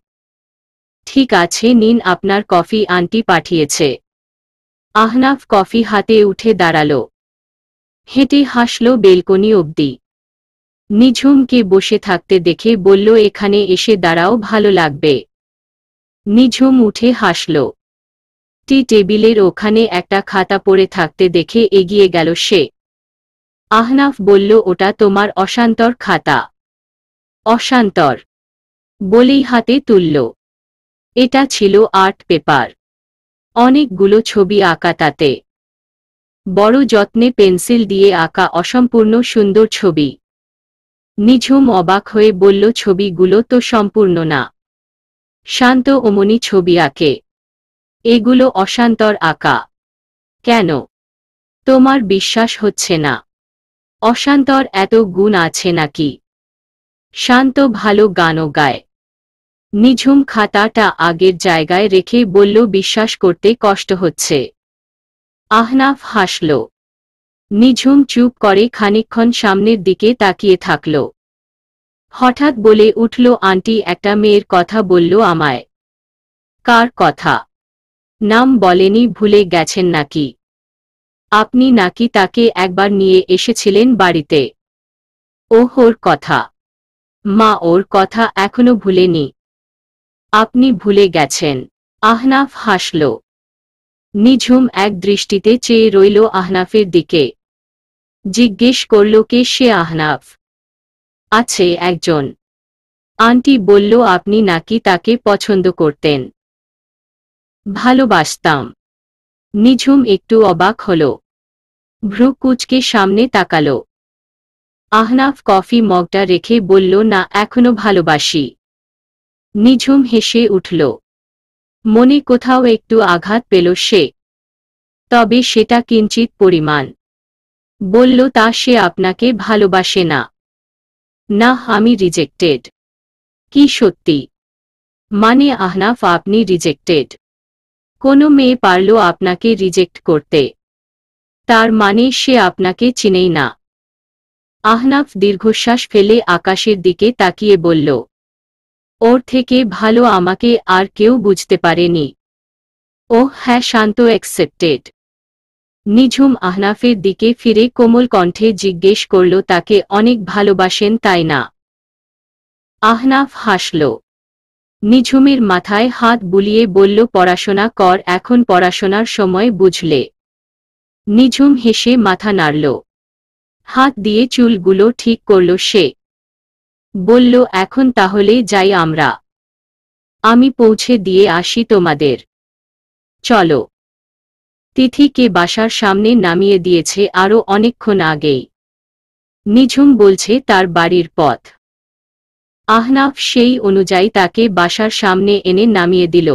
ঠিক আছে, নিন আপনার কফি, আন্টি পাঠিয়েছে। আহনাফ কফি হাতে উঠে দাঁড়াল। হেঁটে হাসল বেলকনি অবধি। নিঝুমকে বসে থাকতে দেখে বলল, এখানে এসে দাঁড়াও, ভালো লাগবে। নিঝুম উঠে হাসল। টি টেবিলের ওখানে একটা খাতা পড়ে থাকতে দেখে এগিয়ে গেল সে। আহনাফ বলল, ওটা তোমার অশান্তর খাতা? অশান্তর? বলেই হাতে তুলল। এটা ছিল আর্ট পেপার। অনেকগুলো ছবি আঁকা তাতে। বড় যত্নে পেন্সিল দিয়ে আঁকা অসম্পূর্ণ সুন্দর ছবি। নিঝুম অবাক হয়ে বলল, ছবিগুলো তো সম্পূর্ণ না। শান্ত অমনি ছবি আঁকে? এগুলো অশান্তর আঁকা। কেন? তোমার বিশ্বাস হচ্ছে না? অশান্তর এত গুণ আছে নাকি? শান্ত ভালো গানও গায়। নিঝুম খাতাটা আগের জায়গায় রেখে বলল, বিশ্বাস করতে কষ্ট হচ্ছে। আহনাফ হাসল। নিঝুম চুপ করে খানিকক্ষণ সামনের দিকে তাকিয়ে থাকল। হঠাৎ বলে উঠল, আন্টি, একটা মেয়ের কথা বলল আমায়। কার কথা? নাম বলেনি, ভুলে গেছেন নাকি? আপনি নাকি তাকে একবার নিয়ে এসেছিলেন বাড়িতে? ওহ, ওর কথা। মা ওর কথা এখনো ভুলেনি। আপনি ভুলে গেছেন। আহনাফ হাসল। নিঝুম এক দৃষ্টিতে চেয়ে রইল আহনাফের দিকে। জিজ্ঞেস করল, কে সে আহনাফ? আছে একজন। আন্টি বলল আপনি নাকি তাকে পছন্দ করতেন। ভালোবাসতাম। নিঝুম একটু অবাক হল। ভ্রু কুঁচকে সামনে তাকাল। আহনাফ কফি মগটা রেখে বলল, না, এখনো ভালোবাসি। নিঝুম হেসে উঠল। মনে কোথাও একটু আঘাত পেল সে। তবে সেটা কিঞ্চিত পরিমাণ। বলল, তা সে আপনাকে ভালোবাসে না? না, আমি রিজেক্টেড। কি সত্যি? মানে আহনাফ, আপনি রিজেক্টেড? কোনো মেয়ে পারল আপনাকে রিজেক্ট করতে? তার মানে সে আপনাকে চিনেই না? আহনাফ দীর্ঘশ্বাস ফেলে আকাশের দিকে তাকিয়ে বলল, ওর থেকে ভালো আমাকে আর কেউ বুঝতে পারেনি। ওহ হ্যাঁ, শান্ত অ্যাকসেপ্টেড। নিঝুম আহনাফের দিকে ফিরে কোমল কণ্ঠে জিজ্ঞেস করল, তাকে অনেক ভালোবাসেন তাই না? আহনাফ হাসল। নিঝুমের মাথায় হাত বুলিয়ে বলল, পড়াশোনা কর, এখন পড়াশোনার সময়, বুঝলে? নিঝুম হেসে মাথা নাড়ল। হাত দিয়ে চুলগুলো ঠিক করল সে। বলল, এখন তাহলে যাই আমরা। আমি পৌঁছে দিয়ে আসি তোমাদের। চলো। তিথিকে বাসার সামনে নামিয়ে দিয়েছে আরও অনেকক্ষণ আগেই। নিঝুম বলছে তার বাড়ির পথ। আহনাফ সেই অনুযায়ী তাকে বাসার সামনে এনে নামিয়ে দিল।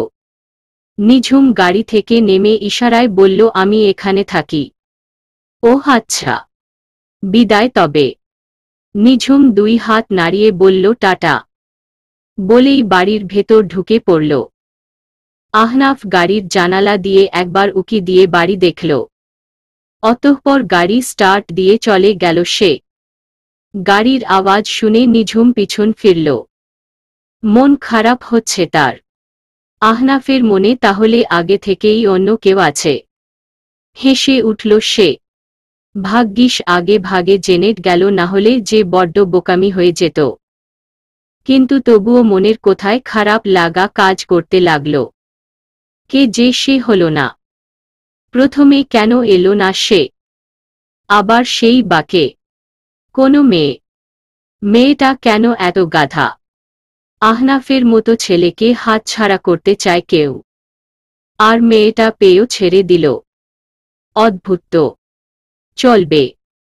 নিঝুম গাড়ি থেকে নেমে ইশারায় বলল, আমি এখানে থাকি। ওহ আচ্ছা, বিদায় তবে। নিঝুম দুই হাত নাড়িয়ে বলল, টাটা। বলেই বাড়ির ভেতর ঢুকে পড়ল। আহনাফ গাড়ির জানালা দিয়ে একবার উকি দিয়ে বাড়ি দেখল। অতঃপর গাড়ি স্টার্ট দিয়ে চলে গেল সে। গাড়ির আওয়াজ শুনে নিঝুম পিছন ফিরল। মন খারাপ হচ্ছে তার। আহনাফের মনে তাহলে আগে থেকেই অন্য কেউ আছে। হেসে উঠল সে। ভাগ্যিস আগে ভাগে জেনে গেল, না হলে যে বড্ড বোকামি হয়ে যেত। কিন্তু তবুও মনের কোথায় খারাপ লাগা কাজ করতে লাগল। কে যে সে হল না? প্রথমে কেন এলো না সে? আবার সেই বাকে কোনো মেয়ে? মেয়েটা কেন এত গাধা? আহনাফের মতো ছেলেকে হাতছাড়া করতে চায় কেউ, আর মেয়েটা পেয়েও ছেড়ে দিল। অদ্ভুত তো। চলবে।